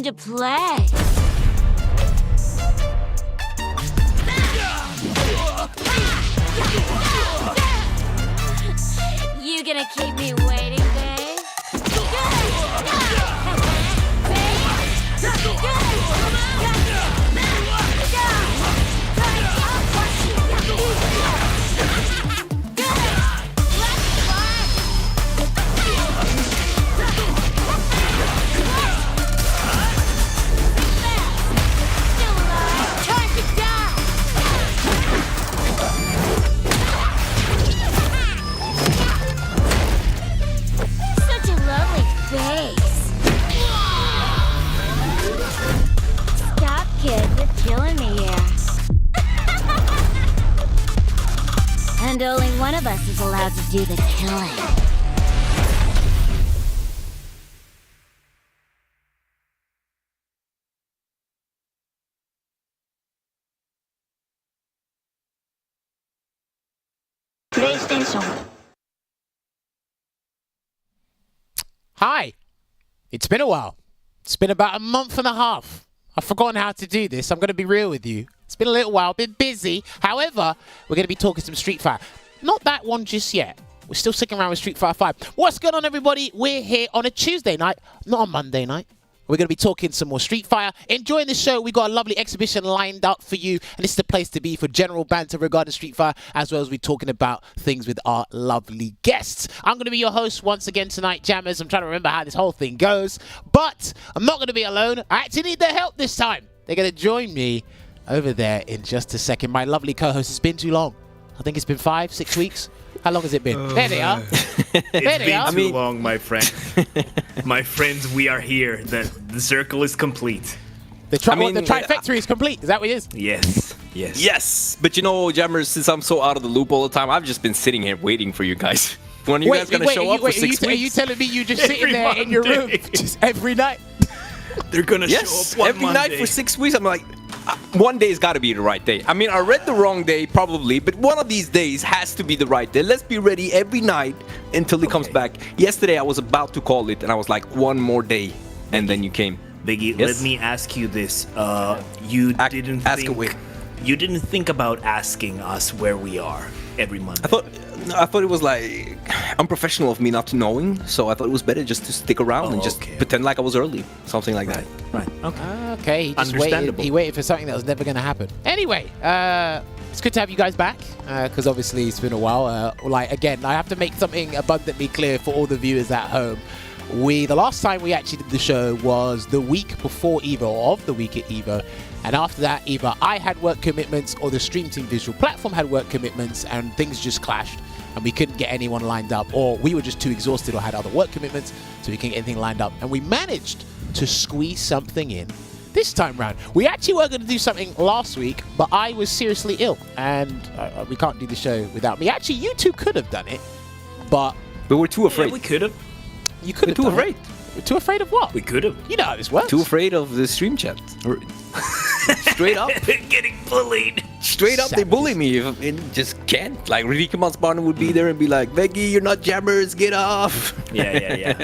to play. You gonna keep me waiting, babe? Such a lovely face. Stop, kid. You're killing me here. And only one of us is allowed to do the killing. PlayStation. Hi, it's been a while. It's been about a month and a half. I've forgotten how to do this. I'm going to be real with you. It's been a little while, been busy. However, we're going to be talking some Street Fighter. Not that one just yet. We're still sticking around with Street Fighter 5. What's going on, everybody? We're here on a Tuesday night, not on Monday night. We're going to be talking some more Street Fighter. Enjoying the show. We got a lovely exhibition lined up for you. And this is the place to be for general banter regarding Street Fighter, as well as we're talking about things with our lovely guests. I'm going to be your host once again tonight, Jammerz. I'm trying to remember how this whole thing goes. But I'm not going to be alone. I actually need their help this time. They're going to join me over there in just a second. My lovely co-host. It's been too long. I think it's been 5-6 weeks. How long has it been? There they are. It's been too long, my friend. My friends, we are here. The circle is complete. The trifecta is complete. Is that what it is? Yes. Yes. But you know, Jammerz, since I'm so out of the loop all the time, I've just been sitting here waiting for you guys. When are you guys going to show up for 6 weeks? Are you telling me you just sitting there in your room just every night? They're going to show up one every Monday. night for 6 weeks. I'm like, one day's got to be the right day. I mean, I read the wrong day probably, but one of these days has to be the right day. Let's be ready every night until he comes back. Yesterday, I was about to call it, and I was like, one more day, and then you came. Veggey, let me ask you this. You didn't think about asking us where we are every Monday. I thought it was like unprofessional of me not to knowing, so I thought it was better just to stick around and just pretend like I was early, something like that. Right. Okay. He just waited. He waited for something that was never going to happen. Anyway, it's good to have you guys back because obviously it's been a while. Again, I have to make something abundantly clear for all the viewers at home. The last time we actually did the show was the week before EVO, or of the week at EVO. And after that, either I had work commitments or the Stream Team Visual Platform had work commitments, and things just clashed and we couldn't get anyone lined up, or we were just too exhausted or had other work commitments, so we couldn't get anything lined up. And we managed to squeeze something in this time round. We actually were going to do something last week, but I was seriously ill, and we can't do the show without me. Actually, you two could have done it, but we're too afraid. Yeah, we could have. You could have. Too afraid. We're too afraid of what? We could have. You know how this works. Too afraid of the stream chat. Straight up. Getting bullied. Straight up, they bully me. It just can't. Like, Rikkeman's partner would be there and be like, Veggey, you're not Jammerz, get off. Yeah.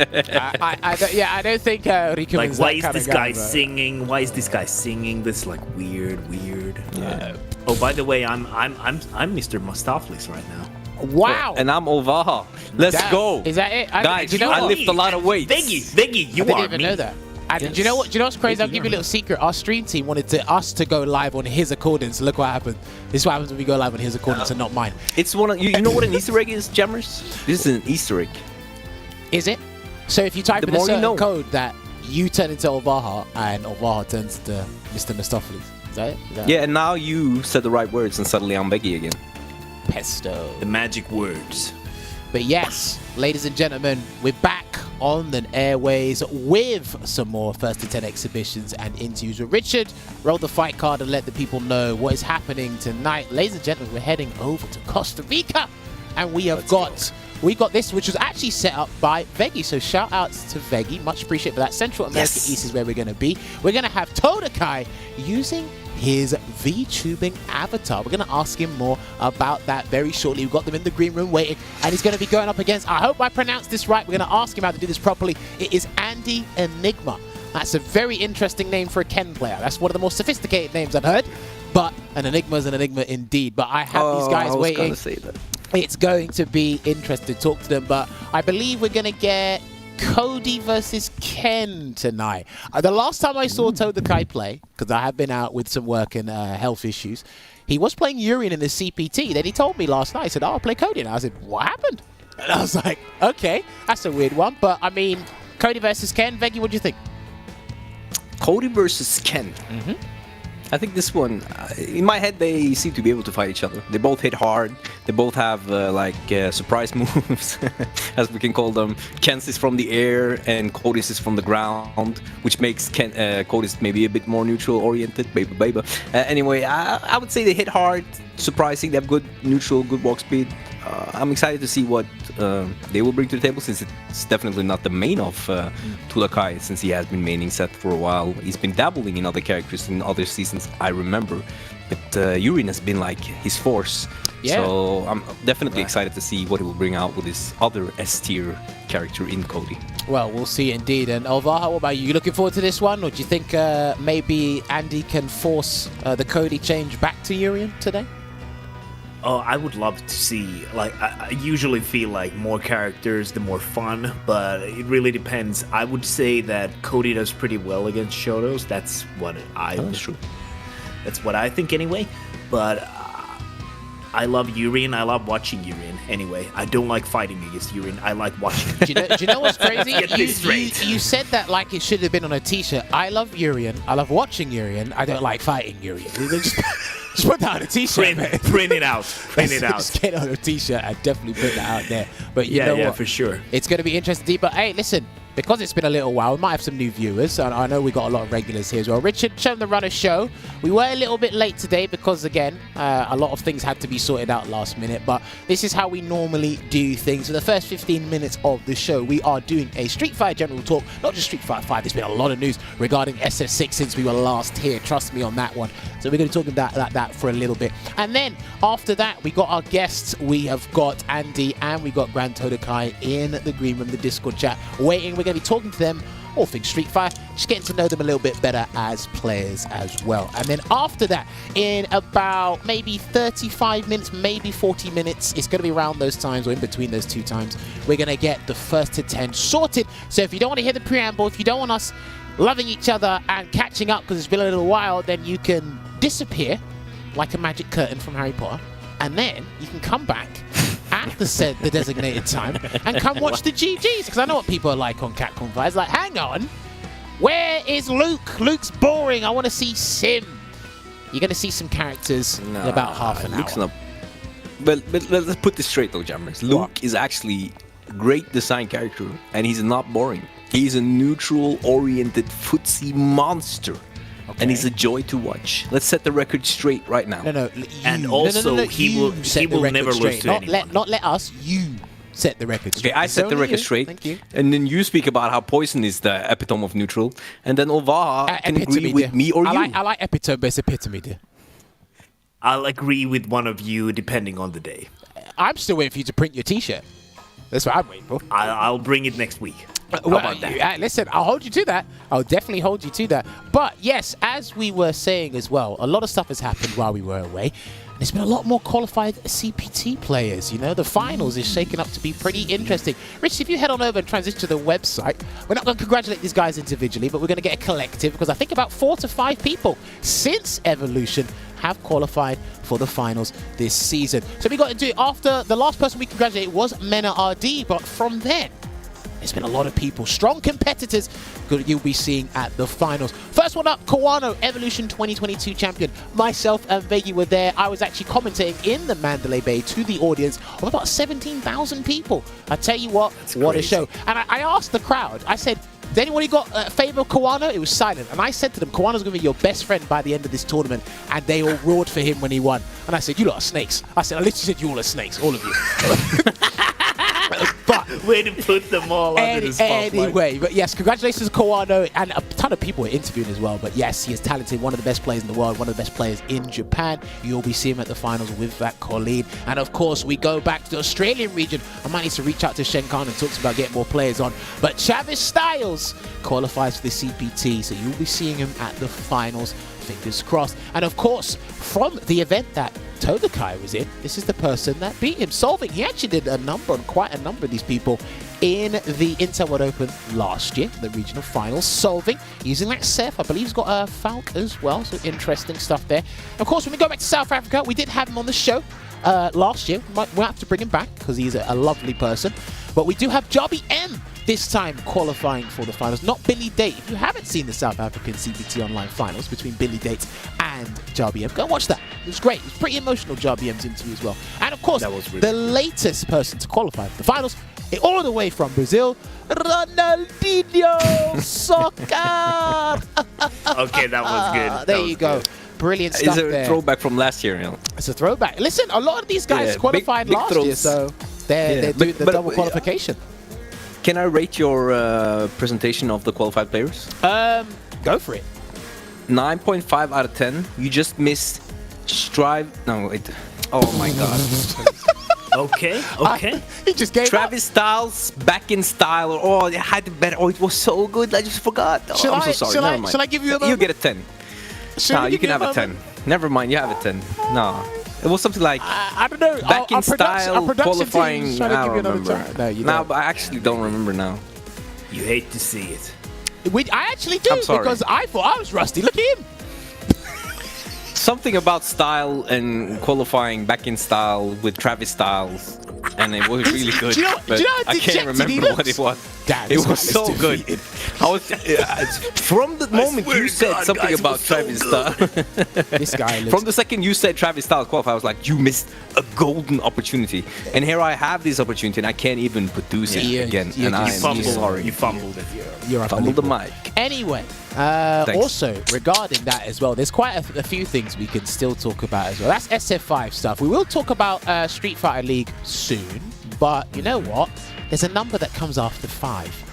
I don't think Rikkeman's why is this guy singing? Why is this guy singing? This like weird. Yeah. Oh, by the way, I'm Mr. Mustaflis right now. Wow. And I'm Olvaha. Let's go. Is that it? Guys, I lift a lot of weights. Veggey, you are me. I didn't even know that. And Yes. do you know what's crazy? I'll give you a little secret. Our stream team wanted us to go live on his accordance. Look what happened. This is what happens when we go live on his accordance and not mine. It's one of you know what an Easter egg is, Jammerz? This is an Easter egg. Is it? So if you type in a certain code that you turn into Olvaha and Olvaha turns to Mr. Mustaflis. Is that it? Yeah, and now you said the right words and suddenly I'm Veggey again. Pesto. The magic words. But yes, ladies and gentlemen, we're back on the airways with some more First to 10 exhibitions and interviews with Richard. Roll the fight card and let the people know what is happening tonight. Ladies and gentlemen, we're heading over to Costa Rica, and we have got this, which was actually set up by Veggey. So shout outs to Veggey, much appreciated for that. Central America East is where we're going to be. We're going to have Todakai using his VTubing avatar. We're going to ask him more about that very shortly. We've got them in the green room waiting, and he's going to be going up against, I hope I pronounced this right, we're going to ask him how to do this properly. It is Andy Enigma. That's a very interesting name for a Ken player. That's one of the more sophisticated names I've heard. But an Enigma is an Enigma indeed. But I have these guys waiting. I was going to say that. It's going to be interesting to talk to them. But I believe we're going to get Cody versus Ken tonight. The last time I saw Todakai play, because I have been out with some work and health issues, he was playing Urien in the CPT. Then he told me last night, he said, I'll play Cody. And I said, what happened? And I was like, okay, that's a weird one. But, I mean, Cody versus Ken. Veggey, what do you think? Cody versus Ken. I think this one, in my head, they seem to be able to fight each other. They both hit hard. They both have surprise moves, as we can call them. Ken's is from the air and Cody's is from the ground, which makes Cody's maybe a bit more neutral-oriented. Anyway, I would say they hit hard, surprising. They have good neutral, good walk speed. I'm excited to see what they will bring to the table, since it's definitely not the main of Todakai, since he has been maining Seth for a while. He's been dabbling in other characters in other seasons, I remember. But Urien has been like his force. Yeah. So I'm definitely excited to see what he will bring out with his other S-tier character in Cody. Well, we'll see indeed. And Olvaha, what about you? You looking forward to this one? Or do you think maybe Andy can force the Cody change back to Urien today? Oh, I would love to see, like, I usually feel like more characters, the more fun, but it really depends. I would say that Cody does pretty well against Shotos. That's what that's what I think anyway. But I love Urien. I love watching Urien anyway. I don't like fighting against Urien. I like watching. Do you know what's crazy? You said that like it should have been on a t-shirt. I love Urien. I love watching Urien. I don't like fighting Urien. Just put that on a t-shirt, print it out. Print it out. Just get on a t-shirt and definitely put that out there. But you know what? For sure. It's going to be interesting. But hey, listen, because it's been a little while, we might have some new viewers. And I know we got a lot of regulars here as well. Richard, show them the run of show. We were a little bit late today because, again, a lot of things had to be sorted out last minute. But this is how we normally do things. For the first 15 minutes of the show, we are doing a Street Fighter general talk. Not just Street Fighter 5. There's been a lot of news regarding SF6 since we were last here. Trust me on that one. So we're going to talk about that for a little bit. And then after that, we got our guests. We have got Andy and we got Grand Todakai in the green room, the Discord chat, waiting. We're going to be talking to them all things Street Fighter, just getting to know them a little bit better as players as well. And then after that, in about maybe 35 minutes, maybe 40 minutes, it's going to be around those times or in between those two times, we're going to get the first to 10 sorted. So if you don't want to hear the preamble, if you don't want us loving each other and catching up because it's been a little while, then you can disappear like a magic curtain from Harry Potter, and then you can come back at the designated time and come watch the GGs, because I know what people are like on Capcom Fight. It's like, hang on, where is Luke? Luke's boring. I want to see Sim. You're going to see some characters in about half an Luke's hour. Not. But let's put this straight though, Jammerz. Luke is actually a great design character, and he's not boring. He's a neutral-oriented footsie monster. Okay. And he's a joy to watch. Let's set the record straight right now. And also, he will never lose to anyone. Not let us. You set the record straight. Okay, I set the record straight. Thank you. And then you speak about how Poison is the epitome of neutral. And then Olvaha can agree with me or you. I like epitome, but it's epitome, dear. I'll agree with one of you depending on the day. I'm still waiting for you to print your T-shirt. That's what I'm waiting for. I'll bring it next week. How about that? Listen, I'll hold you to that. I'll definitely hold you to that. But yes, as we were saying as well, a lot of stuff has happened while we were away. There's been a lot more qualified CPT players. You know, the finals is shaking up to be pretty interesting. Rich, if you head on over and transition to the website, we're not going to congratulate these guys individually, but we're going to get a collective, because I think about 4 to 5 people since Evolution have qualified for the finals this season. So we got to do it after the last person we congratulated was Mena RD, but from then, there's been a lot of people, strong competitors, you'll be seeing at the finals. First one up, Kawano, Evolution 2022 champion. Myself and Veggey were there. I was actually commentating in the Mandalay Bay to the audience of about 17,000 people. I tell you what, what a show. And I asked the crowd, I said, has anybody got a favour of Kawano? It was silent. And I said to them, Kawano's going to be your best friend by the end of this tournament. And they all roared for him when he won. And I said, you lot are snakes. I literally said, you all are snakes, all of you. But way to put them all under the spotlight. Anyway, but yes, congratulations to Kawano, and ton of people are interviewing as well. But yes, he is talented, one of the best players in the world, one of the best players in Japan. You'll be seeing him at the finals with that Colleen. And of course, we go back to the Australian region. I might need to reach out to Shenkan and talk about getting more players on. But Travis Styles qualifies for the CPT, so you'll be seeing him at the finals. Fingers crossed. And of course, from the event that Todakai was in, this is the person that beat him. Solving, he actually did quite a number of these people in the Intel World Open last year, the regional finals. Solving, using that Seth, I believe he's got a Falk as well, so interesting stuff there. Of course, when we go back to South Africa, we did have him on the show last year. We'll have to bring him back because he's a lovely person. But we do have Jobby M this time qualifying for the finals, not Billy Date. If you haven't seen the South African CPT Online finals between Billy Date and Jobby M, go watch that. It was great. It was pretty emotional, Jobby M's interview as well. And of course, the latest person to qualify for the finals, all the way from Brazil, Ronaldinho Soccer. Okay, that was good. There you go. Good. Brilliant stuff there. It's there. a throwback from last year, you know. It's a throwback. Listen, a lot of these guys qualified big last year, throws. so they're doing the double qualification. Can I rate your presentation of the qualified players? Go for it. 9.5 out of 10. You just missed Strive. No, wait. Oh my god. Okay. He just gave Travis Styles back in style. Oh, it had the better. Oh, it was so good. I just forgot. Oh, I'm so sorry. Never mind. Shall I give you a You moment? get a 10. No, you can have a 10. Never mind. You have a 10. No. It was something like I don't know. back in style qualifying. Trying to I give you don't another remember. time. No, you No, don't. but I actually don't remember now. You hate to see it. I actually do, I'm sorry. because I thought I was rusty. Look at him. Something about style and qualifying back in style with Travis Styles, and it was really good. Do you know but how I can't dejected he remember what looks? it was. Damn, It this was guy is so good. defeated. I was from the moment swear you to said God, something guys, it about was so Travis good. Styles. This guy looks... From the second you said Travis Styles qualify, I was like, you missed a golden opportunity. And here I have this opportunity, and I can't even produce it Yeah, again. you And I just am sorry. You fumbled it. You're Fumbled the unbelievable. mic. Anyway, Thanks. also regarding that as well, there's quite a few things we can still talk about as well. That's SF5 stuff. We will talk about Street Fighter League soon, but you know what? There's a number that comes after 5.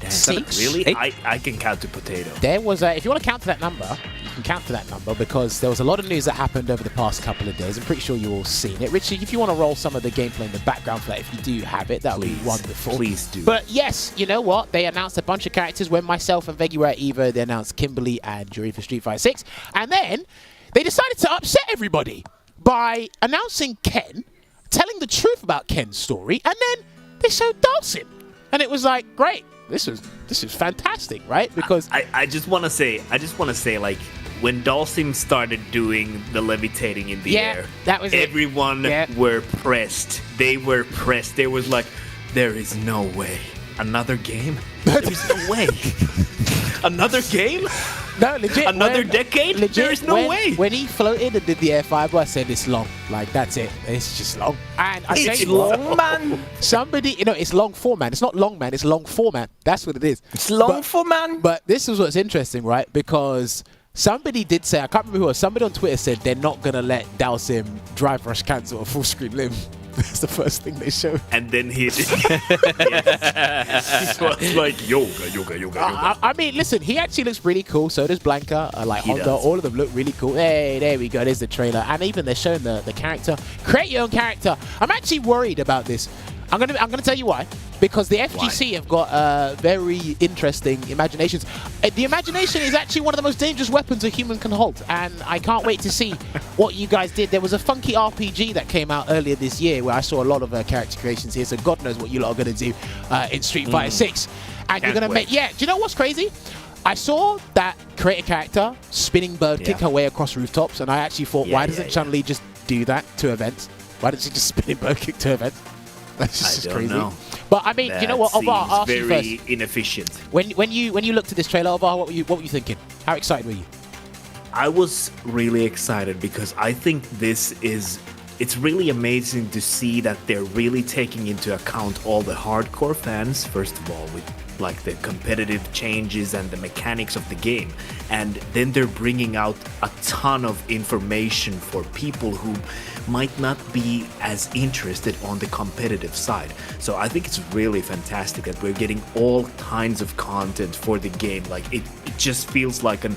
6. Really? 8? I can count a potato. There was a, if you want to count to that number, you can count to that number because there was a lot of news that happened over the past couple of days. I'm pretty sure you all seen it. Richie, if you want to roll some of the gameplay in the background for that, if you do have it, that would be wonderful. Please do. But yes, you know what? They announced a bunch of characters. When myself and Veggey were at EVO, they announced Kimberly and Jury for Street Fighter 6. And then they decided to upset everybody by announcing Ken, telling the truth about Ken's story, and then they showed Dawson. And it was like, great. This is fantastic, right? Because I just want to say, like, when Dalsim started doing the levitating in the air, that was it. everyone were pressed. They were pressed. There was like, there is no way. Another game? There's no way. Another game? no, legit. Another decade? There is no way. When he floated and did the air fiber, I said it's long. Like, that's it. It's just long. And I tell It's you what, long, man. somebody, it's long for man. It's not long, man. It's long for man. That's what it is. It's long for man. But this is what's interesting, right? Because somebody did say, I can't remember who it was, somebody on Twitter said they're not going to let Dalsim drive rush cancel a full screen limb. That's the first thing they showed. And then he did. Yes. He was like, yoga. I mean, listen, he actually looks really cool. So does Blanca, like He Honda. does. All of them look really cool. Hey, there we go. There's the trailer. And even they're showing the character. Create your own character. I'm actually worried about this. I'm gonna tell you why. Because the FGC have got very interesting imaginations. The imagination is actually one of the most dangerous weapons a human can hold, and I can't wait to see what you guys did. There was a funky RPG that came out earlier this year where I saw a lot of character creations here, so God knows what you lot are going to do in Street Fighter 6. And you're going to make... Yeah, do you know what's crazy? I saw that create a character, spinning bird kick her way across rooftops, and I actually thought, why doesn't Chun-Li just do that to events? Why doesn't she just spinning bird kick to events? That's just I don't crazy. know. But I mean, you know what? Ovar, I'll ask you very first. inefficient. When you looked at this trailer, Ovar, what were you thinking? How excited were you? I was really excited because I think it's really amazing to see that they're really taking into account all the hardcore fans, first of all, with like the competitive changes and the mechanics of the game. And then they're bringing out a ton of information for people who might not be as interested on the competitive side. So I think it's really fantastic that we're getting all kinds of content for the game. Like it just feels like a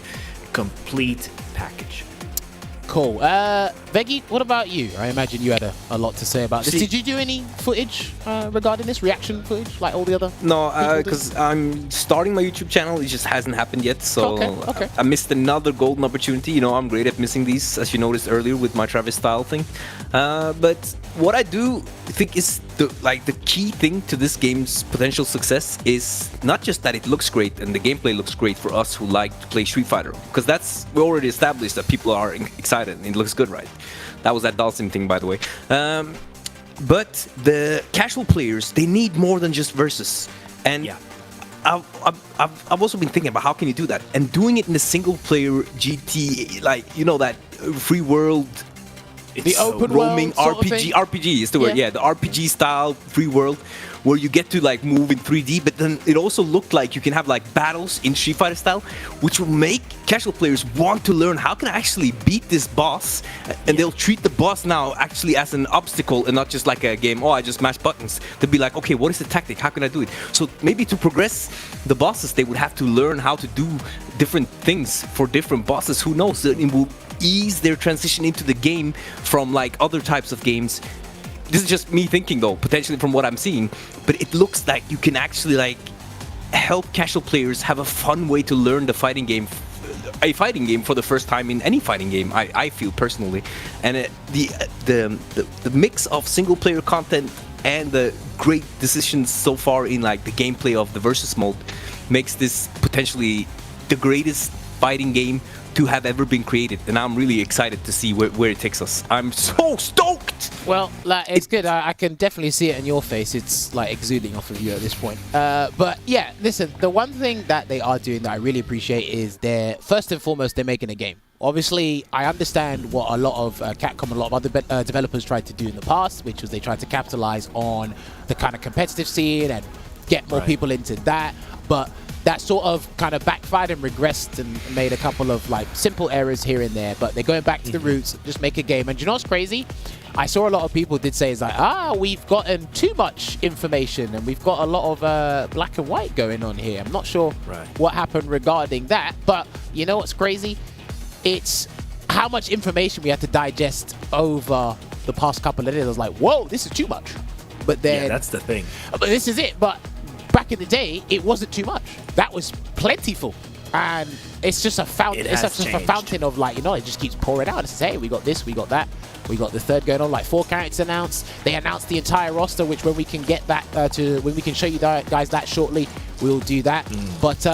complete package. Cool. Veggey, what about you? I imagine you had a lot to say about this. Did you do any footage regarding this? Reaction footage, like all the other? No, because I'm starting my YouTube channel. It just hasn't happened yet, so Okay. I missed another golden opportunity. You know, I'm great at missing these, as you noticed earlier with my Travis style thing. But what I do think is the key thing to this game's potential success is not just that it looks great and the gameplay looks great for us who like to play Street Fighter, because we already established that people are excited and it looks good, right? That was that Dalsim thing, by the way. But the casual players, they need more than just versus. And yeah. I've also been thinking about how can you do that, and doing it in a single player GT, like, you know, that free world. The open roaming world RPG is the word. Yeah, the RPG style free world where you get to like move in 3D, but then it also looked like you can have like battles in Street Fighter style, which will make casual players want to learn how can I actually beat this boss, and they'll treat the boss now actually as an obstacle and not just like a game, oh, I just mash buttons. They'll be like, okay, what is the tactic? How can I do it? So maybe to progress the bosses, they would have to learn how to do different things for different bosses. Who knows? It will ease their transition into the game from like other types of games. This is just me thinking though, potentially from what I'm seeing, but it looks like you can actually like help casual players have a fun way to learn a fighting game for the first time in any fighting game, I feel personally. And the mix of single player content and the great decisions so far in like the gameplay of the versus mode makes this potentially the greatest fighting game to have ever been created, and I'm really excited to see where it takes us. I'm so stoked! Well, like, it's good. I can definitely see it in your face. It's like exuding off of you at this point. But yeah, listen, the one thing that they are doing that I really appreciate is first and foremost, they're making a game. Obviously, I understand what a lot of Capcom, a lot of other developers tried to do in the past, which was they tried to capitalize on the kind of competitive scene and get more people into that. But that sort of kind of backfired and regressed and made a couple of like simple errors here and there, but they're going back to the roots, just make a game. And you know what's crazy? I saw a lot of people did say, it's like, we've gotten too much information and we've got a lot of black and white going on here. I'm not sure what happened regarding that, but you know what's crazy? It's how much information we had to digest over the past couple of days. I was like, whoa, this is too much. But then, yeah, that's the thing. But this is it. But back in the day, it wasn't too much. That was plentiful. And it's just a fountain. It's just a fountain of like, you know, it just keeps pouring out. It says, hey, we got this, we got that, we got the third going on. Like 4 characters announced. They announced the entire roster, which when we can get that when we can show you guys that shortly, we'll do that. But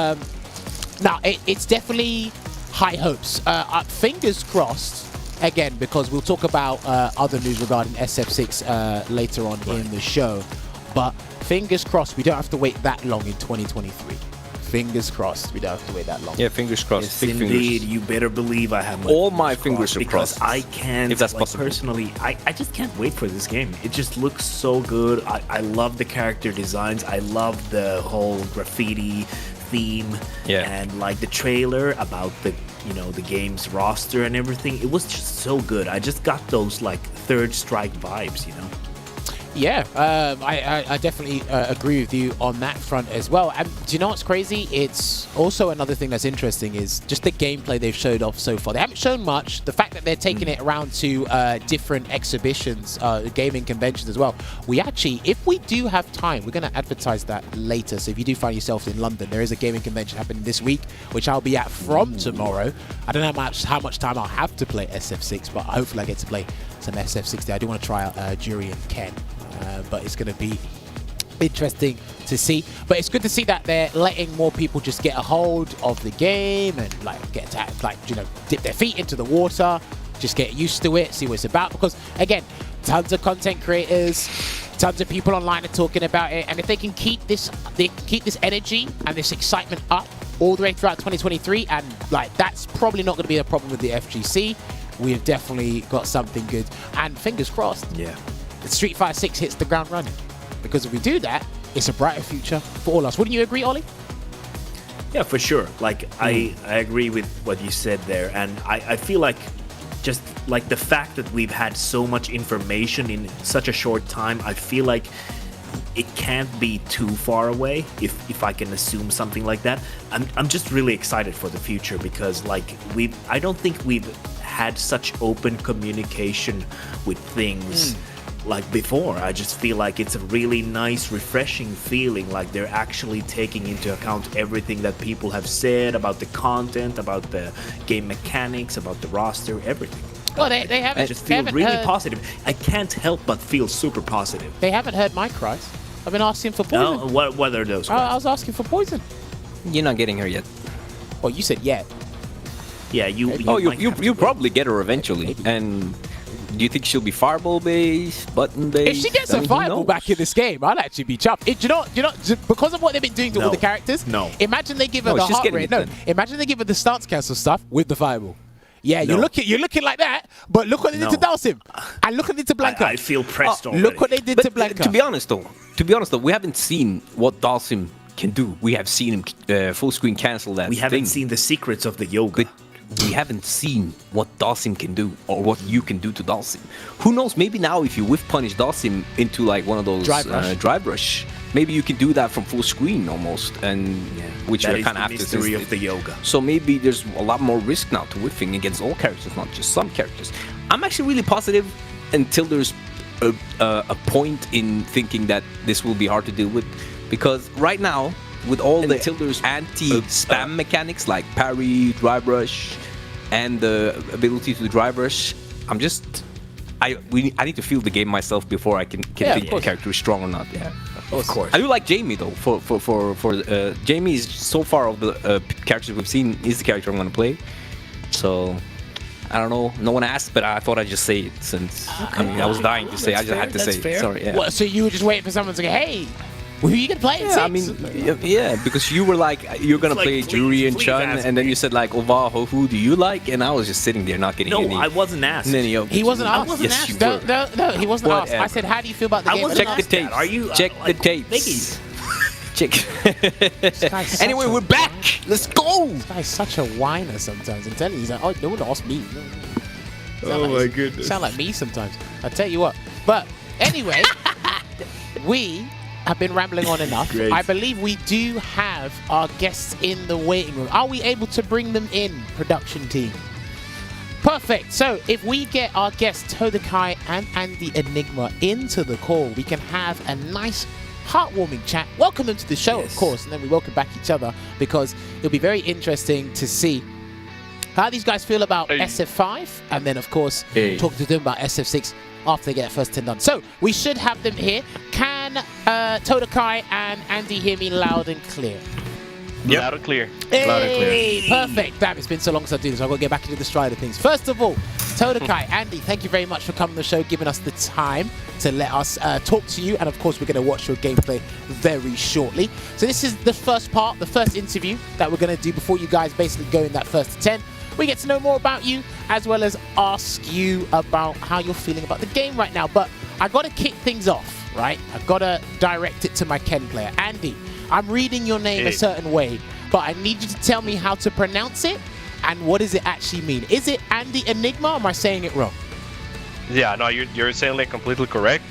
now it's definitely high hopes. Fingers crossed. Again, because we'll talk about other news regarding SF6 later on in the show. But fingers crossed we don't have to wait that long in 2023. Fingers crossed we don't have to wait that long. Yeah, fingers crossed. Yes, Big indeed. fingers. You better believe I have all my fingers are crossed. Because I can't, if that's like, possible. Personally, I just can't wait for this game. It just looks so good. I love the character designs. I love the whole graffiti theme. Yeah. And like the trailer about the game's roster and everything. It was just so good. I just got those like Third Strike vibes, you know. Yeah, I definitely agree with you on that front as well. And do you know what's crazy? It's also another thing that's interesting is just the gameplay they've showed off so far. They haven't shown much. The fact that they're taking it around to different exhibitions, gaming conventions as well. We actually, if we do have time, we're going to advertise that later. So if you do find yourself in London, there is a gaming convention happening this week, which I'll be at from tomorrow. I don't know how much time I'll have to play SF6, but hopefully I get to play some SF6 there. I do want to try out Jury and Ken. But it's going to be interesting to see. But it's good to see that they're letting more people just get a hold of the game and like get to dip their feet into the water, just get used to it, see what it's about. Because again, tons of content creators, tons of people online are talking about it, and if they can keep this energy and this excitement up all the way throughout 2023, and like that's probably not going to be a problem with the FGC. We have definitely got something good, and fingers crossed. Yeah. Street Fighter 6 hits the ground running, because if we do that, it's a brighter future for all us. Wouldn't you agree, Ollie? Yeah, for sure. Like, I agree with what you said there. And I feel like just like the fact that we've had so much information in such a short time, I feel like it can't be too far away, if I can assume something like that. I'm just really excited for the future because like I don't think we've had such open communication with things like before. I just feel like it's a really nice, refreshing feeling, like they're actually taking into account everything that people have said about the content, about the game mechanics, about the roster, everything. Well, they haven't. I just feel really positive. I can't help but feel super positive. They haven't heard my cries. I've been asking for poison. No, what are those? I was asking for poison. You're not getting her yet. Well, you said yet. Yeah, you you probably get her eventually. And do you think she'll be fireball based, button based? If she gets a fireball back in this game, I'd actually be chuffed. Do you know, because of what they've been doing to all the characters. No. Imagine they give her the heart rate. No. Imagine they give her the stance cancel stuff with the fireball. Yeah, you're looking like that, but look what they did to Dalsim, and look what they did to Blanca. I feel pressed already. Look what they did to Blanca. To be honest though, we haven't seen what Dalsim can do. We have seen him full screen cancel that. We haven't seen the secrets of the yoga. But we haven't seen what Dalsim can do or what you can do to Dalsim. Who knows? Maybe now if you whiff punish Dalsim into like one of those drive rush, maybe you can do that from full screen almost, and which you're kind of after. Mystery of the yoga. So maybe there's a lot more risk now to whiffing against all characters, not just some characters. I'm actually really positive until there's a point in thinking that this will be hard to deal with, because right now with all the anti-spam mechanics like parry, drive rush, and the ability to drive rush, I need to feel the game myself before I can think the character is strong or not. Yeah. Of course. I do like Jamie though. For Jamie is so far of the characters we've seen is the character I'm going to play. So I don't know. No one asked, but I thought I'd just say it since I was dying to say. I just had to say it. Sorry. Yeah. Well, so you were just waiting for someone to go, hey, who are you gonna play? Yeah, I mean, yeah, because you were like, you're gonna play Juri and Chun, and then you said like, Olvaha, who do you like? And I was just sitting there not getting any. No, I wasn't asked. He wasn't asked. Yes, you no, were. no, he wasn't asked. I said, how do you feel about the game? Check the tapes. Are you check the tapes? Check. Anyway, we're back. Let's go. This guy's such a whiner sometimes. I'm telling you, he's like, oh, no one asked me. Oh my goodness. Sound like me sometimes. I tell you what. But anyway, we have been rambling on enough. Great. I believe we do have our guests in the waiting room. Are we able to bring them in, production team? Perfect. So if we get our guests Todakai and Enigma into the call, we can have a nice heartwarming chat. Welcome them to the show, of course, and then we welcome back each other, because it'll be very interesting to see how these guys feel about SF5, and then of course talk to them about SF6 after they get first 10 done. So we should have them here. Can Todakai and Andy hear me loud and clear? Yep. Loud and clear. Hey, loud and clear. Perfect. Damn, it's been so long since I do this. I've got to get back into the stride of things. First of all, Todakai, Andy, thank you very much for coming on the show, giving us the time to let us talk to you. And of course, we're going to watch your gameplay very shortly. So this is the first part, the first interview that we're going to do before you guys basically go in that first to 10. We get to know more about you, as well as ask you about how you're feeling about the game right now. But I got to kick things off, right? I've got to direct it to my Ken player. Andy, I'm reading your name a certain way, but I need you to tell me how to pronounce it and what does it actually mean. Is it Andy Enigma, or am I saying it wrong? Yeah, no, you're saying it completely correct.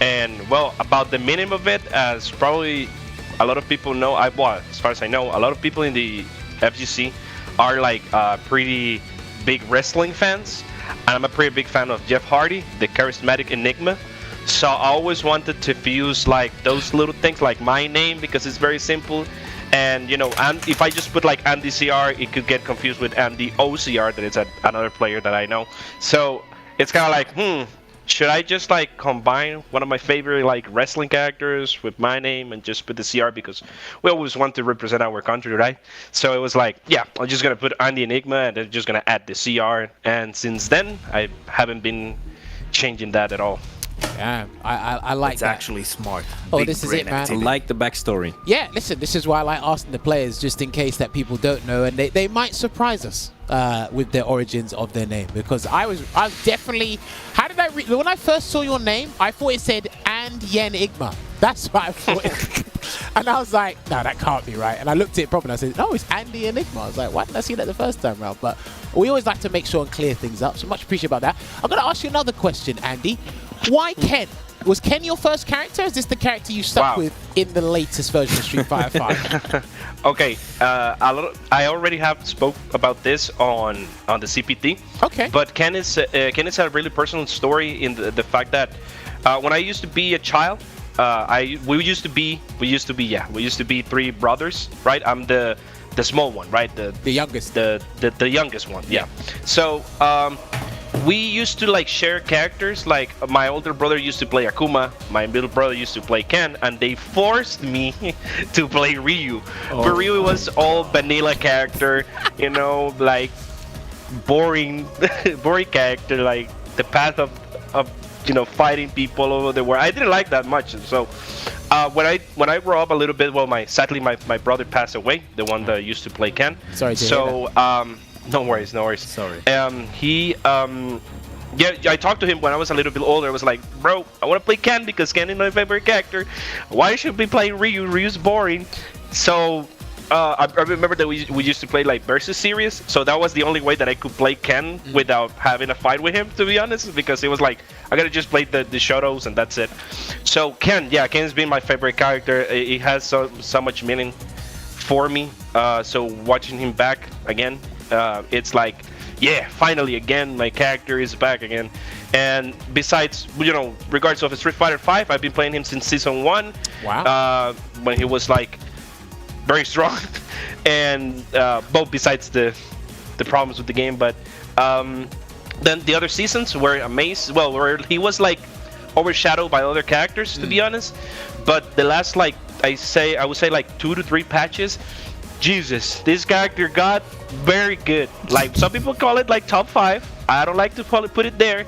And, well, about the meaning of it, as probably a lot of people know, well, as far as I know, a lot of people in the FGC are like pretty big wrestling fans, and I'm a pretty big fan of Jeff Hardy, the charismatic Enigma. So I always wanted to fuse like those little things, like my name, because it's very simple. And you know, and if I just put like Andy CR, it could get confused with Andy OCR, that is another player that I know. So it's kind of like, should I just like combine one of my favorite like wrestling characters with my name and just put the CR, because we always want to represent our country, right? So it was like, yeah, I'm just gonna put Andy Enigma and then just gonna add the CR. And since then, I haven't been changing that at all. Yeah, I like it's that. actually smart. Oh, Big this is brain it, man. activity. I like the backstory. Yeah, listen, this is why I like asking the players, just in case that people don't know, and they might surprise us with the origins of their name, because I was definitely, how did I read, when I first saw your name, I thought it said Andyenigma. That's what I thought. And I was like, no, that can't be right. And I looked at it properly and I said, no, it's Andy Enigma. I was like, why didn't I see that the first time round? But we always like to make sure and clear things up, so much appreciate about that. I'm going to ask you another question, Andy. Why Ken? Was Ken your first character? Is this the character you stuck with in the latest version of Street Fighter 5? Okay, I already have spoke about this on the CPT. Okay. But Ken is a really personal story in the fact that when I used to be a child, we used to be 3 brothers, right? I'm the small one, right? The youngest. The youngest one, yeah. So we used to like share characters. Like my older brother used to play Akuma, my middle brother used to play Ken, and they forced me to play Ryu. But Ryu was all vanilla character, you know, like boring character, like the path of fighting people over the world. I didn't like that much. So when I grew up a little bit, well, sadly my brother passed away, the one that used to play Ken. Sorry to hear that. No worries. Sorry. I talked to him when I was a little bit older. I was like, bro, I want to play Ken because Ken is my favorite character. Why should we play Ryu? Ryu's boring. So I remember that we used to play like versus series. So that was the only way that I could play Ken without having a fight with him, to be honest, because it was like I gotta just play the shadows and that's it. So Ken's been my favorite character. It has so much meaning for me. So watching him back again, it's like, yeah, finally again, my character is back again. And besides, regards of Street Fighter 5, I've been playing him since Season 1. Wow. When he was like very strong. And both besides the problems with the game, but then the other seasons were amazing. Well, where he was like overshadowed by other characters, to be honest. But the last, like, I would say like 2 to 3 patches, Jesus, this character got very good. Like, some people call it like top 5. I don't like to put it there.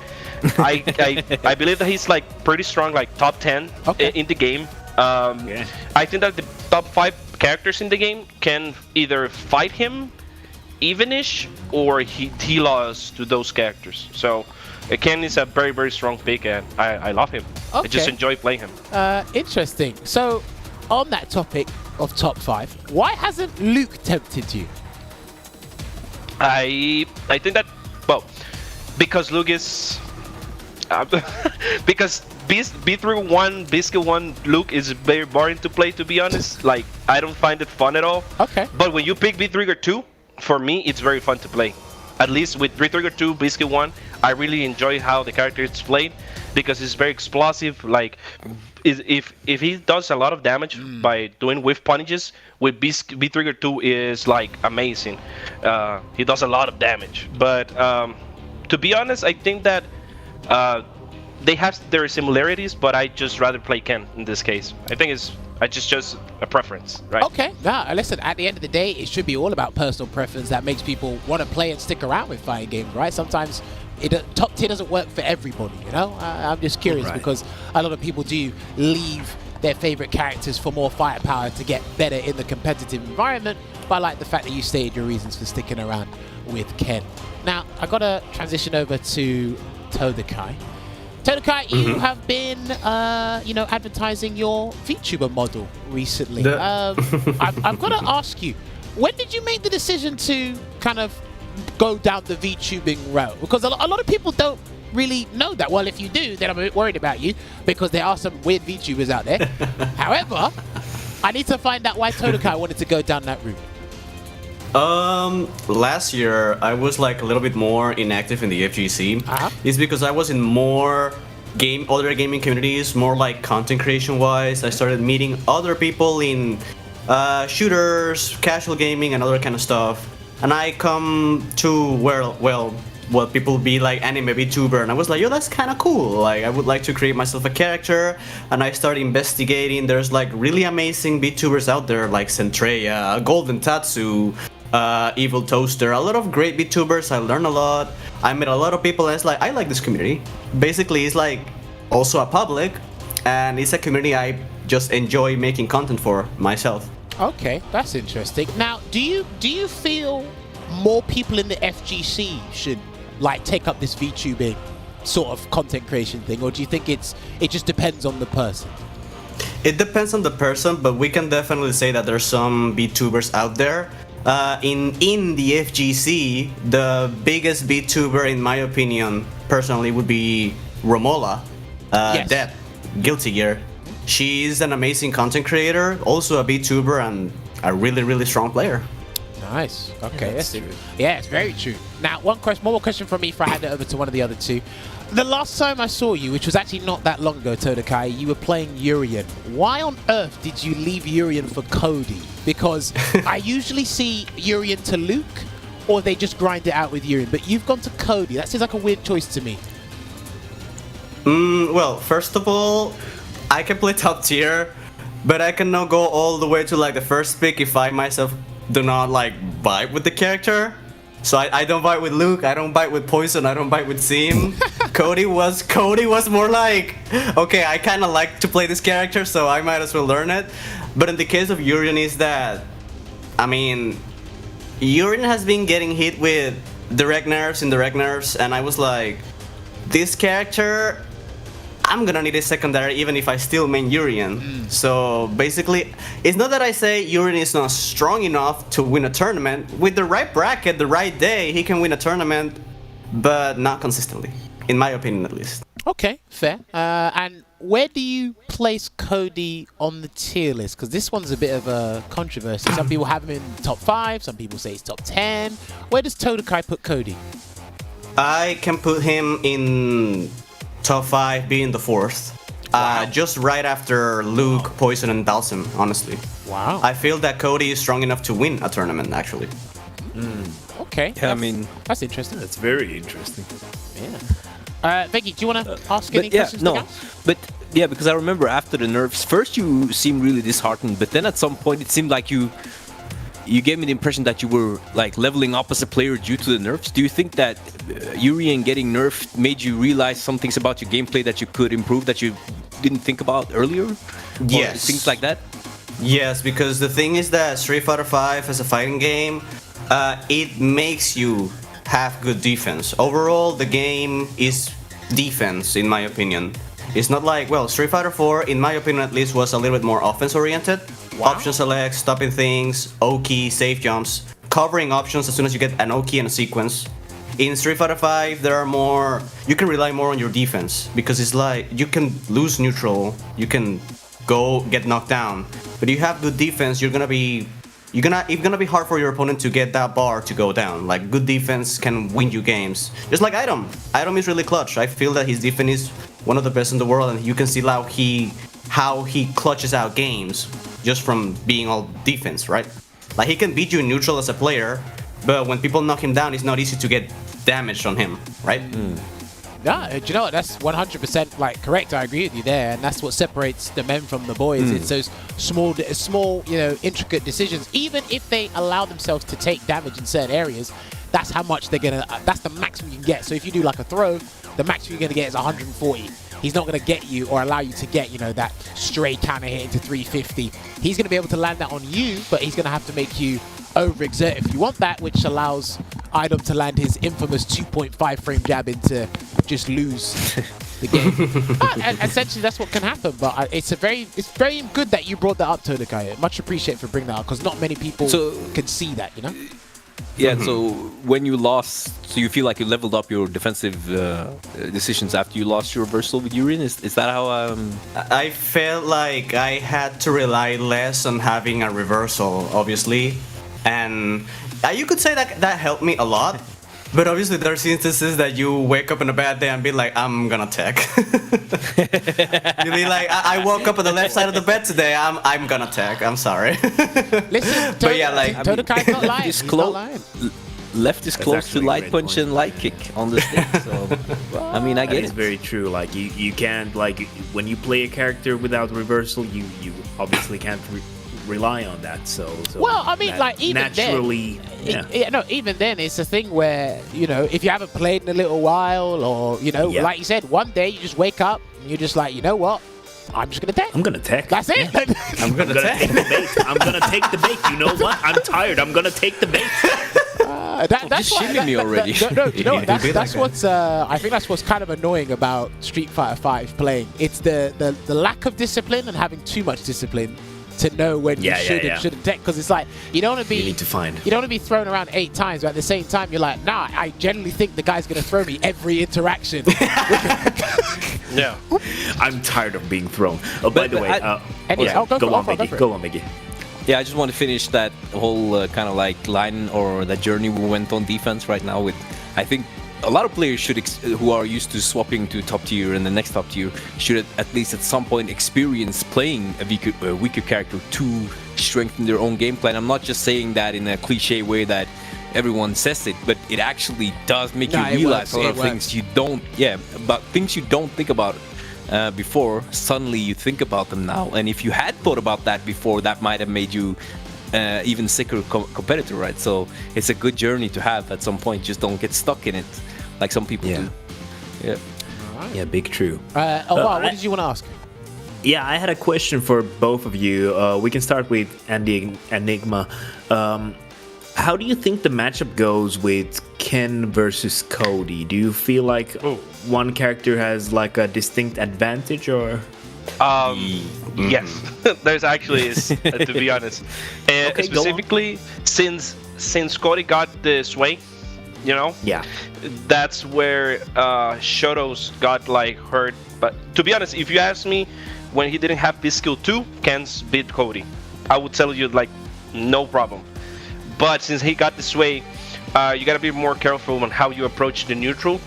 I believe that he's like pretty strong, like top 10 in the game. I think that the top 5 characters in the game can either fight him evenish or he lost to those characters. So Ken is a very, very strong pick, and I love him. I just enjoy playing him. Interesting. So on that topic of top 5, why hasn't Luke tempted you? I think that, well, because Luke is because B3 1, Biscuit 1, Luke is very boring to play, to be honest. Like, I don't find it fun at all. Okay. But when you pick B-Trigger 2, for me, it's very fun to play. At least with B-Trigger 2, Biscuit 1, I really enjoy how the character is played because it's very explosive. Like, if he does a lot of damage by doing whiff punishes, with B-Trigger 2 is like amazing. He does a lot of damage. But to be honest, I think that they have their similarities, but I just rather play Ken in this case. I think it's just a preference, right? Okay. Now, listen, at the end of the day, it should be all about personal preference that makes people want to play and stick around with fighting games, right? Sometimes top tier doesn't work for everybody, you know? I'm just curious because a lot of people do leave their favorite characters for more firepower to get better in the competitive environment, but I like the fact that you stated your reasons for sticking around with Ken. Now, I got to transition over to Todakai. Todakai, you have been, advertising your VTuber model recently. I've got to ask you, when did you make the decision to kind of go down the VTubing route? Because a lot of people don't really know that. Well, if you do, then I'm a bit worried about you because there are some weird VTubers out there. However, I need to find out why Todakai wanted to go down that route. Last year I was like a little bit more inactive in the FGC. It's because I was in more other gaming communities, more like content creation wise. I started meeting other people in shooters, casual gaming, and other kind of stuff. And I come to what people be like anime VTuber, and I was like, yo, that's kind of cool. Like, I would like to create myself a character, and I started investigating. There's like really amazing VTubers out there, like Centreia, Golden Tatsu, Evil Toaster, a lot of great VTubers. I learned a lot. I met a lot of people, and it's like, I like this community. Basically, it's like also a public, and it's a community I just enjoy making content for myself. Okay, that's interesting. Now, do you feel more people in the FGC should like take up this VTubing sort of content creation thing, or do you think it just depends on the person? It depends on the person, but we can definitely say that there's some VTubers out there. In the FGC, the biggest VTuber, in my opinion, personally, would be Romola, Yes. Deb, Guilty Gear. She's an amazing content creator, also a VTuber, and a really, really strong player. Nice. Okay, that's true. Yeah, it's very true. Now, one more question from me before I hand it over to one of the other two. The last time I saw you, which was actually not that long ago, Todakai, you were playing Urien. Why on earth did you leave Urien for Cody? Because I usually see Urien to Luke, or they just grind it out with Urien. But you've gone to Cody. That seems like a weird choice to me. Well, first of all, I can play top tier, but I cannot go all the way to like the first pick if I myself do not like vibe with the character. So I don't vibe with Luke, I don't vibe with Poison, I don't vibe with Sim. Cody was more like, okay, I kind of like to play this character, so I might as well learn it. But in the case of Urien is that, I mean, Urien has been getting hit with direct nerfs, and I was like, this character, I'm gonna need a secondary even if I still main Urien. So basically, it's not that I say Urien is not strong enough to win a tournament. With the right bracket, the right day, he can win a tournament, but not consistently, in my opinion at least. Okay, fair. And where do you place Cody on the tier list? Because this one's a bit of a controversy. Some people have him in top 5, some people say he's top 10. Where does Todakai put Cody? I can put him in top 5, being the 4th. Just right after Luke, Poison, and Dalsim, honestly. Wow. I feel that Cody is strong enough to win a tournament, actually. Okay. Yeah, I mean, that's interesting. That's very interesting. Yeah. Veggey, do you want to ask any but yeah, questions? no, to Gus? but yeah, because I remember after the nerfs, first you seemed really disheartened, but then at some point it seemed like you gave me the impression that you were like leveling up as a player due to the nerfs. Do you think that Urien getting nerfed made you realize some things about your gameplay that you could improve that you didn't think about earlier? Yes. Or things like that? Yes, because the thing is that Street Fighter V as a fighting game, it makes you have good defense. Overall, the game is defense, in my opinion. It's not like, well, Street Fighter 4, in my opinion at least, was a little bit more offense-oriented. Wow. Option select, stopping things, Oki, safe jumps, covering options as soon as you get an Oki and a sequence. In Street Fighter 5, there are more, you can rely more on your defense, because it's like, you can lose neutral, you can go get knocked down, but you have good defense, it's gonna be hard for your opponent to get that bar to go down. Like, good defense can win you games. Just like Item. Item is really clutch. I feel that his defense is one of the best in the world, and you can see how he clutches out games just from being all defense, right? Like, he can beat you in neutral as a player, but when people knock him down, it's not easy to get damaged on him, right? No, do you know what? That's 100% like correct. I agree with you there, and that's what separates the men from the boys. It's those small, intricate decisions. Even if they allow themselves to take damage in certain areas, that's how much they're gonna. That's the maximum you can get. So if you do like a throw, the maximum you're gonna get is 140. He's not gonna get you or allow you to get, that stray counter hit into 350. He's gonna be able to land that on you, but he's gonna have to make you overexert if you want that, which allows Item to land his infamous 2.5 frame jab into just lose the game. And essentially, that's what can happen. But it's very good that you brought that up, Todakai. Much appreciated for bringing that up, because not many people can see that, Yeah, so when you lost, so you feel like you leveled up your defensive decisions after you lost your reversal with Urien? Is that how... I felt like I had to rely less on having a reversal, obviously. And you could say that helped me a lot. But obviously there's instances that you wake up on a bad day and be like, I'm gonna tech. You'll be like, I woke up on the left side of the bed today, I'm gonna tech, I'm sorry. Listen, but yeah, like, Todakai's not lying. He's not lying. Left is close to light punch and light kick on the stick, so I mean, I get it. It's very true. Like, you can't, like, when you play a character without reversal, you obviously can't rely on that. So well, I mean, like, even naturally, then, even then, it's a thing where, if you haven't played in a little while, or like you said, one day you just wake up and you're just like, you know what? I'm just gonna tech. I'm gonna tech. That's it. I'm gonna take the bait. I'm gonna take the bait. You know what? I'm tired. I'm gonna take the bait. That's Just shimmy me already. No, you know what? It'd be That's like what's. I think that's what's kind of annoying about Street Fighter V playing. It's the lack of discipline and having too much discipline to know when you should and shouldn't take. Because it's like you don't want to be. You need to find. You don't want to be thrown around 8 times, but at the same time, you're like, nah. I generally think the guy's gonna throw me every interaction. Yeah. I'm tired of being thrown. Oh, by the way, go on, Veggey. Yeah, I just want to finish that whole kind of like line or that journey we went on defense right now with, I think a lot of players should who are used to swapping to top tier and the next top tier should at least at some point experience playing a weaker character to strengthen their own game plan. I'm not just saying that in a cliche way that everyone says it, but it actually does make you realize a lot of things you don't, about things you don't think about before. Suddenly you think about them now, and if you had thought about that before, that might have made you even sicker competitor, right? So it's a good journey to have at some point. Just don't get stuck in it like some people do. Yeah. Right. Yeah, big true. What did you want to ask? Yeah, I had a question for both of you. We can start with Enigma. How do you think the matchup goes with Ken versus Cody? Do you feel like one character has like a distinct advantage, or? Yes, there's actually is, to be honest. Okay, specifically, since Cody got the sway, you know. Yeah. That's where Shoto's got like hurt. But to be honest, if you ask me, when he didn't have this skill 2, Ken's beat Cody. I would tell you like no problem. But since he got this way, you gotta be more careful on how you approach the neutral.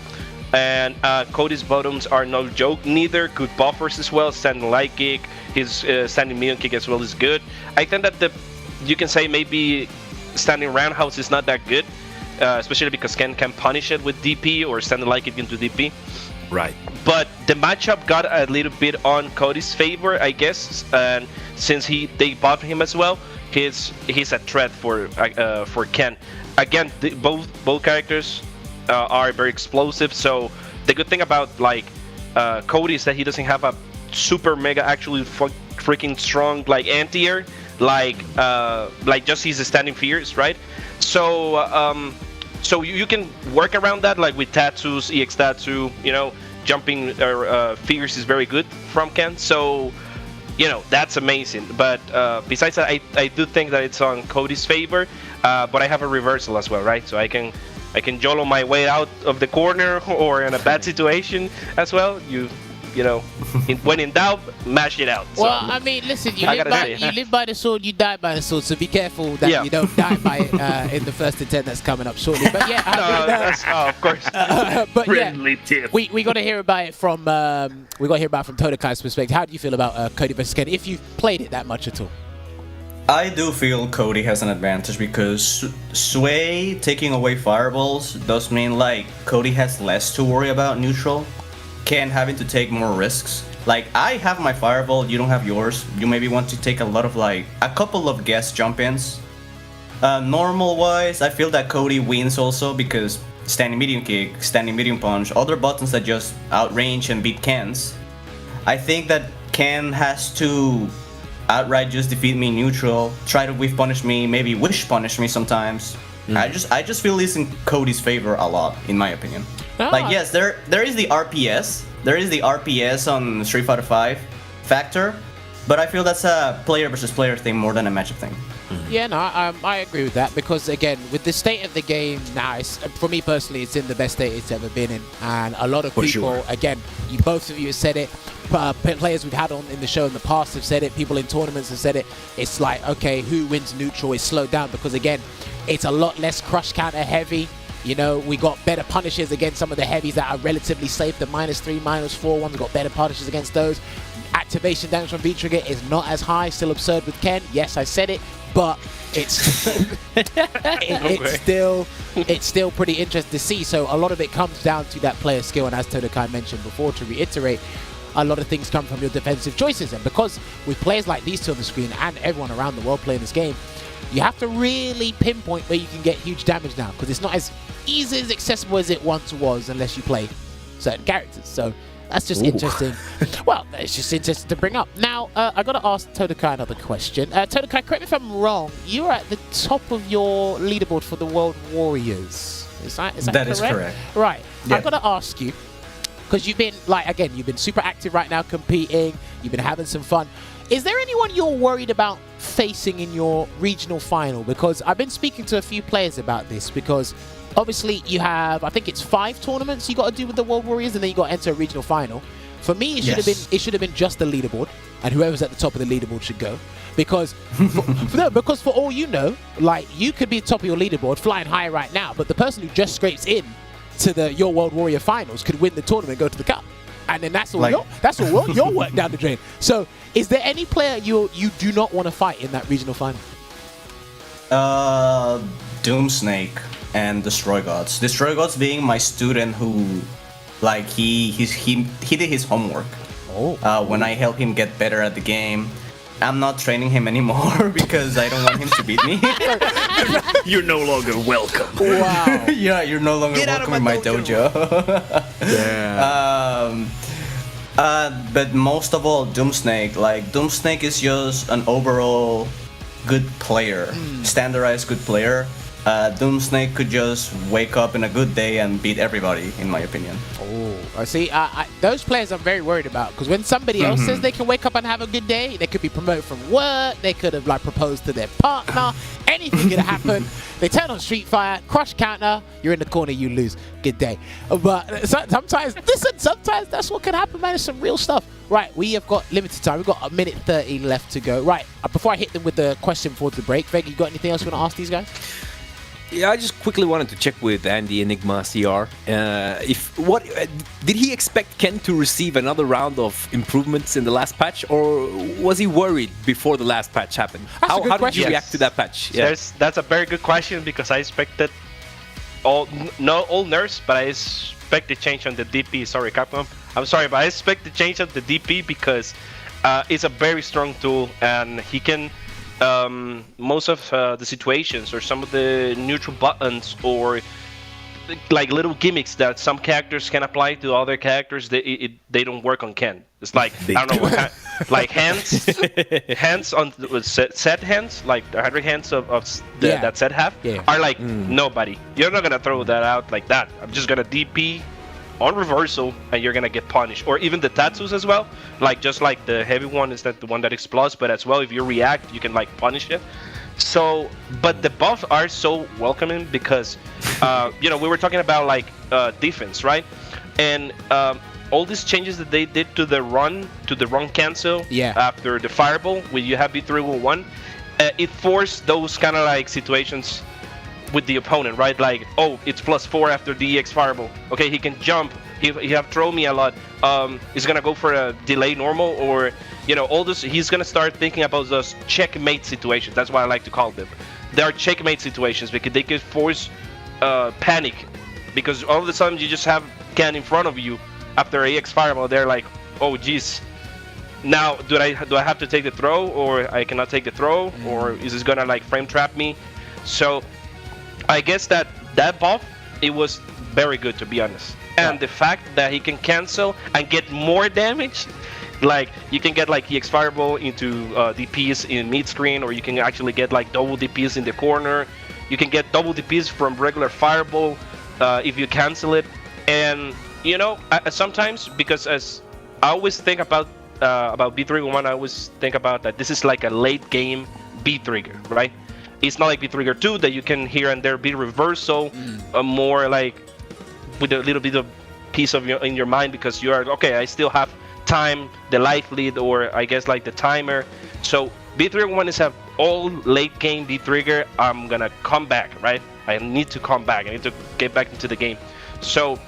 And Cody's bottoms are no joke. Neither good buffers as well. Standing light kick, his standing medium kick as well is good. I think that you can say maybe standing roundhouse is not that good, especially because Ken can punish it with DP or standing light kick into DP. Right. But the matchup got a little bit on Cody's favor, I guess, and since they buffed him as well, he's a threat for Ken. Again, both characters are very explosive. So the good thing about like Cody is that he doesn't have a super mega actually freaking strong like anti-air like just his standing fears, right? So so you can work around that like with tattoos, EX tattoo, you know, jumping figures is very good from Ken. So you know, that's amazing. But besides that, I do think that it's on Cody's favor. But I have a reversal as well, right? So I can YOLO my way out of the corner or in a bad situation as well. You know, when in doubt, mash it out. So, Well, I mean, listen, you live by the sword, you die by the sword. So be careful that you don't die by it in the first attempt that's coming up shortly. But yeah, of course. But Friendly tip. we got to hear about it from Todakai's perspective. How do you feel about Cody versus Ken if you've played it that much at all? I do feel Cody has an advantage because Sway taking away fireballs does mean like Cody has less to worry about neutral. Ken having to take more risks. Like I have my fireball, you don't have yours. You maybe want to take a couple of guess jump-ins. Normal wise, I feel that Cody wins also because standing medium kick, standing medium punch, other buttons that just outrange and beat Ken's. I think that Ken has to outright just defeat me neutral, try to whiff punish me, maybe wish punish me sometimes. I just feel this in Cody's favor a lot, in my opinion. Like yes, there is the RPS. There is the RPS on Street Fighter V factor, but I feel that's a player versus player thing more than a matchup thing. Yeah, no, I agree with that because again, with the state of the game now, for me personally, it's in the best state it's ever been in, and a lot of people, again, both of you have said it. Players we've had on in the show in the past have said it. People in tournaments have said it. It's like, okay, who wins neutral is slowed down because again, it's a lot less crush counter heavy. You know, we got better punishes against some of the heavies that are relatively safe. The -3, -4 ones got better punishes against those. Activation damage from V-Trigger is not as high. Still absurd with Ken. Yes, I said it, but it's it's still pretty interesting to see. So a lot of it comes down to that player skill, and as Todakai mentioned before, to reiterate, a lot of things come from your defensive choices. And because with players like these two on the screen and everyone around the world playing this game, you have to really pinpoint where you can get huge damage now because it's not as easy as accessible as it once was unless you play certain characters. So that's just interesting. Well, it's just interesting to bring up. Now, I got to ask Todakai another question. Todakai, correct me if I'm wrong. You're at the top of your leaderboard for the World Warriors. Is that correct? That is correct. Right. Yeah. I've got to ask you, because you've been, you've been super active right now competing. You've been having some fun. Is there anyone you're worried about facing in your regional final? Because I've been speaking to a few players about this, because obviously you have, I think it's 5 tournaments you got to do with the World Warriors, and then you got to enter a regional final. For me, it should have been just the leaderboard, and whoever's at the top of the leaderboard should go. Because because for all you know, like, you could be top of your leaderboard flying high right now, but the person who just scrapes in to your World Warrior finals could win the tournament and go to the cup. And then that's all your work down the drain. So is there any player you do not want to fight in that regional final? Doomsnake and Destroy Gods. Destroy Gods being my student who, like, he did his homework. When I help him get better at the game. I'm not training him anymore because I don't want him to beat me. You're no longer welcome. Wow. Yeah, you're no longer welcome in my dojo. Yeah. But most of all, Doomsnake. Like, Doomsnake is just an overall good player, standardized good player. Doomsnake could just wake up in a good day and beat everybody, in my opinion. Oh, I see. Those players I'm very worried about, because when somebody else says they can wake up and have a good day, they could be promoted from work, they could have, like, proposed to their partner, anything could happen. They turn on Street Fighter, crush counter, you're in the corner, you lose. Good day. But sometimes that's what can happen, man. It's some real stuff. Right, we have got limited time. We've got a minute 30 left to go. Right, before I hit them with the question before the break, Veggey, you got anything else you want to ask these guys? Yeah, I just quickly wanted to check with AndyenigmaCR. Did he expect Ken to receive another round of improvements in the last patch, or was he worried before the last patch happened? How did you react to that patch? Yeah. That's a very good question, because I expected all nerfs, but I expect the change on the DP. Sorry, Capcom. I'm sorry, but I expect the change on the DP because it's a very strong tool, and he can. Most of the situations, or some of the neutral buttons, or like little gimmicks that some characters can apply to other characters, they don't work on Ken. It's like, I don't know, like hands on set hands, like 100 hands that set have, are like nobody. You're not gonna throw that out like that. I'm just gonna DP on reversal and you're gonna get punished. Or even the tattoos as well, like just like the heavy one is that the one that explodes, but as well if you react you can like punish it. So but the buffs are so welcoming because we were talking about like defense, right? And all these changes that they did to the run cancel after the fireball when you have B311, it forced those kind of like situations with the opponent, right? Like, oh, it's +4 after the EX fireball. Okay, he can jump. He have thrown me a lot. He's gonna go for a delay normal, or all this. He's gonna start thinking about those checkmate situations. That's what I like to call them. They are checkmate situations because they could force panic, because all of a sudden you just have Ken in front of you after EX fireball. They're like, oh geez. Now do I have to take the throw, or I cannot take the throw, or is this gonna like frame trap me? So I guess that buff, it was very good, to be honest. And the fact that he can cancel and get more damage, like you can get like EX fireball into DPs in mid screen, or you can actually get like double DPs in the corner. You can get double DPs from regular fireball if you cancel it. And sometimes, because as I always think about B311, I always think about that this is like a late game B trigger, right? It's not like B-Trigger 2 that you can here and there be reversal, more like with a little bit of piece of in your mind, because you are, okay, I still have time, the life lead, or I guess like the timer. So B-Trigger is have all late game B-Trigger. I'm gonna come back, right? I need to come back. I need to get back into the game. So,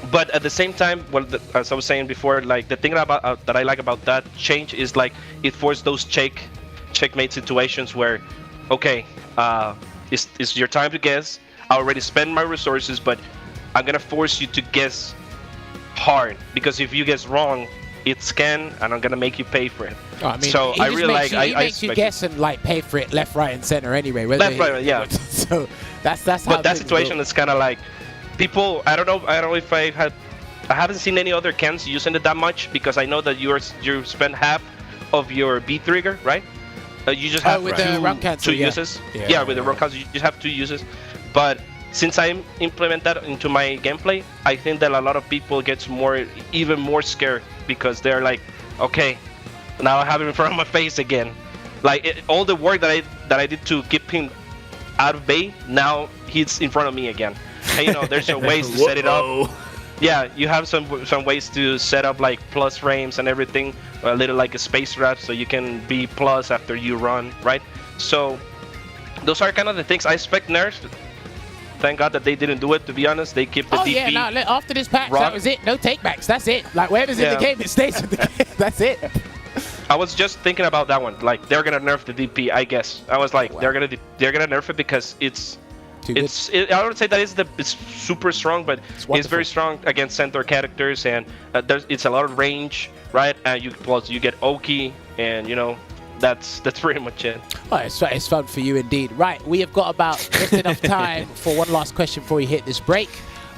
but at the same time, as I was saying before, like the thing about that I like about that change is like it forced those checkmate situations where, okay, it's your time to guess. I already spent my resources, but I'm gonna force you to guess hard, because if you guess wrong, it's Ken, and I'm gonna make you pay for it. Oh, I mean, so I really like. He makes you guess and like pay for it left, right, and center anyway. Left, right, yeah. So that's how. But that situation is kind of like people. I don't know if I had I haven't seen any other cans using it that much because I know that you spend half of your B trigger, right? You just have with the run cancel, two uses. Yeah, with the run cancel, you just have 2 uses. But since I implement that into my gameplay, I think that a lot of people get even more scared because they're like, okay, now I have it in front of my face again. Like all the work that I did to keep him out of bay, now he's in front of me again. And you know, there's some ways to set it up. Yeah, you have some ways to set up like plus frames and everything, a little like a space wrap, so you can be plus after you run, right? So those are kind of the things I expect nerfs. Thank God that they didn't do it. To be honest, they keep the DP. Yeah, no. Look, after this patch, that was it. No takebacks. That's it. Like whatever's in the game, it stays in the game. That's it. I was just thinking about that one. Like they're gonna nerf the DP, I guess. I was like, they're gonna nerf it because I would say that it's super strong, but it's very strong against centaur characters, and it's a lot of range, right? And you get Oki, and you know that's pretty much it. Oh, it's fun for you indeed. Right, we have got about just enough time for one last question before we hit this break.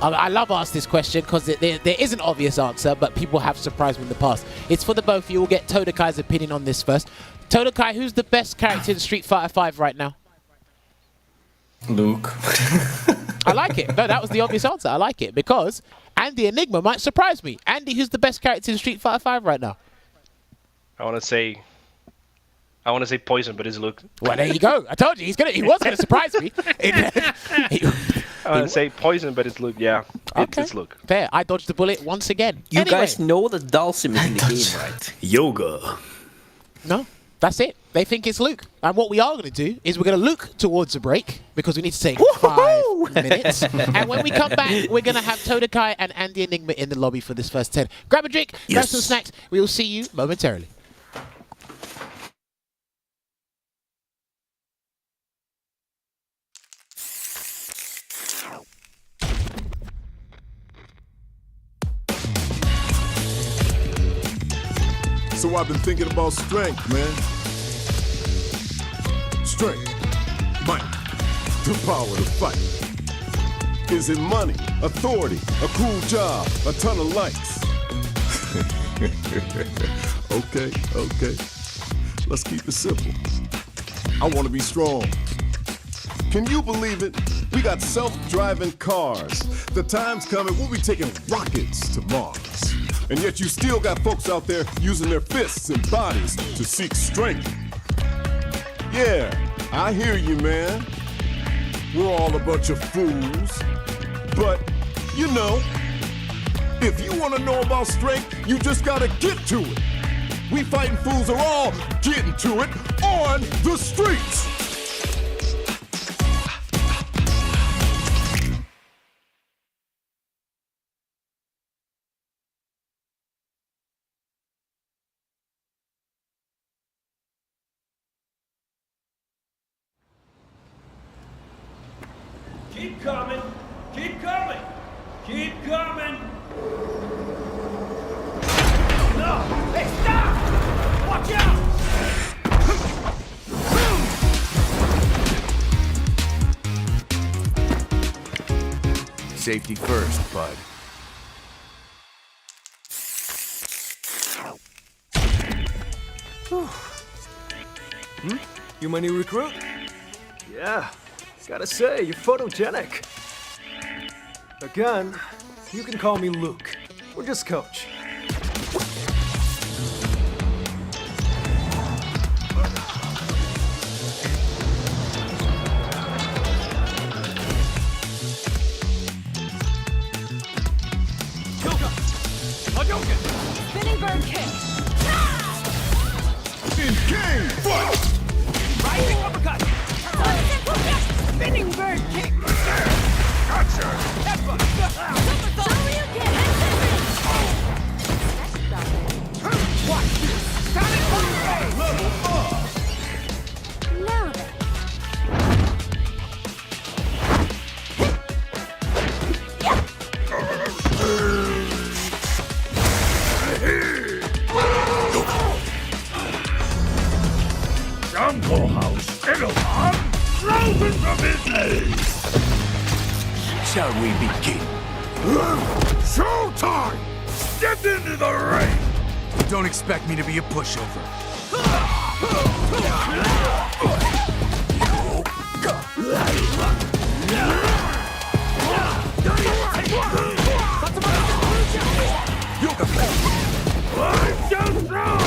I love asking this question because there is an obvious answer, but people have surprised me in the past. It's for the both of you. We'll get Todakai's opinion on this first. Todakai, who's the best character in Street Fighter V right now? Luke. I like it. No, that was the obvious answer. I like it because Andy Enigma might surprise me. Andy, who's the best character in Street Fighter V right now? I want to say Poison, but it's Luke. Well, there you go. I told you he was gonna surprise me. I want to say Poison, but it's Luke. Yeah, it's Luke. Fair. I dodged the bullet once again. You guys know that Dalsim is in the game, right? Yoga. No, that's it. They think it's Luke. And what we are going to do is we're going to look towards a break because we need to take 5 minutes. And when we come back, we're going to have Todakai and Andy Enigma in the lobby for this first 10. Grab a drink, grab some snacks. We will see you momentarily. So I've been thinking about strength, man. Strength, might, the power to fight. Is it money, authority, a cool job, a ton of likes? Okay. Let's keep it simple. I want to be strong. Can you believe it? We got self-driving cars. The time's coming, we'll be taking rockets to Mars. And yet you still got folks out there using their fists and bodies to seek strength. Yeah, I hear you, man. We're all a bunch of fools. But, you know, if you want to know about strength, you just gotta get to it. We fighting fools are all getting to it on the streets. Keep coming! Keep coming! Keep coming! No! Hey, stop! Watch out! Safety first, bud. You my new recruit? Yeah. Gotta say, you're photogenic. Again, you can call me Luke. Or just Coach. Spinning bird kick. In game, fight! Rising uppercut. Spinning bird kick. Gotcha! Headbutt. Super Shoryuken. Watch this. Sonic Boom. Level up! Now then. Jungle House, Edelman, closing the business! Shall we begin? Showtime! Step into the ring! Don't expect me to be a pushover. I'm so strong!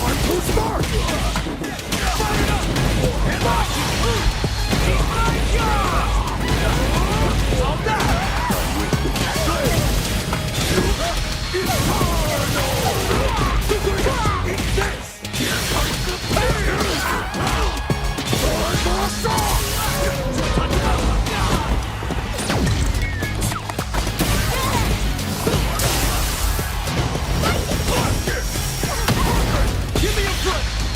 I'm too smart! Give me a foot!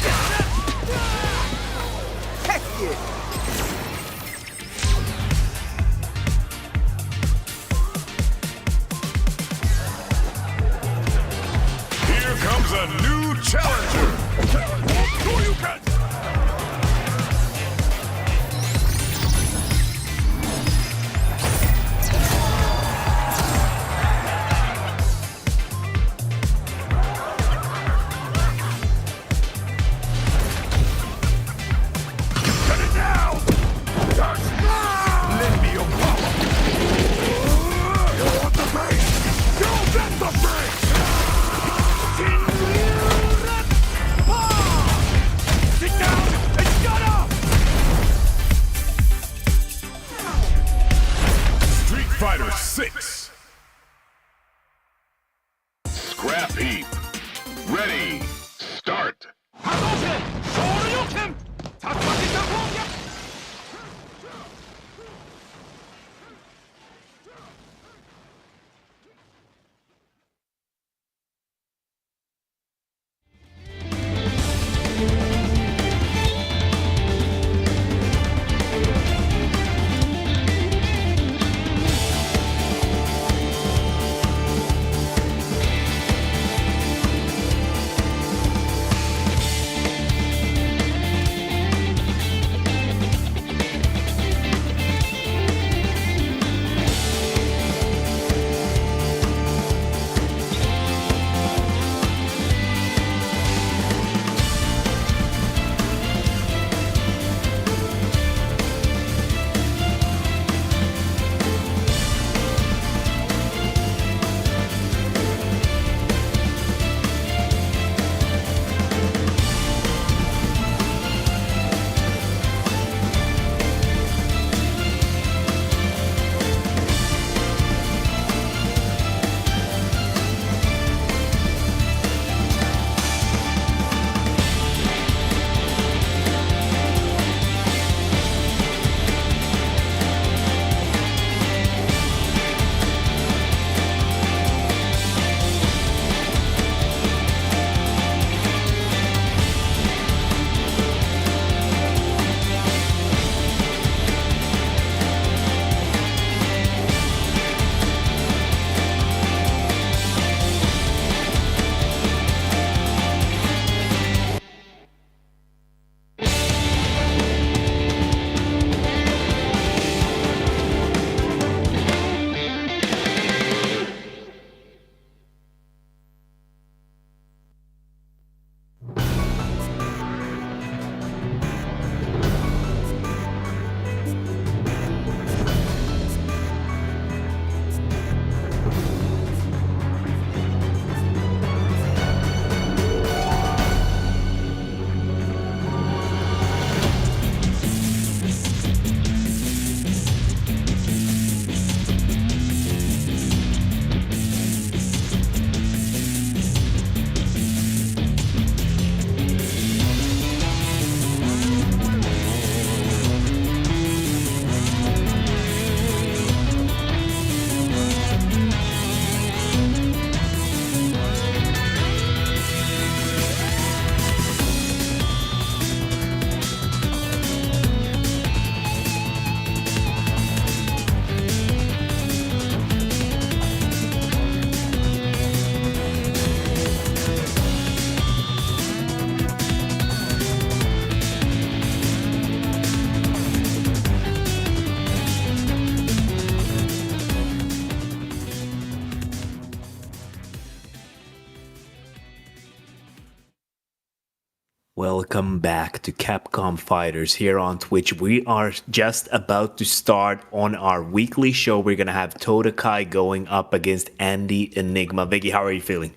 Welcome back to Capcom Fighters here on Twitch. We are just about to start on our weekly show. We're going to have Todakai going up against Enigma. Veggey, how are you feeling?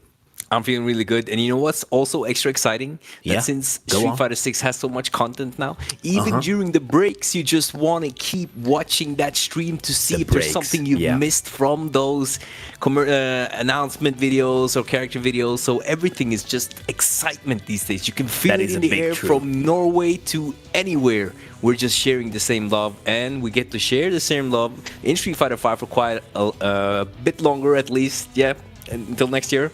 I'm feeling really good. And you know what's also extra exciting? That since Street Fighter 6 has so much content now, even during the breaks, you just want to keep watching that stream to see if there's something you've missed from those announcement videos or character videos. So everything is just excitement these days. You can feel it in the air from Norway to anywhere. We're just sharing the same love, and we get to share the same love in Street Fighter 5 for quite a bit longer, at least, until next year.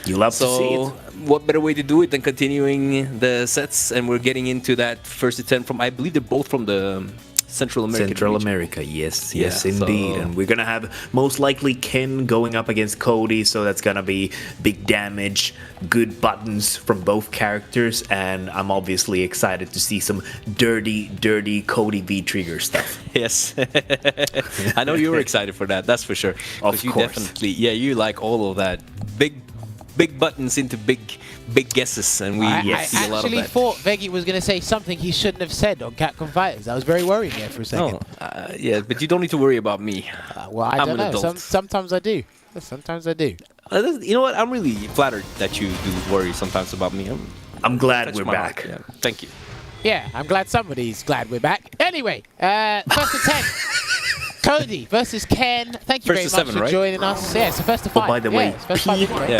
You love to see it. What better way to do it than continuing the sets? And we're getting into that first to 10 from, I believe they're both from the Central America. Central America, yes, indeed. And we're going to have most likely Ken going up against Cody, so that's going to be big damage, good buttons from both characters, and I'm obviously excited to see some dirty Cody V Trigger stuff. Yes. I know you were excited for that, that's for sure. Of you course. Definitely, you like all of that. Big buttons into big guesses, and we see a lot of that. I actually thought Veggey was going to say something he shouldn't have said on Capcom Fighters. I was very worried there for a second. Yeah, but you don't need to worry about me. Well, I don't know. Sometimes I do. Sometimes I do. You know what? I'm really flattered that you do worry sometimes about me. I'm glad we're back. Yeah. Thank you. Yeah, I'm glad somebody's glad we're back. Anyway, first to 10. Cody versus Ken. Thank you very much for joining us. Yeah, it's the first to 5. Oh, by the way,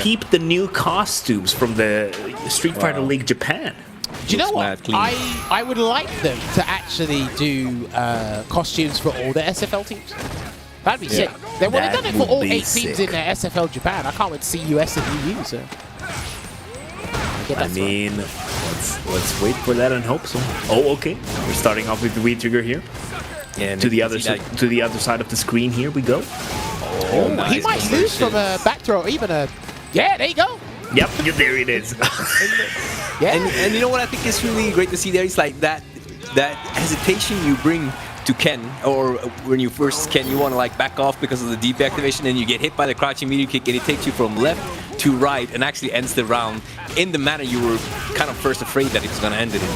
peep the new costumes from the Street Fighter League Japan. Do you know what? I would like them to actually do costumes for all the SFL teams. That'd be sick. They've done it for all 8 teams in the SFL Japan. I can't wait to see US and EU. So. I mean, let's wait for that and hope so. Oh, okay. We're starting off with the Wii Trigger here. Yeah, to the other side of the screen here we go. Oh, nice. He might lose from a back throw or even a... Yeah, there you go. Yep, there it is. And you know what I think is really great to see there is like that hesitation you bring to Ken, or when you first Ken, you want to like back off because of the DP activation, and you get hit by the crouching meteor kick, and it takes you from left to right and actually ends the round in the manner you were kind of first afraid that it was going to end it in.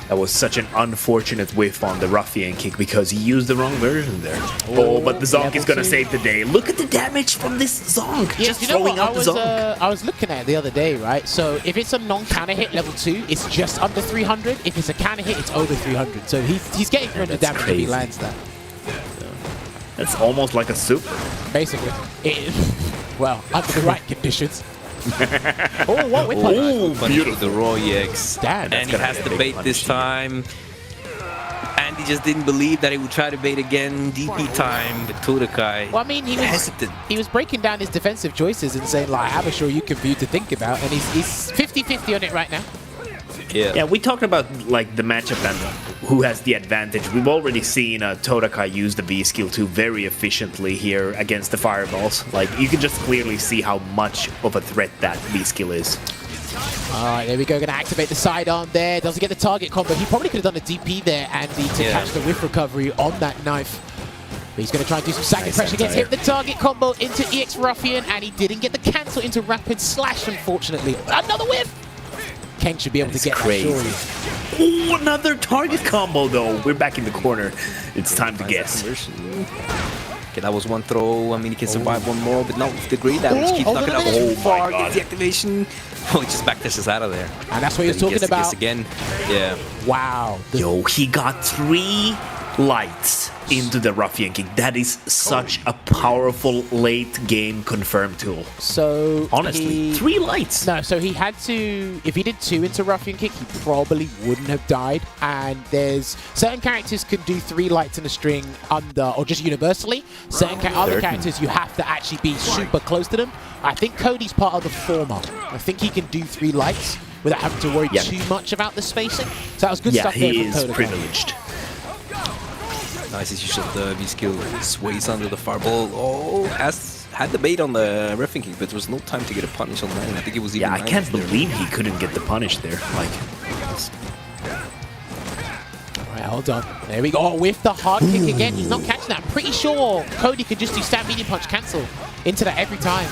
That was such an unfortunate whiff on the ruffian kick because he used the wrong version there. Oh, but the Zonk is going to save the day. Look at the damage from this Zonk. Yeah, just throwing out the Zonk. I was looking at it the other day, right? So if it's a non-counter hit level 2, it's just under 300. If it's a counter hit, it's over 300. So he's getting 300 damage if he lands that. That's almost like a super. Basically. Well, under the right conditions. Oh, what whip punch. Oh, beautiful. The raw EX. Damn, and he has to bait this time. And he just didn't believe that he would try to bait again. DP time, but Todakai. Well, I mean, he was breaking down his defensive choices and saying, like, I have a show you can view to think about. And he's 50-50 on it right now. Yeah, we talked about like the matchup and who has the advantage. We've already seen Todakai use the V skill 2 very efficiently here against the fireballs. Like you can just clearly see how much of a threat that V skill is. Alright, there we go. Gonna activate the sidearm there. Doesn't get the target combo. He probably could have done a DP there, Andy, to catch the whiff recovery on that knife. But he's going to try and do some sagging pressure. Gets hit the target combo into EX Ruffian, and he didn't get the cancel into Rapid Slash, unfortunately. Another whiff! Ken should be able to get that, surely. Ooh, another target combo, though. We're back in the corner. It's time to guess. Okay, that was one throw. I mean, he can survive one more, but not with the great damage. Keeps knocking up. Oh my god. The activation. Oh, he just backdashes out of there. And that's what he was talking about. Again. Yeah. Wow. Yo, he got 3 lights into the Ruffian kick. That is such a powerful late game confirm tool. So honestly, 3 lights. No, so he had to, if he did 2 into Ruffian kick, he probably wouldn't have died. And there's certain characters can do 3 lights in a string under, or just universally. Certain other characters, you have to actually be super close to them. I think Cody's part of the former. I think he can do 3 lights without having to worry too much about the spacing. So that was good stuff there from Todakai. He is privileged. Nice as you should the V-skill sways under the fireball. Oh, had the bait on the reffing kick, but there was no time to get a punish on that. I think it was even I can't believe he couldn't get the punish there. Like, Alright, hold on. There we go. Oh, with the hard kick again. He's not catching that. I'm pretty sure Cody could just do stab medium punch cancel into that every time.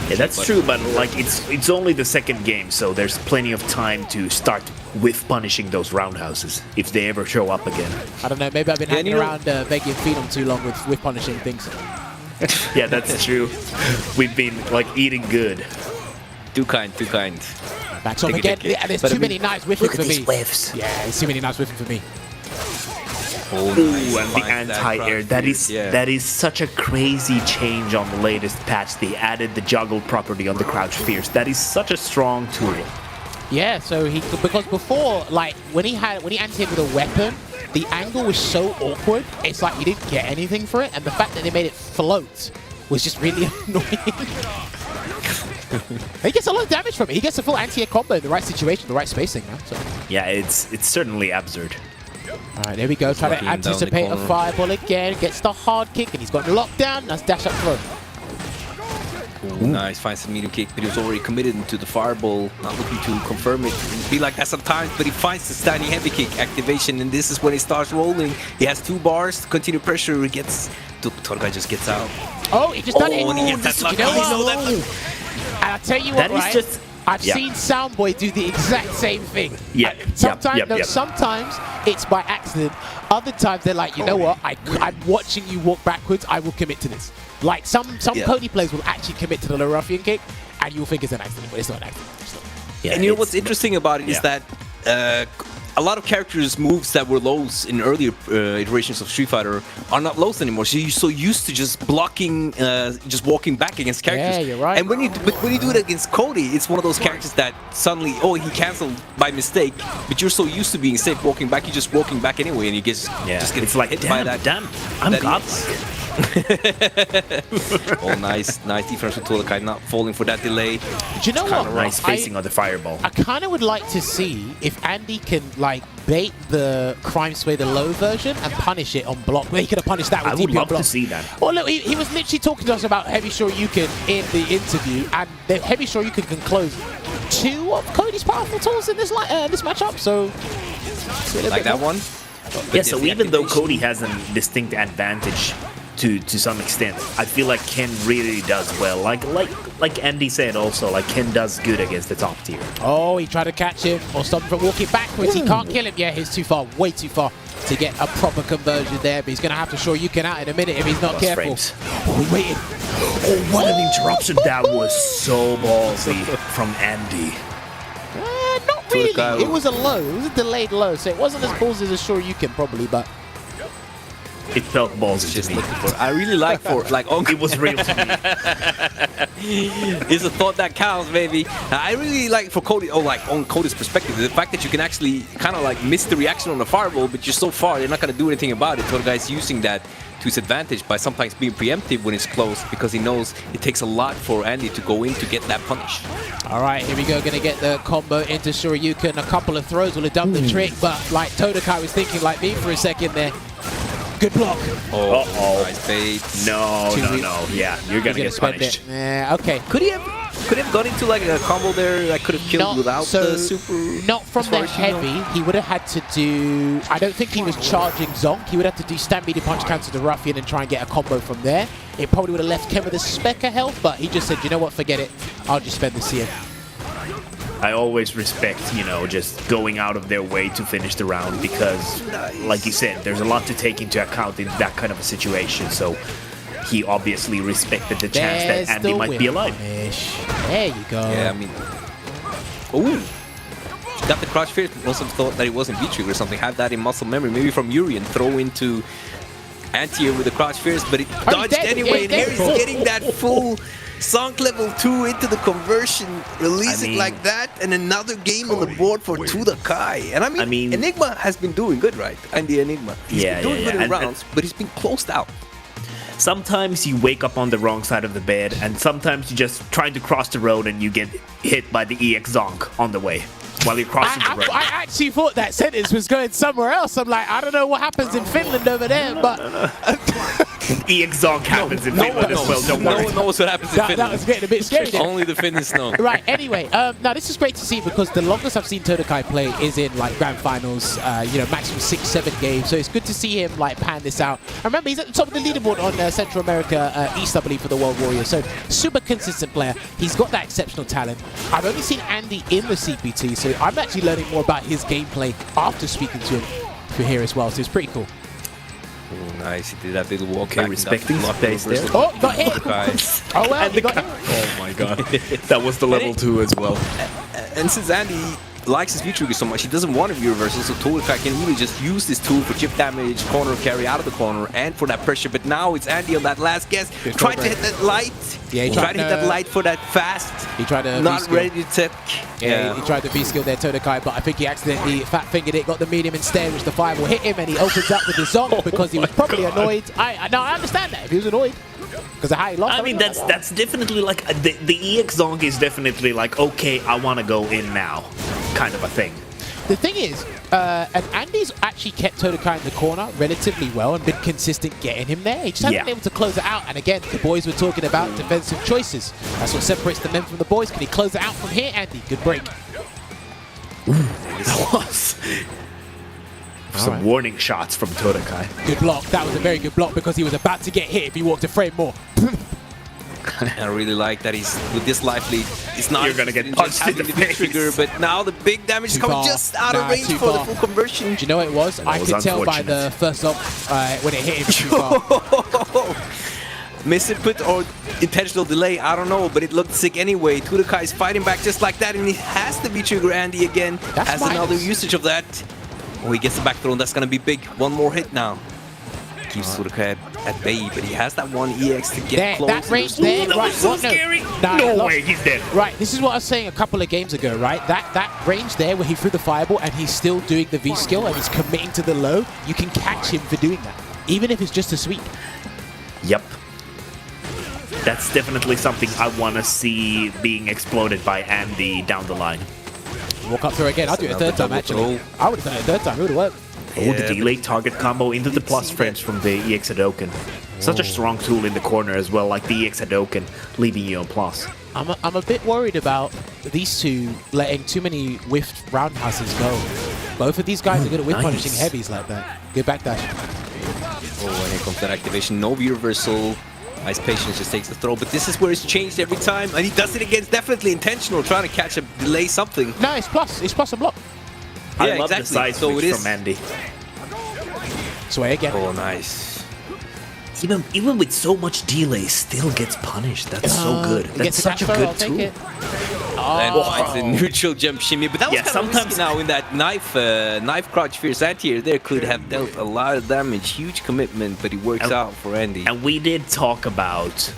Yeah, that's true, but like it's only the second game, so there's plenty of time to start with punishing those roundhouses if they ever show up again. I don't know, maybe I've been hanging around Veggey and Phenom too long with punishing things. Yeah, that's true. We've been like eating good. Too kind, too kind. Back on again. Yeah, there's too many knives whiffing for me. Whiffs. Yeah, there's too many knives whiffing for me. Ooh, and the anti-air. That is such a crazy change on the latest patch. They added the juggle property on the crouch fierce. That is such a strong tool. Yeah, so because before, like when he anti-aired with a weapon, the angle was so awkward. It's like you didn't get anything for it, and the fact that they made it float was just really annoying. He gets a lot of damage from it. He gets a full anti-air combo in the right situation, the right spacing now. So. Yeah, it's certainly absurd. All right, there we go. Try to anticipate a fireball again. Gets the hard kick, and he's got locked down. Nice dash up throw. Ooh, nice, finds the medium kick, but he was already committed into the fireball, not looking to confirm it. It'd be like that sometimes, but he finds the standing heavy kick activation, and this is when he starts rolling. He has 2 bars to continue pressure. He gets, Todakai just gets out. Oh, he just done it. And he gets that You know what? And I'll tell you what, right? I've seen Soundboy do the exact same thing. Yeah. Sometimes it's by accident. Other times they're like, you know what? I'm watching you walk backwards. I will commit to this. Like some Cody players will actually commit to the low ruffian kick, and you'll think it's an accident, but it's not an accident. Yeah, and you know what's interesting about it is that a lot of characters' moves that were lows in earlier iterations of Street Fighter are not lows anymore. So you're so used to just blocking, just walking back against characters. Yeah, you're right. And when you do it against Cody, it's one of those characters that suddenly, he canceled by mistake. But you're so used to being safe walking back, you're just walking back anyway, and you just get it's like, hit by that. Damn, I'm godlike. Nice defense from Todakai, not falling for that delay. Do you know what? Nice spacing on the fireball. I kind of would like to see if Andy can like bait the Crime Sway the low version and punish it on block. Well, he could have punished that with I would DP love block. to see that. Well, look, he was literally talking to us about Heavy Shoryuken in the interview, and the Heavy Shoryuken can close 2 of Cody's powerful tools in this matchup. So, like that one. Yeah. So even though Cody has a distinct advantage to some extent, I feel like Ken really does well. Like Andy said also, like Ken does good against the top tier. Oh, he tried to catch him or stop him from walking backwards. He can't kill him. Yeah, he's too far, way too far to get a proper conversion there. But he's going to have to Shoryuken out in a minute if he's not careful. Oh, he waited. Oh, what an interruption. That was so ballsy from Andy. Not really. It was a low. It was a delayed low, so it wasn't as ballsy as a Shoryuken probably, but... It felt ballsy to me. I really like it was real to me. It's a thought that counts, baby. I really like for Cody, on Cody's perspective, the fact that you can actually kind of like miss the reaction on the fireball, but you're so far, you're not going to do anything about it. So the guy's using that to his advantage by sometimes being preemptive when it's close, because he knows it takes a lot for Andy to go in to get that punish. All right, here we go. Going to get the combo into Shoryuken. A couple of throws will have done the trick, but like Todakai was thinking like me for a second there. Good block. Nice bait. No. Yeah, you're gonna get punished. Yeah, okay. Could he have gone into like a combo there that could have killed without the super? Not from the heavy. He would have had to do. I don't think he was charging Zonk. He would have to do Stampede punch counter the Ruffian and try and get a combo from there. It probably would have left Ken with a speck of health, but he just said, you know what, forget it. I'll just spend the CM. I always respect, just going out of their way to finish the round because, like you said, there's a lot to take into account in that kind of a situation. So he obviously respected the chance that Andy might be alive. There you go. Yeah, I mean... Ooh! Got the crouch fear. Most of them thought that it wasn't V-Trigger or something. Have that in muscle memory. Maybe from Yuri and throw into anti-air with the crouch fears, but it dodged anyway, and here he's getting that full Zonk level 2 into the conversion, release it like that, and another game on the board for Todakai. And I mean, Enigma has been doing good, right? And the Enigma. He's been doing good in rounds, but he's been closed out. Sometimes you wake up on the wrong side of the bed, and sometimes you just trying to cross the road and you get hit by the EX Zonk on the way while you're crossing the road. I actually thought that sentence was going somewhere else. I'm like, I don't know what happens in Finland over there, but... EX Zonk happens in Finland as well, don't No worry. one knows what happens in Finland. That was getting a bit scary then. Only the Finns know. Right, anyway, now this is great to see because the longest I've seen Todakai play is in like grand finals, maximum 6-7 games. So it's good to see him like pan this out. And remember, he's at the top of the leaderboard on Central America East, I believe, for the World Warriors. So super consistent player. He's got that exceptional talent. I've only seen Andy in the CPT, so I'm actually learning more about his gameplay after speaking to him for here as well. So it's pretty cool. Oh, nice. He did that little walk Okay, back. respecting space there. Oh, got hit. Oh well, he got hit. Oh my god. That was the level 2 as well. And since Andy likes his V-trigger so much, he doesn't want a V-reversal, so Todakai can really just use this tool for chip damage, corner carry out of the corner, and for that pressure. But now it's Andy on that last guess. Tried to hit that light. Yeah, he tried to hit that light for that fast. He tried to Not V-skill. ready to tech. Yeah, he tried to V-skill there, Todakai, but I think he accidentally fat-fingered it, got the medium instead, which the 5 will hit him, and he opens up with the Zonk because he was probably annoyed. I understand that if he was annoyed. Because of how he lost. I mean, that's definitely like the EX Zonk is definitely like, okay, I want to go in now, kind of a thing. The thing is, and Andy's actually kept Todakai in the corner relatively well and been consistent getting him there. He just hasn't been able to close it out. And again, the boys were talking about defensive choices. That's what separates the men from the boys. Can he close it out from here, Andy? Good break. That was some warning shots from Todakai. Good block. That was a very good block because he was about to get hit if he walked a frame more. I really like that he's with this life lead. It's not You're gonna get punched in the face. trigger, but now the big damage is coming just out of range for the full conversion. Do you know what it was? I could tell by the first up when it hit him too far. Misinput or intentional delay, I don't know, but it looked sick anyway. Todakai is fighting back just like that, and he has to be trigger Andy again. That's another usage of that. Oh, he gets the back throw, and that's gonna be big. One more hit now. Keeps Todakai at bay, but he has that one EX to get close. That range there, that right? was so what? scary. No way, he's dead. Right, this is what I was saying a couple of games ago, right? That range there where he threw the fireball and he's still doing the V skill and he's committing to the low, you can catch him for doing that, even if it's just a sweep. Yep. That's definitely something I want to see being exploded by Andy down the line. Walk up through again. I'll do it a third time, actually. I would have done it a third time. It would have worked. Oh, the delayed target combo into the plus frames from the EX Hadouken. Such a strong tool in the corner as well, like the EX Hadouken, leaving you on plus. I'm a bit worried about these two letting too many whiffed roundhouses go. Both of these guys are good at whiff punishing heavies like that. Good backdash. Oh, and here comes that activation. No V-reversal. Nice patience, just takes the throw, but this is where it's changed every time, and he does it again. It's definitely intentional, trying to catch a delay something. No, it's plus. It's plus and block. I Yeah, love exactly. the side So switch it is from Andy. Sway again. Oh, nice. Even with so much delay, still gets punished. That's so good. That's such a good tool. And finds the neutral jump shimmy, but that was kind of sometimes risky now in that knife crouch fierce anti-air there could have dealt a lot of damage. Huge commitment, but it works out for Andy. And we did talk about,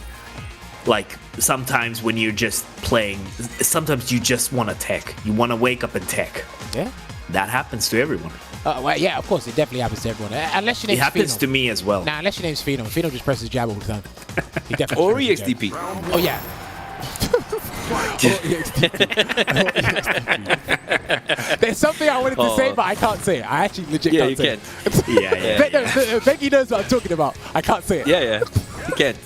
like, sometimes when you're just playing, sometimes you just want to tech. You want to wake up and tech. Yeah. That happens to everyone. Well, yeah, of course, it definitely happens to everyone. Unless your It name's happens Phenom. to me as well. Nah, unless your name's Phenom. Phenom just presses jab all the time. He definitely Or presses jab. EXDP. Oh, yeah. There's something I wanted to say, but I can't say it. I actually legit can't say it. Yeah. Becky knows what I'm talking about. I can't say it. Yeah, you can't.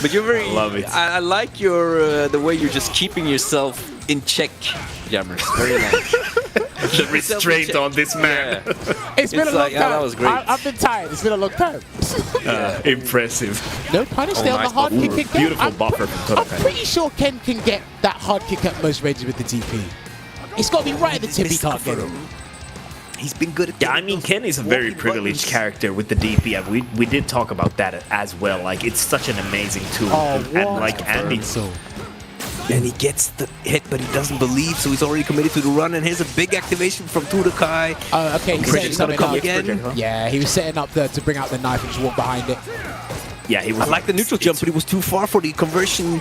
But you're very. Love it. I like your the way you're just keeping yourself in check, Jammerz. Very nice. The restraint on this man. It's been a long time. that was great. I've been tired. It's been a long time. Impressive. No punish there on the hard kick again. Beautiful buffer from I'm Todakai. pretty sure Ken can get that hard kick at most ranges with the TP. It's got to be right at the tip. He can't get it. He's been good at Yeah, I mean, Ken is a very privileged character with the DP, and we did talk about that as well. Like, it's such an amazing tool. And like Andy, And he gets the hit, but he doesn't believe, so he's already committed to the run. And here's a big activation from Todakai. Okay, he's Bridget's gonna come again. Yeah, he was setting up to bring out the knife and just walk behind it. yeah, he was. I like the neutral jump, but he was too far for the conversion.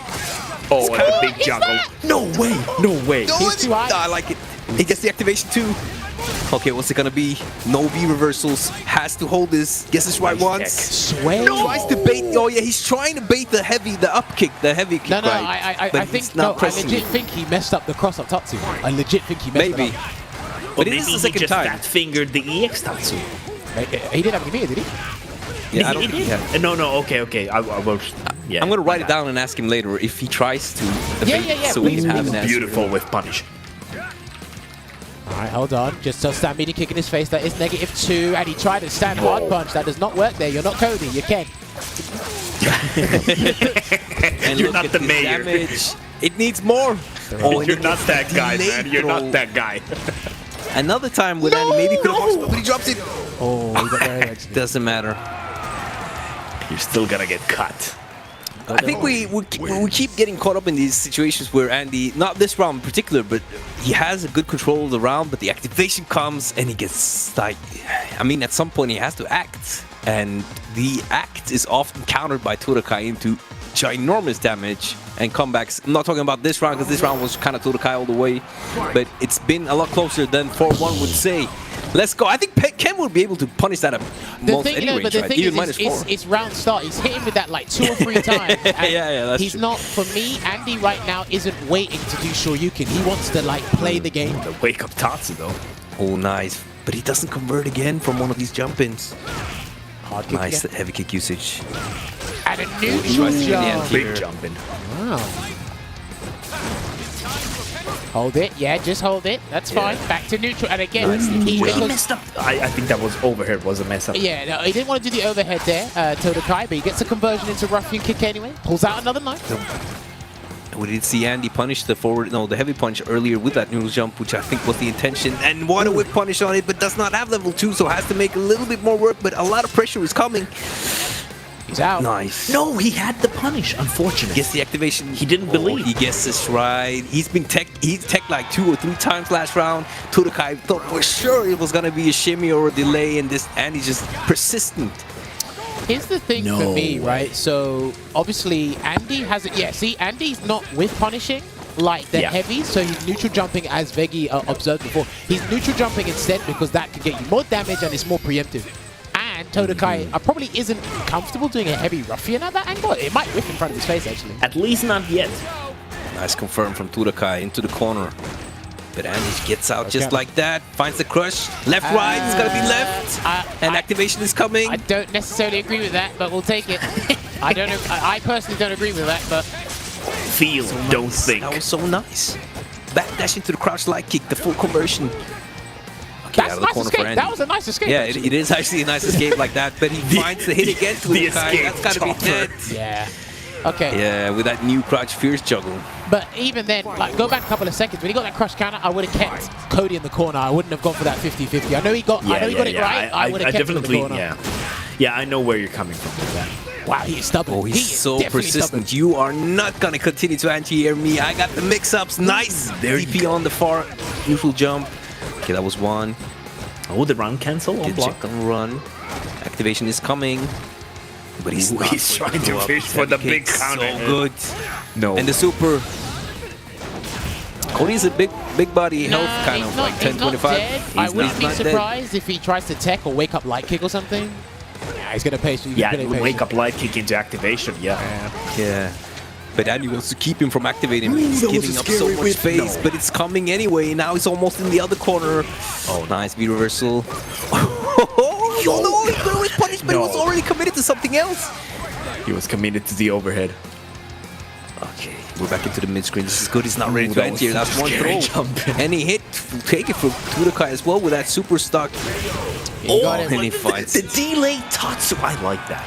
Oh, and a big juggle. No way, no way. He's too high. I like it. He gets the activation too. Okay, what's it gonna be? No V reversals. Has to hold this. Guesses right once. Sway. Tries to bait. Oh yeah, he's trying to bait the up kick, the heavy kick. No, right, I but think he's not I pressing legit it. think he messed up the cross up Tatsu. I legit think he messed Maybe. it up. But Maybe it is the he second just time. that fingered the EX Tatsu. He didn't have any meter, did he? Yeah, I don't think he had. No, okay. I will. Yeah, I'm gonna write it my bad. down and ask him later if he tries to. Yeah, So we please, can have please. an answer. Beautiful with punish. All right, hold on. Just a stand meaty kick in his face. That is -2, and he tried to stand hard punch. That does not work there. You're not Cody. You're Ken. And You're look not at the his mayor. damage. It needs more. Oh, and You're he not gets that the guy, delayed man. You're throw. not that guy. Another time with Andy, maybe could have but he drops it. Oh, he got very actually. Doesn't matter. You're still gonna get cut. I think we keep getting caught up in these situations where Andy, not this round in particular, but he has a good control of the round, but the activation comes and he gets like, I mean, at some point he has to act, and the act is often countered by Todakai into ginormous damage and comebacks. I'm not talking about this round because this round was kind of Todakai all the way, but it's been a lot closer than 4-1 would say. Let's go. I think Ken would be able to punish that at most any range, but the right? thing Even is, -4. it's round start. He's hitting with that like 2 or 3 times. And Yeah, that's he's true. not, for me, Andy right now isn't waiting to do Shoryuken. He wants to like play the game. The wake up Tatsu though. Oh, nice. But he doesn't convert again from one of these jump-ins. Hard kick Nice again. heavy kick usage. And a neutral tries to get the jump. end Big here. jumping. Wow. Hold it. Yeah, just hold it. That's fine. Back to neutral. And again, he He because- messed up. I think that was overhead. Was a mess up. yeah, no, he didn't want to do the overhead there, Todakai, but he gets a conversion into ruffian kick anyway. Pulls out another knife. We did see Andy punish the the heavy punch earlier with that noodle jump, which I think was the intention. And what a whip punish on it, but does not have level 2, so has to make a little bit more work, but a lot of pressure is coming. He's out. Nice. No, he had the punish. Unfortunately. Gets the activation. He didn't believe. He gets this right. He's tech like 2 or 3 times last round. Todakai thought for sure it was gonna be a shimmy or a delay, and this Andy's just persistent. Here's the thing for me, right? So obviously Andy has it. Yeah, see, Andy's not with punishing like the heavy, so he's neutral jumping as Veggey observed before. He's neutral jumping instead because that can get you more damage and it's more preemptive. And Todakai probably isn't comfortable doing a heavy ruffian at that angle. It might whip in front of his face actually. At least not yet. Nice confirm from Todakai into the corner. But Andy gets out just like that, finds the crush, left, right, it's gonna be left, and activation is coming. I don't necessarily agree with that, but we'll take it. I personally don't agree with that, but Feel, don't think. That was so nice. Backdash into the crouch light kick, the full conversion. Okay, that's a nice escape. That was a nice escape. Yeah, it is actually a nice escape like that, but he finds the hit again to the guy. That's gotta be dead. Yeah. Okay. Yeah, with that new crouch fierce juggle. But even then, like, go back a couple of seconds. When he got that crush counter, I would have kept Cody in the corner. I wouldn't have gone for that 50-50. I know he got it right. I would have kept him in the corner. Yeah, I know where you're coming from with that. Wow, he is stubborn. Oh, he's so persistent. You are not gonna continue to anti-air me. I got the mix-ups. Nice. DP on the far neutral jump. Okay, that was one. Oh, the run cancel on Good block. check on run. Activation is coming. But he's not He's trying to fish for the big counter. So good. No. And the super. Cody's a big body health kind of like 10-25. He's not dead. I wouldn't be not dead. surprised if he tries to tech or wake up light kick or something. Yeah, he's gonna pay. Wake up light kick into activation. Yeah. But Andy wants to keep him from activating. He's giving up so much space, but it's coming anyway. Now he's almost in the other corner. Oh, nice V reversal. Oh no, he could always punish, but he was already committed to something else. He was committed to the overhead. Okay, we're back into the mid screen. This is good. He's not ready to that end was here. such That's a one scary throw. jump. Any hit, take it from Todakai as well with that super stock. And he fights. The delay Tatsu, I like that.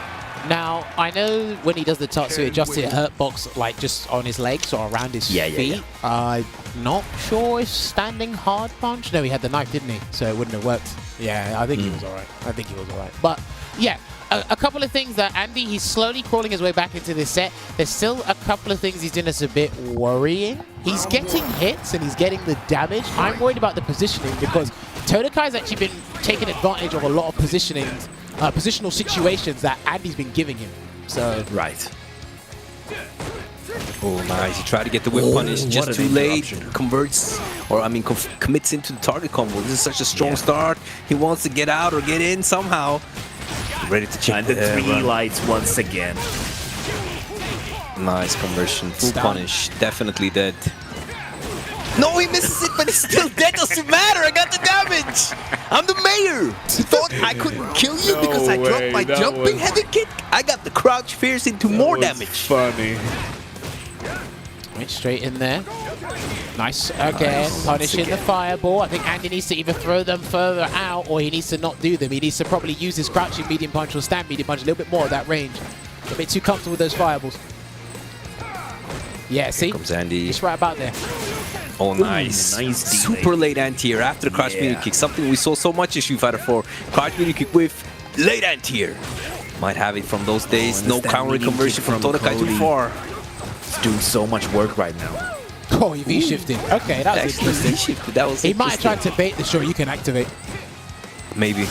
Now, I know when he does the Tatsu, it adjusts it hurt box like just on his legs or around his feet. I'm not sure if standing hard punch. No, he had the knife, didn't he? So it wouldn't have worked. Yeah, I think he was alright. But yeah, a couple of things that Andy, he's slowly crawling his way back into this set. There's still a couple of things he's doing that's a bit worrying. He's getting hits and he's getting the damage. I'm worried about the positioning because Todakai's actually been taking advantage of a lot of positional situations that Andy's been giving him. So right. Oh, nice. He tried to get the whip punish just too late. Converts, or I mean, commits into the target combo. This is such a strong start. He wants to get out or get in somehow. Ready to check the 3 lights once again. Nice conversion. Full punish. Definitely dead. No, he misses it, but it's still dead. Doesn't matter. I got the damage. I'm the mayor. You thought I couldn't kill you because I dropped my jumping heavy kick, I got the crouch fierce into more damage. Funny. Went straight in there. Nice again, punishing the fireball. I think Andy needs to either throw them further out or he needs to not do them. He needs to probably use his crouching medium punch or stand medium punch a little bit more at that range. A bit too comfortable with those fireballs. Yeah, see? Comes Andy. It's right about there. Oh, nice. Nice Super late anti-air after the crouch medium kick. Something we saw so much in Street Fighter 4. Crouch medium kick with late anti-air. Might have it from those days. No counter conversion from Todakai too far. He's doing so much work right now. Oh, he V-shifted. Okay, that was interesting. That was he might have tried to bait the show you can activate. Maybe.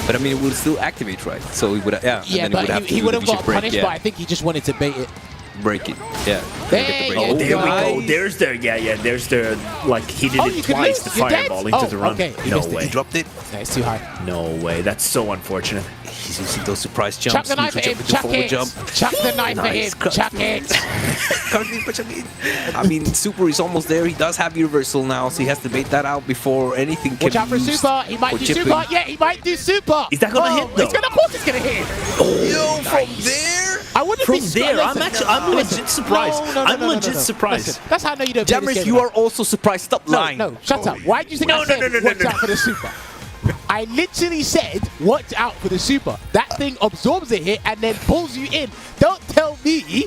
But I mean, it would still activate, right? So he would, yeah. Yeah, but he would have got punished, but I think he just wanted to bait it. Break it, yeah. There Oh, there we go. go. There's the, there's the, like, he did it twice, the fireball into the run. Okay, no way. He dropped it. No, it's too high. No way. That's so unfortunate. He's using those surprise jumps. Chuck the knife at him. Chuck it. Chuck the knife at him. Chuck it. I mean, Super is almost there. He does have reversal now, so he has to bait that out before anything can Watch out for be used Super. He might do chipping. Super. Yeah, he might do Super. Is that gonna hit, though? Of course it's gonna hit. Yo, from there? I wouldn't From be there, I'm legit surprised. I'm legit surprised. Listen, that's how I know you don't play this Jammerz, game you right. are also surprised. Stop lying. No, shut up. Why do you think I said watch out for the Super? I literally said watch out for the Super. That thing absorbs a hit and then pulls you in. Don't tell me.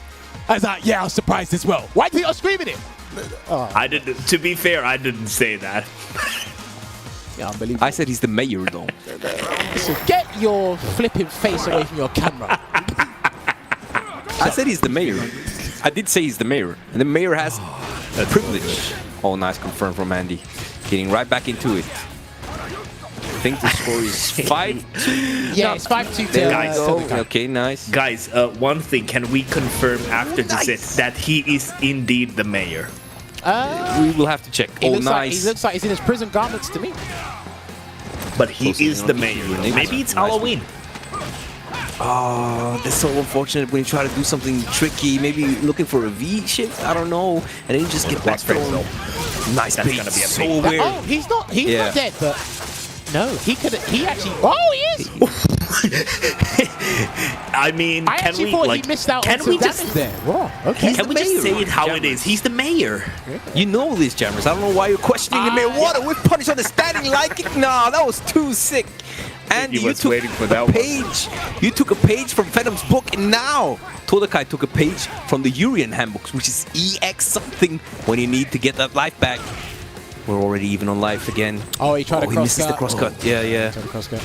I was like, yeah, I was surprised as well. Why do you think I was screaming it? I didn't. To be fair, I didn't say that. Yeah, unbelievable. I said he's the mayor, though. So get your flipping face away from your camera. I said he's the mayor. I did say he's the mayor. And the mayor has privilege. Oh, nice confirm from Andy. Getting right back into it. I think the score is 5-2. Yeah, it's 5-2 to Guys, okay, nice. Guys, one thing. Can we confirm after this that he is indeed the mayor? We will have to check. He Oh, looks nice. he looks like he's in his prison garments to me. But he is the mayor. Maybe it's Halloween. Oh, that's so unfortunate when you try to do something tricky, maybe looking for a V shift, I don't know, and then you just get back thrown. Nice That's bait, gonna be a so big- weird. Oh, he's not dead, but no, he could he actually he is. I mean, I actually thought he missed out on some damage there. Whoa, okay. Can we just mayor, say it how it Jammerz. is? He's the mayor. You know this, Jammerz. I don't know why you're questioning the mayor. What a whip punish on the standing like it. Nah, that was too sick. Andy, you took waiting for that a page. You took a page from Venom's book, and now Todakai took a page from the Urian handbooks, which is EX something when you need to get that life back. We're already even on life again. Oh, he tried to he cross misses the cut. cross cut. Yeah. Tried to cross cut.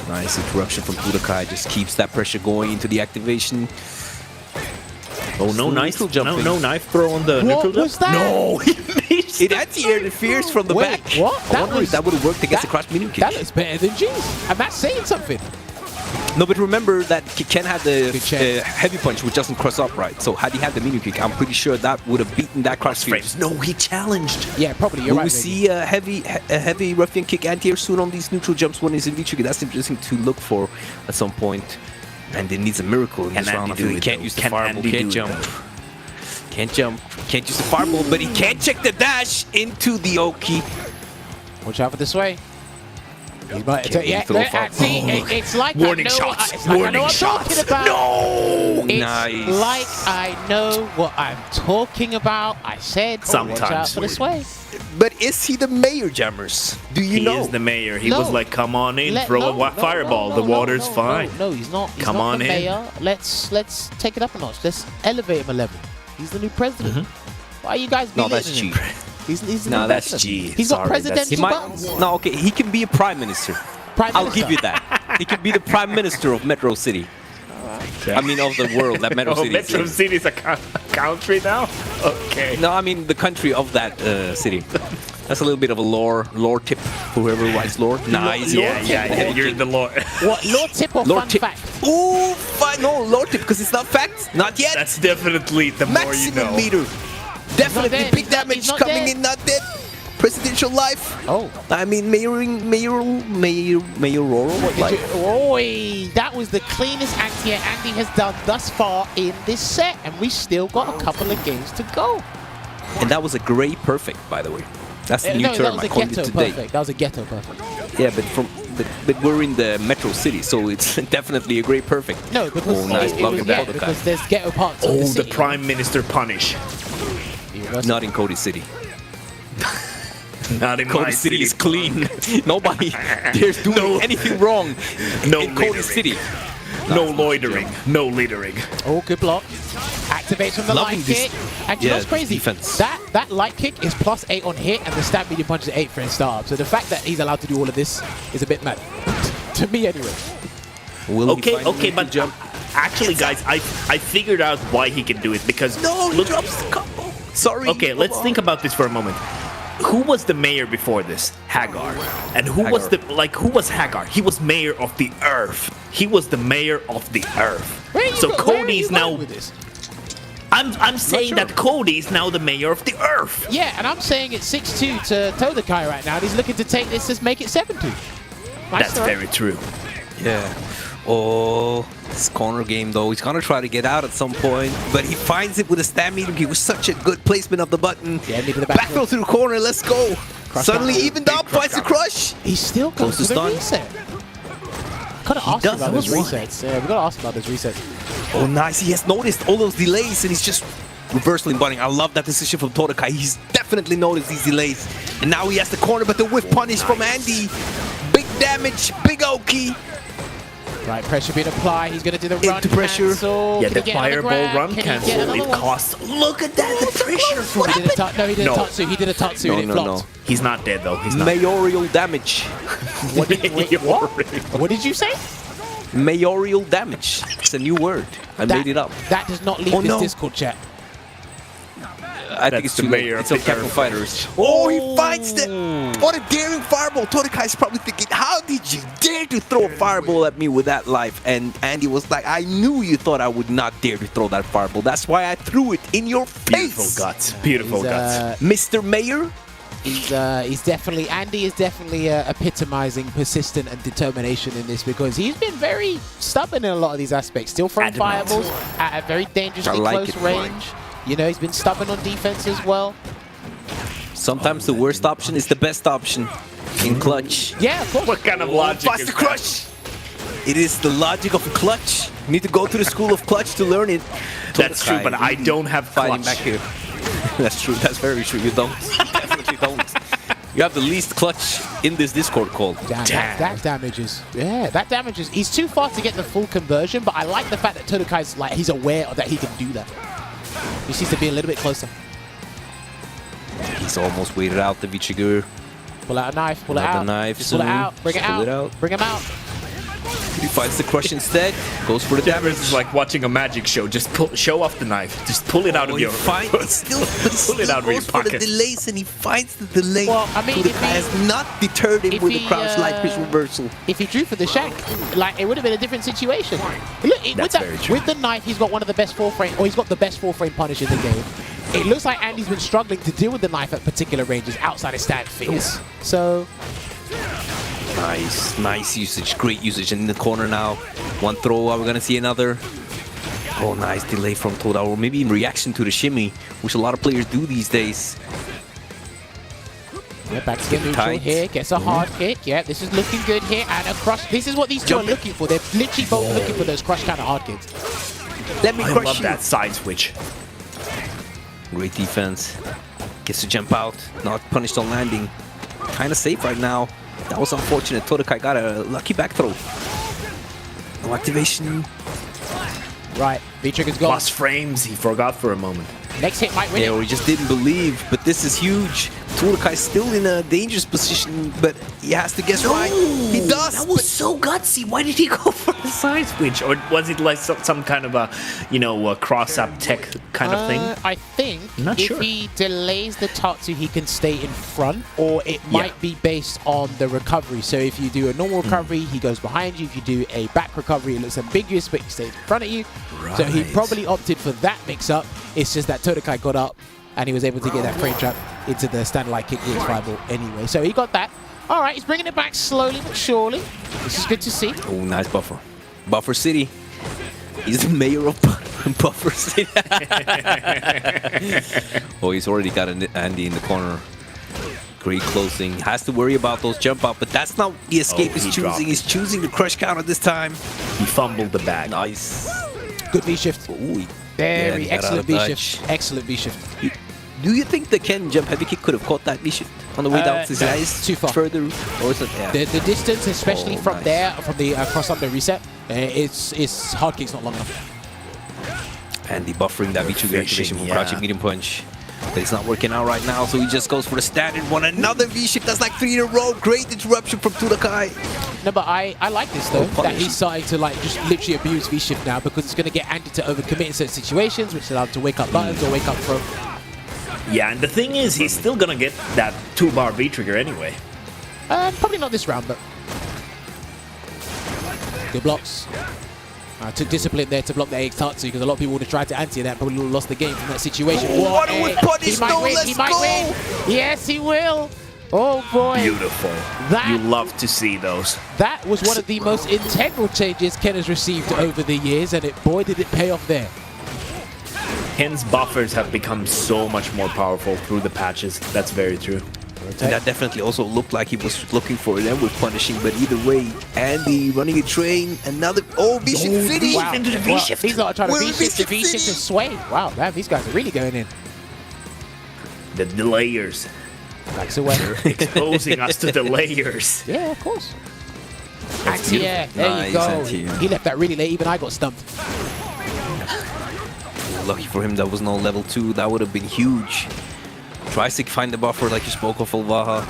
Nice interruption from Todakai. Just keeps that pressure going into the activation. Oh, no knife jumping. No knife throw on the What neutral jump? was that? No, he missed It anti-aired the fierce from the Wait, back. what? I wonder if that would have worked against the crouch medium kick. That looks better than G's. And that's saying something. No, but remember that Ken had the Good check. heavy punch, which doesn't cross up right. So had he had the medium kick, I'm pretty sure that would have beaten that crouch fierce. No, he challenged. Yeah, probably. You're Will right. we Veggey. see a heavy ruffian kick anti-air soon on these neutral jumps when he's in V-trigger? That's interesting to look for at some point. And it needs a miracle in Can this round. Andy I feel do he it, can't though? use the Can fireball, Andy can't do it, jump. Can't jump, can't use the fireball, but he can't check the dash into the Oki. Watch out for this way. He might, Can't yeah, throw look, far. see, it's like Warning I know shots. it's like I know Warning what I'm shots. talking about. No. It's Nice. like I know what I'm talking about. I said, watch out Sometimes. for this way. But is he the mayor, Jammerz? Do you He know? is the mayor. He No. was like, "Come on in, Let- throw no, a fireball. The water's fine." No, he's not. He's Come not on the in. mayor. Let's take it up a notch. Let's elevate him a level. He's the new president. Why are you guys No, that's belittling G. him? He's the No, new that's president. G. He's got Sorry, that's- presidential He might. buttons. No, okay, he can be a prime minister. Prime I'll Minister. give you that. He can be the prime minister of Metro City. I mean, of the world that Metro Oh, City Metro is. City's a country now. Okay. No, I mean the country of that city. That's a little bit of a lore tip for whoever writes lore. Nice. Yeah. You're the lord. What, lore tip or Lore fun tip. fact? Ooh, no, lore tip because it's not facts. Not yet. That's definitely the more you Maximum know. meter. Definitely dead. big He's not- damage he's not coming dead. in. Not dead. Presidential life. Oh. I mean, mayoral life. Oi, that was the cleanest anti-air Andy has done thus far in this set, and we still got a couple of games to go. And that was a gray perfect, by the way. That's the new No, that term was I a coined it ghetto today. perfect. That was a ghetto perfect. Yeah, but from but we're in the metro city, so it's definitely a great perfect. No, because, nice block was, in yeah, the because there's ghetto parts of Oh, the the city. Prime Minister punish. Not in Cody City. Not in Cody my City city. is clean. Nobody dares doing anything wrong No in Cody littering. City. No loitering. No littering. Oh, good block. Activates from the Loving light this- kick. And you know yeah, what's crazy? defense. That light kick is +8 on hit, and the stab medium punch is 8 for his startup. So the fact that he's allowed to do all of this is a bit mad. To me, anyway. Will he Okay, finally okay, but jump? actually, guys, I figured out why he can do it because No, he look. drops the combo. Sorry. Okay, let's think about this for a moment. Who was the mayor before this? Hagar. And who was who was Hagar? He was mayor of the earth. He was the mayor of the earth. So where are Cody's you going now. with this? I'm saying sure. that Cody is now the mayor of the earth. Yeah, and I'm saying it's 6-2 to Todakai right now. And he's looking to take this to make it 7-2. Nice That's throw. very true. Yeah. Oh, this corner game though. He's gonna try to get out at some point, but he finds it with a stab medium. He was such a good placement of the button. Yeah, maybe the back throw through the corner. Let's go. Suddenly counter. evened up. Finds the crush. He's still going Close for to the stun. reset. Gotta ask does him about those have one. resets. Yeah, we gotta ask about those resets. Oh, nice. He has noticed all those delays, and he's just reversing butting. I love that decision from Todakai. He's definitely noticed these delays, and now he has the corner, but the whiff punish from Andy. Big damage. Big Oki. Right, pressure being applied. He's gonna do the run Into pressure. cancel. Yeah, Can the he get another fireball grab? run Can he get cancel. another It one? costs. Look at that, the pressure. He did a no, he did No. a tatsu. He did a tatsu No, and it no, flopped. no. He's not dead though. He's not. Mayoral damage. What did you say? Mayoral damage. It's a new word. I made it up. That does not leave Oh, this no. Discord chat. I think That's it's the too late. mayor of It's on the Capcom earth. Fighters. Oh, he finds the... What a daring fireball. Todakai is probably thinking, how did you dare to throw a fireball at me with that life? And Andy was like, I knew you thought I would not dare to throw that fireball. That's why I threw it in your Beautiful face. guts. Beautiful He's, guts. Mr. Mayor? He's definitely, Andy is definitely epitomizing persistent and determination in this because he's been very stubborn in a lot of these aspects. Still throwing Adamant. fireballs at a very dangerously I like close it. range. You know, he's been stubborn on defense as well. Sometimes the worst option is the best option in clutch. Yeah, of course. What kind of logic Fast is to that? crush. It is the logic of clutch. You need to go to the school of clutch to learn it. That's true, Todakai, but I don't have fighting clutch. back here. That's true. That's very true. You don't. You definitely don't. You have the least clutch in this Discord call. Damn, that damages. Yeah, that damages. He's too far to get the full conversion, but I like the fact that Todakai's like he's aware that he can do that. He just needs to be a little bit closer. He's almost waited out the Vichigur. Pull out a knife. Pull it Another out. knife Just pull it soon. out. Bring it Just pull out. it out. Bring him out. He finds the crush instead. Goes for the Jammerz damage. is like watching a magic show. Just show off the knife. Just pull it out of He your. finds it still, but he Pull it still out of your goes for the pocket. delays, and he finds the delay. Well, I mean, Todakai if he- has not deterred him if with the he, crouch light pitch reversal. If he drew for the shank, like it would have been a different situation. Look, That's very true. with the knife, he's got one of the best four frame, or he's got the best four frame punish in the game. It looks like Andy's been struggling to deal with the knife at particular ranges outside his stand phase. So Nice usage, great usage. And in the corner now, one throw, are we gonna see another? Oh, nice delay from Toda, or maybe in reaction to the shimmy, which a lot of players do these days. yeah, back to get neutral tight. here, gets a hard kick. Yeah, this is looking good here, and a crush. This is what these two are looking for. They're literally both looking for those crush kind of hard kicks. Let me I crush love you. that side switch. Great defense. Gets to jump out, not punished on landing. Kind of safe right now. That was unfortunate. Todakai got a lucky back throw. No activation. Right, V-trigger's gone. Plus frames. He forgot for a moment. Next hit might win Yeah, it. or he just didn't believe, but this is huge. Todakai still in a dangerous position, but he has to guess right. He does. That was so gutsy. Why did he go for the side switch? Or was it like some kind of a, a cross-up tech kind of thing? I think Not if sure. he delays the tatsu, he can stay in front, or it might be based on the recovery. So if you do a normal recovery, he goes behind you. If you do a back recovery, it looks ambiguous, but he stays in front of you. So he Right. probably opted for that mix-up. It's just that Todakai got up, and he was able to get that frame trap into the stand light kick DX fireball anyway. So he got that. All right, he's bringing it back slowly but surely. This is good to see. Oh, nice buffer. Buffer City. He's the mayor of Buffer City. Oh, he's already got an Andy in the corner. Great closing. Has to worry about those jump out, but that's not the escape he's he dropped choosing. He's choosing the crush counter this time. He fumbled the bag. Nice. Good V-shift. Ooh, Very he got out excellent of V-shift. dodge. Excellent V-shift. Do you think the Ken jump heavy kick could have caught that V-shift on the way down to his eyes? too far. Further? Or is it? Yeah. The distance, especially Oh, from nice. there, from the cross-under reset, it's hard kick's not long enough. And the buffering that V-trigger activation from yeah. crouching medium punch. But it's not working out right now, so he just goes for the standard one. Another V-shift. That's like 3 in a row. Great interruption from Todakai. No, but I like this though, that punish. he's starting to like just literally abuse V-shift now, because it's going to get Andy to overcommit in certain situations, which allow him to wake up buttons or wake up throw. Yeah, and the thing is, he's still gonna get that 2-bar V-trigger anyway. Probably not this round, but good blocks. Took discipline there to block the AX Tatsu, because a lot of people would have tried to anti that, probably would have lost the game from that situation. Oh, what a punish! He might No, win, let's he might go! win. Yes, he will. Oh boy. Beautiful. That- You love to see those. That was one of the most integral changes Ken has received over the years, and boy did it pay off there. Ken's buffers have become so much more powerful through the patches. That's very true. And that definitely also looked like he was looking for them with punishing, but either way, Andy running a train, another V-shift finish. Wow. into the Well, V-shift. these are trying to Will V-shift to V-shift V-shift to finish? sway. Wow, man, these guys are really going in. The layers. Backs away. Exposing us to the layers. Yeah, of course. Anti-air, there Nice you go. anti-air. He left that really late, even I got stumped. Lucky for him, that was no level 2. That would have been huge. Tries to find the buffer like you spoke of, Olvaha.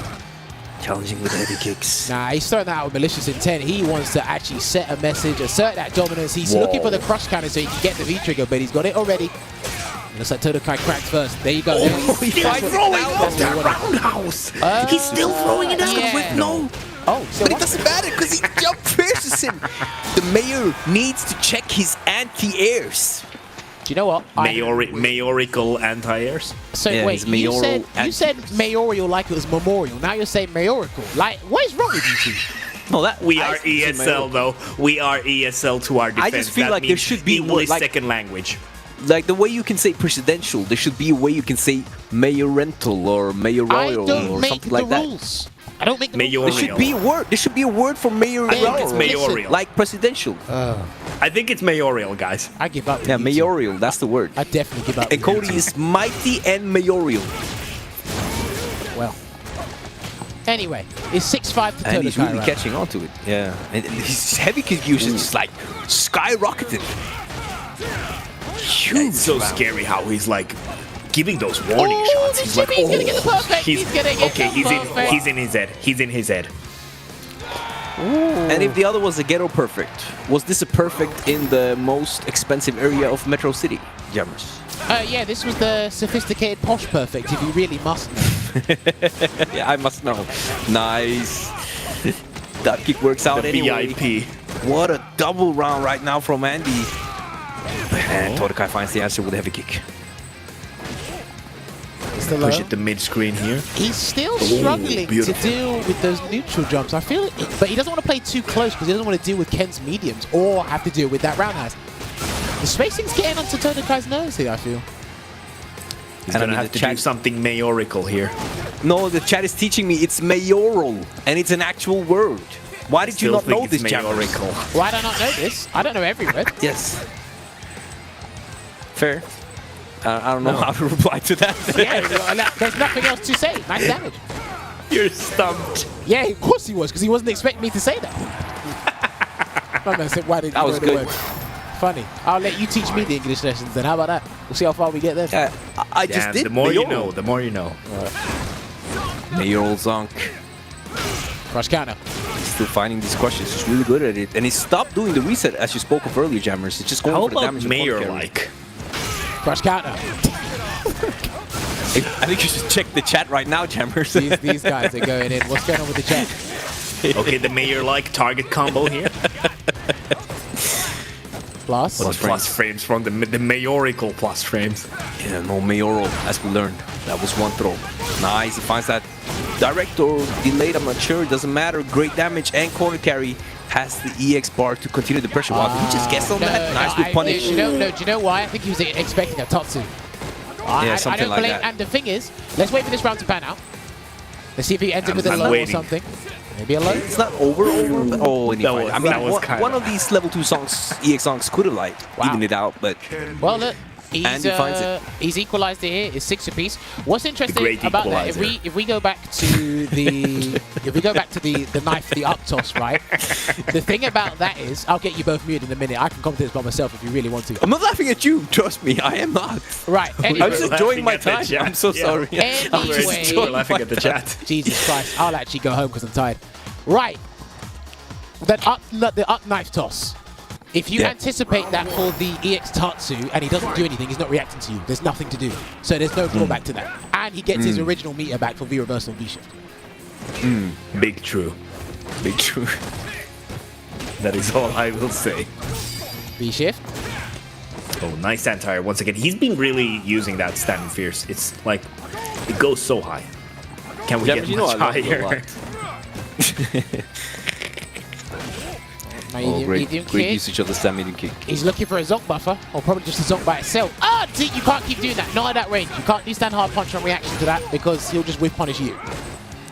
Challenging with heavy kicks. Nah, he's throwing that out with malicious intent. He wants to actually set a message, assert that dominance. He's looking for the crush counter so he can get the V-trigger, but he's got it already. Looks like Todakai cracked first. There you go. He's still throwing off that roundhouse. He's still throwing it out yeah. with no. Oh, so But it what? doesn't matter because he jump pierces him. The mayor needs to check his anti-airs. Do you know what? Mayorical anti-airs. So Yeah, wait, he's you mayoral said mayoral like it was memorial. Now you're saying mayorical. Like, what is wrong with you two? No, that We are ESL though. We are ESL to our defense. I just feel That like there means should be English like- second language. Like the way you can say presidential, there should be a way you can say mayorental or I mayoral don't or make something the like that. rules. I don't make the Mayoral. rules. There should be a word. There should be a word for mayoral. I think it's mayoral. Like presidential. I think it's mayoral, guys. I give up. Yeah, with you two. mayoral. That's the word. I definitely give up. And with you Cody two. is mighty and mayoral. Well. Anyway, it's 6-5 to And he's Todakai really right catching on to it. Yeah. And his heavy kick usage is like skyrocketed. Huge. It's so round. scary how he's like giving those warning Oh, shots. the He's like, Jimmy's gonna get the perfect. He's gonna get okay. the perfect. He's in his head. He's in his head. And if the other was a ghetto perfect, was this a perfect in the most expensive area of Metro City, Jammerz? Yeah, this was the sophisticated posh perfect, if you really must know. Yeah, I must know. Nice. That kick works out The anyway. VIP. What a double round right now from Andy. And Todakai finds the answer with a heavy kick. Still Push low. it to mid screen here. He's still struggling to beautiful. deal with those neutral jumps. I feel, but he doesn't want to play too close because he doesn't want to deal with Ken's mediums or have to deal with that roundhouse. The spacing's getting onto Todakai's nose here, I feel. He's And I gonna mean, have the to chat- do something mayorical here. No, the chat is teaching me it's mayoral, and it's an actual word. Why did you Still not know think this, it's Jammerz? mayorical. Why do I not know this? I don't know every word. Yes. Fair. I don't know how to reply to that. Yeah, there's nothing else to say. Nice damage. You're stumped. Yeah, of course he was, because he wasn't expecting me to say that. I'm gonna say, why did you That know was the good. word? Funny. I'll let you teach me the English lessons then. How about that? We'll see how far we get there. I just Damn, did. the more you mayoral. know, the more you know. Mayoral Zonk. Crush counter. He's still finding these crushes. He's really good at it. And he stopped doing the reset as you spoke of earlier, Jammerz. He's just going How for the about damage. and point carry. mayor-like? Crush counter. I think you should check the chat right now, Jammerz. These guys are going in. What's going on with the chat? Okay, the mayor-like target combo here. Plus. Plus frames from the mayorical plus frames. Yeah, no mayoral, as we learned. That was one throw. Nice, he finds that direct or delayed, I'm not sure. Doesn't matter. Great damage and corner carry has the EX bar to continue the pressure. Wow, did he just guess on that? Nice with punish. Do you know why? I think he was expecting a Tatsu. Yeah, I something don't like blame. that. And the thing is, let's wait for this round to pan out. Let's see if he ends it with a I'm low waiting. or something. Maybe a low. It's not over, but oh, and he That finds- was- I mean, that was one, kinda- one of these level 2 songs, EX songs, could have like evened it out, but Well, look, And he finds it. he's equalized it here. It's 6 apiece. What's interesting great about that? equalizer. If we go back to the the knife, the up toss, right? The thing about that is, I'll get you both muted in a minute. I can comment this by myself if you really want to. I'm not laughing at you. Trust me, I am not. Right. I'm Anyway, just enjoying my Laughing at the time. chat. I'm so Yeah. sorry. I'm just Anyway. enjoying We're laughing my at the time. chat. Jesus Christ, I'll actually go home because I'm tired. Right. The up knife toss. If you Yeah. anticipate that for the EX Tatsu and he doesn't do anything, he's not reacting to you. There's nothing to do. So there's no drawback to that. And he gets his original meter back for V reversal and V shift. Big true. Big true. That is all I will say. V shift. Oh, nice anti-air once again. He's been really using that standing fierce. It's like, it goes so high. Can we Yeah, get but you know much I love you a higher? lot. Medium, Oh, great, medium great kick. usage of the stand medium kick. He's looking for a zonk buffer, or probably just a zonk by itself. Ah, see, you can't keep doing that. Not at that range. You can't do stand hard punch on reaction to that because he'll just whip punish you.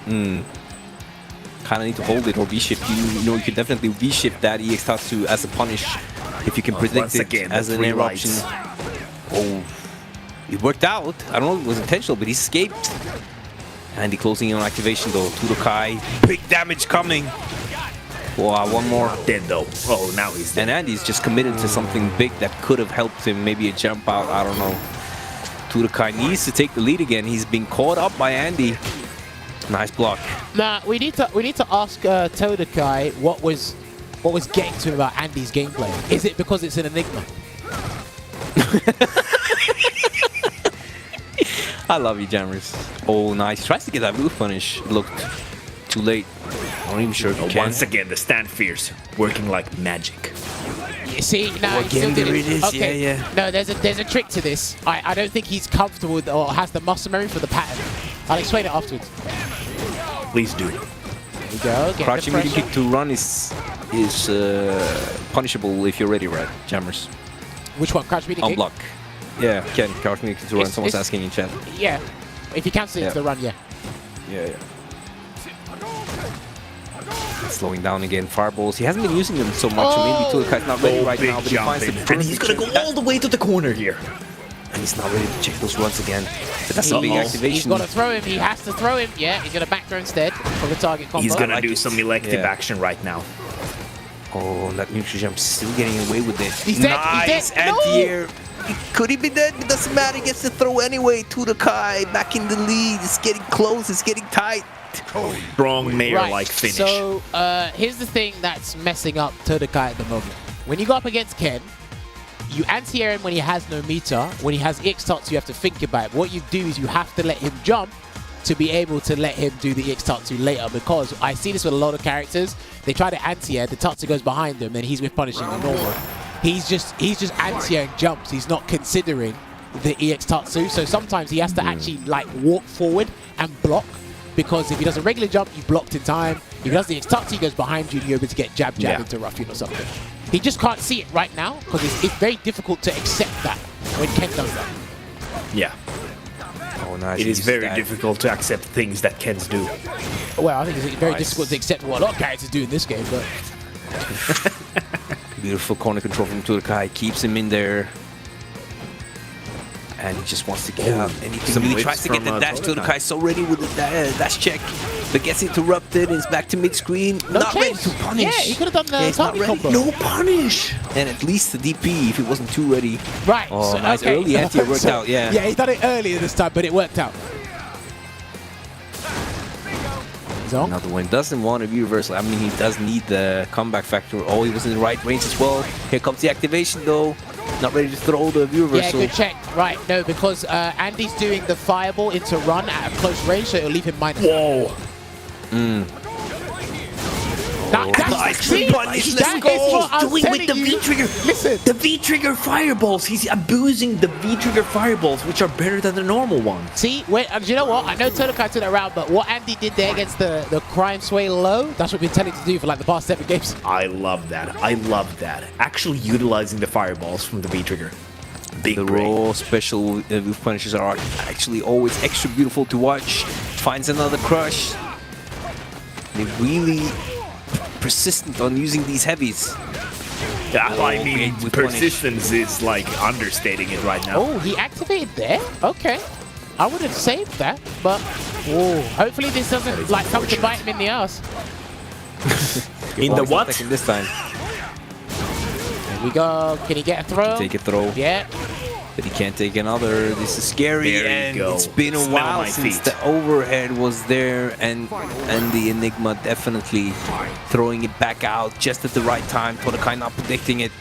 Kind of need to hold it or V-shift. You know, you can definitely V-shift that EX Tatsu as a punish if you can predict once it again, as the an three air option. lights. Oh, it worked out. I don't know if it was intentional, but he escaped. And he closing in on activation though. Todakai, big damage coming. Wow, one more. Dead though. Oh, now he's dead. And Andy's just committed to something big that could have helped him. Maybe a jump out, I don't know. Todakai needs to take the lead again. He's been caught up by Andy. Nice block. Nah, we need to ask Todakai what was getting to him about Andy's gameplay. Is it because it's an enigma? I love you, Jammerz. Oh, nice. Tries to get that move punish. Looked too late. I'm not even sure if he can. Once again, the stand fierce working like magic. You see, now he again, still did there it is. Okay. Yeah, yeah. No, there's a trick to this. I don't think he's comfortable with or has the muscle memory for the pattern. I'll explain it afterwards. Please do. There we go. Get Crouching the medium pressure. kick to run is punishable if you're ready, right, Jammerz? Which one? Crouch medium On kick? block. Yeah, Ken, crouch medium kick to run. It's- Someone's it's- asking in chat. Yeah. If he cancels it Yeah. to the run, yeah. Yeah. Slowing down again. Fireballs. He hasn't been using them so much, so maybe Todakai's not ready Oh, right big now, but he finds the jump in. And he's gonna perfect go all the way to the corner here. and he's not ready to check those runs again. But that's a big Uh-oh. He's activation. got to throw him. He has to throw him. Yeah, he's going to back throw instead for the target combo. He's gonna like do it. some elective Yeah. action right now. Oh, that neutral jump still getting away with it. He's dead, Nice he's dead. No! anti-air. Could he be dead? It doesn't matter. He gets to throw anyway. Todakai back in the lead. It's getting close. It's getting tight. Strong mayor-like finish. So here's the thing that's messing up Todakai at the moment. When you go up against Ken, you anti-air him when he has no meter. When he has EX Tatsu, you have to think about it. What you do is you have to let him jump to be able to let him do the EX Tatsu later, because I see this with a lot of characters. They try to anti-air, the Tatsu goes behind them, then he's with punishing the normal. He's just anti-airing jumps. He's not considering the EX Tatsu. So sometimes he has to actually like walk forward and block, because if he does a regular jump, you blocked in time. If he does the EX Tatsu, he goes behind you and you're able to get jab into Ruffian or something. He just can't see it right now because it's very difficult to accept that when Ken does that. Yeah, Oh, nice. it is He very used that. difficult to accept things that Kens do. Well, I think it's very Nice. difficult to accept what a lot of characters do in this game, but Beautiful corner control from Todakai. Keeps him in there. And he just wants to get out. And he Some really whips tries to get from, the dash. Todakai. Todakai so ready with the dash check. But gets interrupted. It's back to mid-screen. no Not ready chase. to punish. Yeah, he could have done the he's not target ready. combo. No punish. And at least the DP, if he wasn't too ready. Right. Oh, so, nice. okay. Early anti worked So, out, yeah. Yeah, he's done it earlier this time, but it worked out. Zonk. Another one. Doesn't want to be reversal. I mean, he does need the comeback factor. Oh, he was in the right range as well. Here comes the activation, though. Not ready to throw the view Yeah, reversal. good check. Right, no, because Andy's doing the fireball into run at a close range, so it'll leave him minus. Whoa! That's see, Punish, that let's go. is what I'm Doing telling with the you. V-trigger. Listen. The V-trigger fireballs. He's abusing the V-trigger fireballs, which are better than the normal ones. See, you know what? I know Todakai took that round, but what Andy did there against the crime sway low, that's what we've been telling him to do for like the past 7 games. I love that. I love that. Actually utilizing the fireballs from the V-trigger. Big The brain. raw special with punishes are actually always extra beautiful to watch. Finds another crush. They're really persistent on using these heavies. Yeah, I mean, with punish. persistence is like understating it right now. Oh, he activated there? Okay. I would have saved that, but hopefully this doesn't like come to bite him in the ass. In the what? This time. Here we go. Can he get a throw? Take a throw. Yeah. But he can't take another. This is scary, There you and go. it's been a Smell while my since feet. the overhead was there, and the Enigma definitely throwing it back out just at the right time. Todakai not predicting it.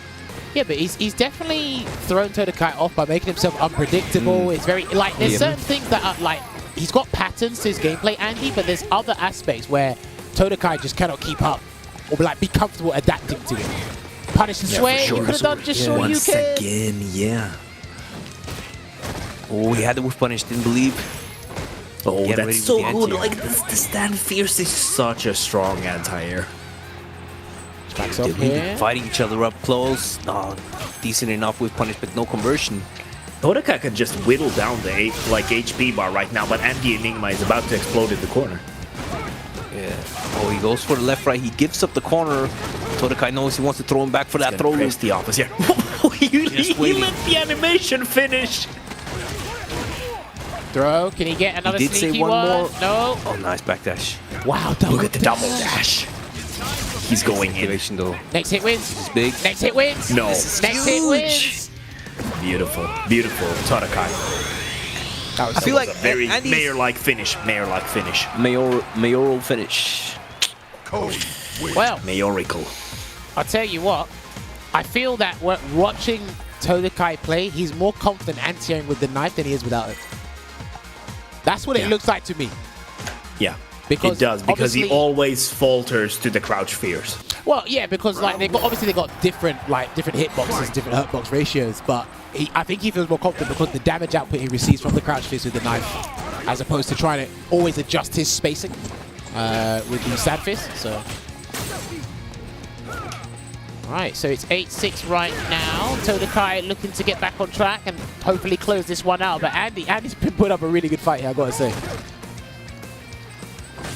Yeah, but he's definitely thrown Todakai off by making himself unpredictable. It's very, like, there's certain things that are, like, he's got patterns to his gameplay, Andy, but there's other aspects where Todakai just cannot keep up or, like, be comfortable adapting to it. Punish the sway, you could have done just sure you Once can. again, yeah. Oh, he had the whiff punish, didn't believe. Oh, Get ready that's with so the good. anti-air. Like, the Stand Fierce is such a strong anti-air. Backs They're up really here. fighting each other up close. Oh, decent enough with punish, but no conversion. Todakai can just whittle down the HP bar right now, but Enigma is about to explode in the corner. Yeah. Oh, he goes for the left, right. He gives up the corner. Todakai knows he wants to throw him back for that throw Press loop. the opposite. he waiting. let the animation finish. Throw. Can he get another did say sneaky one one? more. No. Oh, nice backdash. Wow, double Look at the double dash. He's going in. Activation though. Next hit wins. It's big. Next hit wins. No. Next hit wins. Beautiful, beautiful. Todakai. That was I feel like A very Andy's mayor-like finish. Mayor-like finish. mayoral finish. well. Mayorical. I'll tell you what, I feel that watching Todakai play, he's more confident anti-airing with the knife than he is without it. That's what it looks like to me. Yeah. Because it does, because he obviously- always falters to the crouch fierce. Well, yeah, because like they got different hitboxes, different hurtbox ratios, but I think he feels more confident because the damage output he receives from the crouch fist with the knife, as opposed to trying to always adjust his spacing with the sad fist. So. Right, so it's 8-6 right now. Todakai looking to get back on track and hopefully close this one out. But Andy's been put up a really good fight here, I gotta say.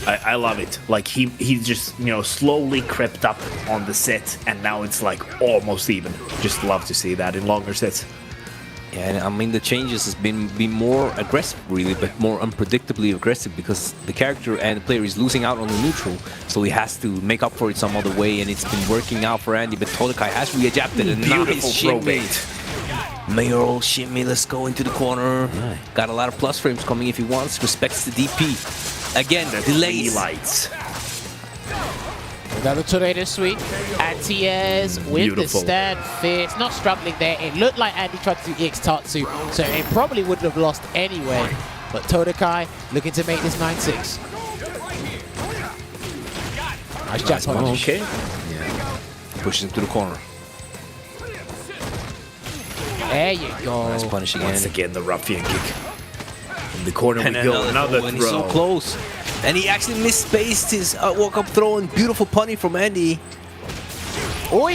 I love it. Like he just slowly crept up on the set, and now it's like almost even. Just love to see that in longer sets. Yeah, and I mean the changes has been more aggressive really, but more unpredictably aggressive because the character and the player is losing out on the neutral, so he has to make up for it some other way, and it's been working out for Andy. But Todakai has readapted and now Beautiful he's throw shimmy. bait. Mayoral shimmy, let's go into the corner. Got a lot of plus frames coming if he wants. Respects the DP. Again, delays. Lights. Another tornado sweep. Anti-airs with Beautiful. the stand fist. Not struggling there. It looked like Andy tried to do EX Tatsu, so it probably wouldn't have lost anyway. But Todakai looking to make this 9-6. Nice jab punish. Okay. Pushes him to the corner. There you go. Nice punish again. Once again, the ruffian kick. In the corner And we go. Another and he's so throw. close. And he actually misspaced his walk-up throw, and beautiful punny from Andy. Oi!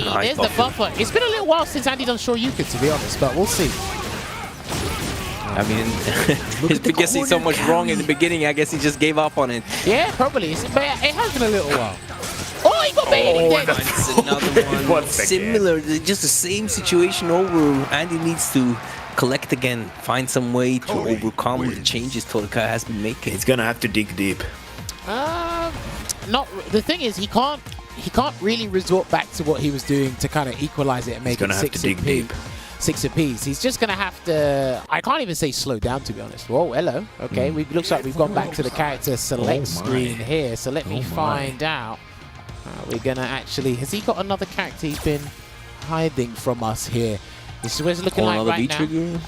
Nice There's the buffer. It's been a little while since Andy done Shoryuken, to be honest, but we'll see. I mean, he's been guessing so much wrong in the beginning, I guess he just gave up on it. Yeah, probably. But it has been a little while. Oh, he got baited again. It's another one. Once again. Similar, just the same situation over. Andy needs to collect again, find some way to overcome the changes Todakai has been making. He's gonna have to dig deep. Not. The thing is, he can't really resort back to what he was doing to kind of equalize it and make it gonna have to 6 dig deep. 6 apiece. He's just gonna have to. I can't even say slow down, to be honest. Whoa, hello. Okay, looks like we've gone back to the character select screen here. So let me find out. We're gonna actually. Has he got another character he's been hiding from us here? This is what it's looking like Another right now. V-trigger?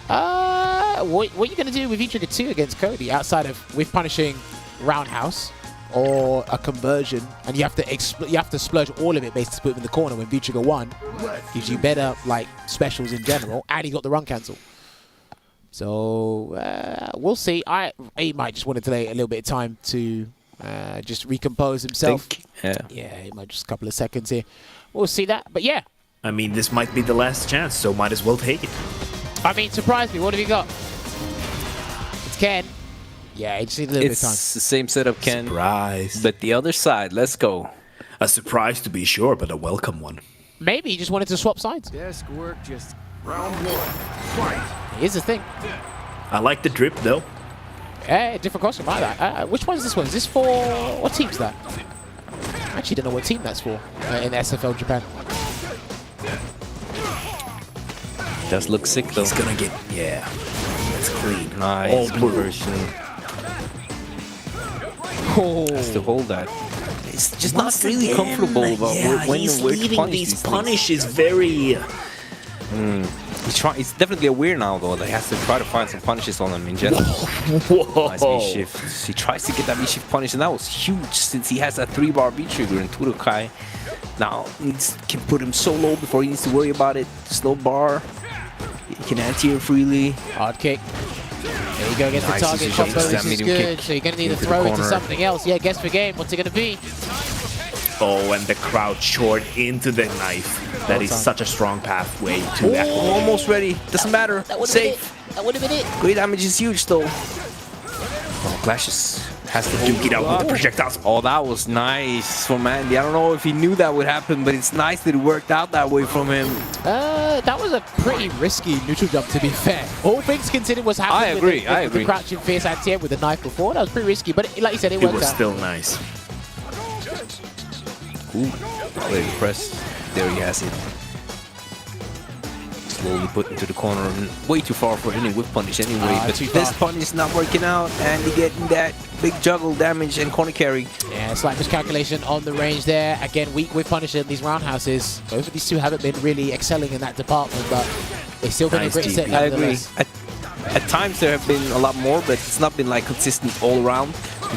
What are you going to do with V-Trigger 2 against Cody outside of with punishing Roundhouse or a conversion, and you have to splurge all of it basically to put him in the corner when V-Trigger 1 gives you better like specials in general, and he got the run cancel. So we'll see. He might just want to delay a little bit of time to just recompose himself. Yeah. Yeah, he might just a couple of seconds here. We'll see that. But yeah, I mean, this might be the last chance, so might as well take it. I mean, surprise me. What have you got? It's Ken. Yeah, he just needs a little bit of time. It's the same setup, Ken. Surprise. But the other side, let's go. A surprise to be sure, but a welcome one. Maybe he just wanted to swap sides. Desk work, just round one. Fight. Here's the thing. I like the drip, though. Different costume, I like that. Which one is this one? Is this for... What team's that? I actually don't know what team that's for in SFL Japan. Does look sick, though. He's gonna get... Yeah. It's clean. Nice All blue. conversion. Oh. Has to hold that. It's just Once not really again, comfortable about when he's where to leaving punish these these things. punishes very... He's definitely aware now, though, that he has to try to find some punishes on him in general. Whoa. Nice V-shift. He tries to get that V-shift punish, and that was huge since he has that 3-bar V-trigger in Todakai. Now, can put him so low before he needs to worry about it. Slow bar. He can anti-air freely. Hard kick. There you go against Nice the target decision. combo. That This is medium good. kick So you're going to need to into the throw into corner. something else. Yeah, guess for game. What's it going to be? Oh, and the crouch short into the knife. That is such a strong pathway to that. Almost ready. Doesn't matter. Safe. That would have been it. Great damage is huge, though. Oh, Clashes has to Duke it out with the projectiles. Oh, that was nice from Andy. I don't know if he knew that would happen, but it's nice that it worked out that way from him. That was a pretty risky neutral jump, to be fair. All things considered was happening I agree, with the crouching fierce anti-air with the knife before. That was pretty risky, but like you said, it It worked was out. still nice. Ooh, play the press. There he has it. Slowly put into the corner. Way too far for any whip punish anyway. But too this far. punish is not working out. And he getting that big juggle damage and corner carry. Yeah, slight miscalculation on the range there. Again, weak with Punisher in these roundhouses. Both of these two haven't been really excelling in that department, but they've still been Nice a great set. GP. I agree. nonetheless. At times there have been a lot more, but it's not been like consistent all around.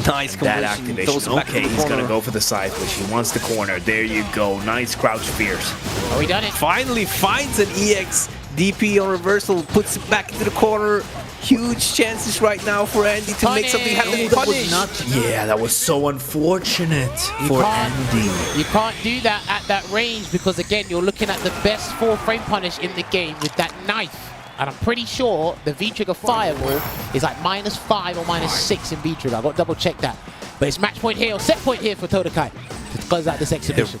Nice That conversion. activation. Throws it back Okay, to the he's gonna corner. go for the side push. He wants the corner. There you go. Nice crouch fierce. Oh, he done it. Finally finds an EX DP on reversal, puts it back into the corner. Huge chances right now for Andy to make something happen. Punish. Punish. Yeah, that was so unfortunate for Andy. You can't do that at that range because, again, you're looking at the best 4-frame punish in the game with that knife. And I'm pretty sure the V-trigger fireball is like -5 or -6 in V-trigger. I've got to double check that. But it's match point here or set point here for Todakai to close out this exhibition.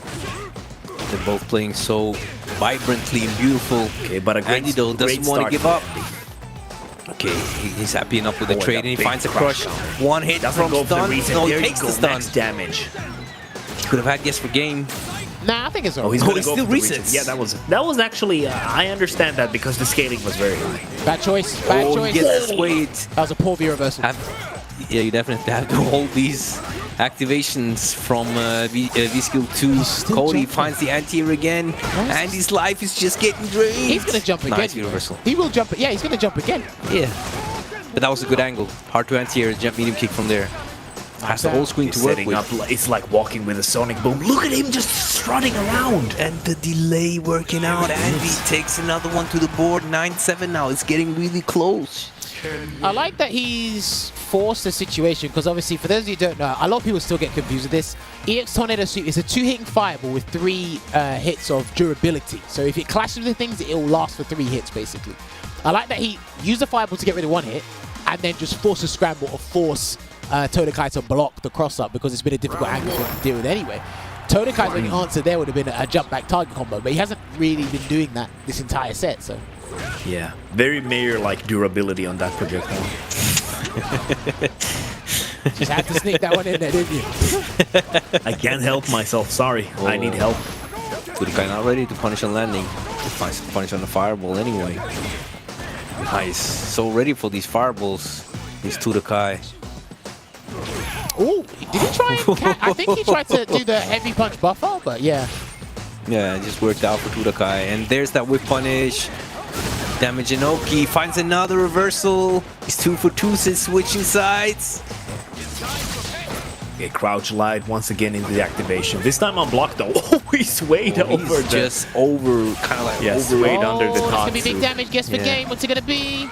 They're both playing so vibrantly and beautiful. Okay, but a great, Andy though doesn't want to give up. Okay, he's happy enough with the Oh, trade, and and a he big finds a crush crush. down. One hit Doesn't from go for the stun. reset. No, There he you takes go. the stun. Max damage. Could have had guess for game. Nah, I think it's all Oh, he's right. gonna he go still for the resets. reset. Yeah, that was actually. I understand that because the scaling was very high. Bad choice. Bad Oh, choice. he gets swayed. That was a poor V reversal. Yeah, you definitely have to hold these activations from V-Skill 2. still Cody jumping. finds the anti-air again. Andy's life is just getting drained. He's going to jump again. Nice reversal. He will jump. Yeah, he's going to jump again. Yeah. But that was a good angle. Hard to anti-air, jump medium kick from there. Has the whole screen He's to work setting with. up. It's like walking with a sonic boom. Look at him just strutting around. And the delay working out. Andy takes another one to the board. 9-7 now. It's getting really close. I like that he's forced the situation because obviously, for those of you who don't know, a lot of people still get confused with this. EX Tornado Sweep is a 2-hitting fireball with 3 hits of durability. So if it clashes with things, it will last for 3 hits basically. I like that he used the fireball to get rid of 1 hit and then just force a scramble or force Todakai to block the cross-up because it's been a difficult angle for him to deal with anyway. Todakai's only answer there would have been a jump back target combo, but he hasn't really been doing that this entire set, so. Yeah, very Mayor-like durability on that projectile. Just had to sneak that one in there, didn't you? I can't help myself. Sorry, I need help. Todakai not ready to punish on landing. He finds the punish on the fireball anyway. Nice. So ready for these fireballs. These Todakai. Ooh, did he try and I think he tried to do the heavy punch buffer, but yeah. Yeah, it just worked out for Todakai. And there's that whip punish. Damage Inoki finds another reversal. He's 2 for 2 since switching sides. Okay, crouch light once again into the activation. This time on block though. Oh, he swayed over He's just over, kind of like Yes, over. swayed under the It's top. gonna be big damage. Guess for game. What's it gonna be?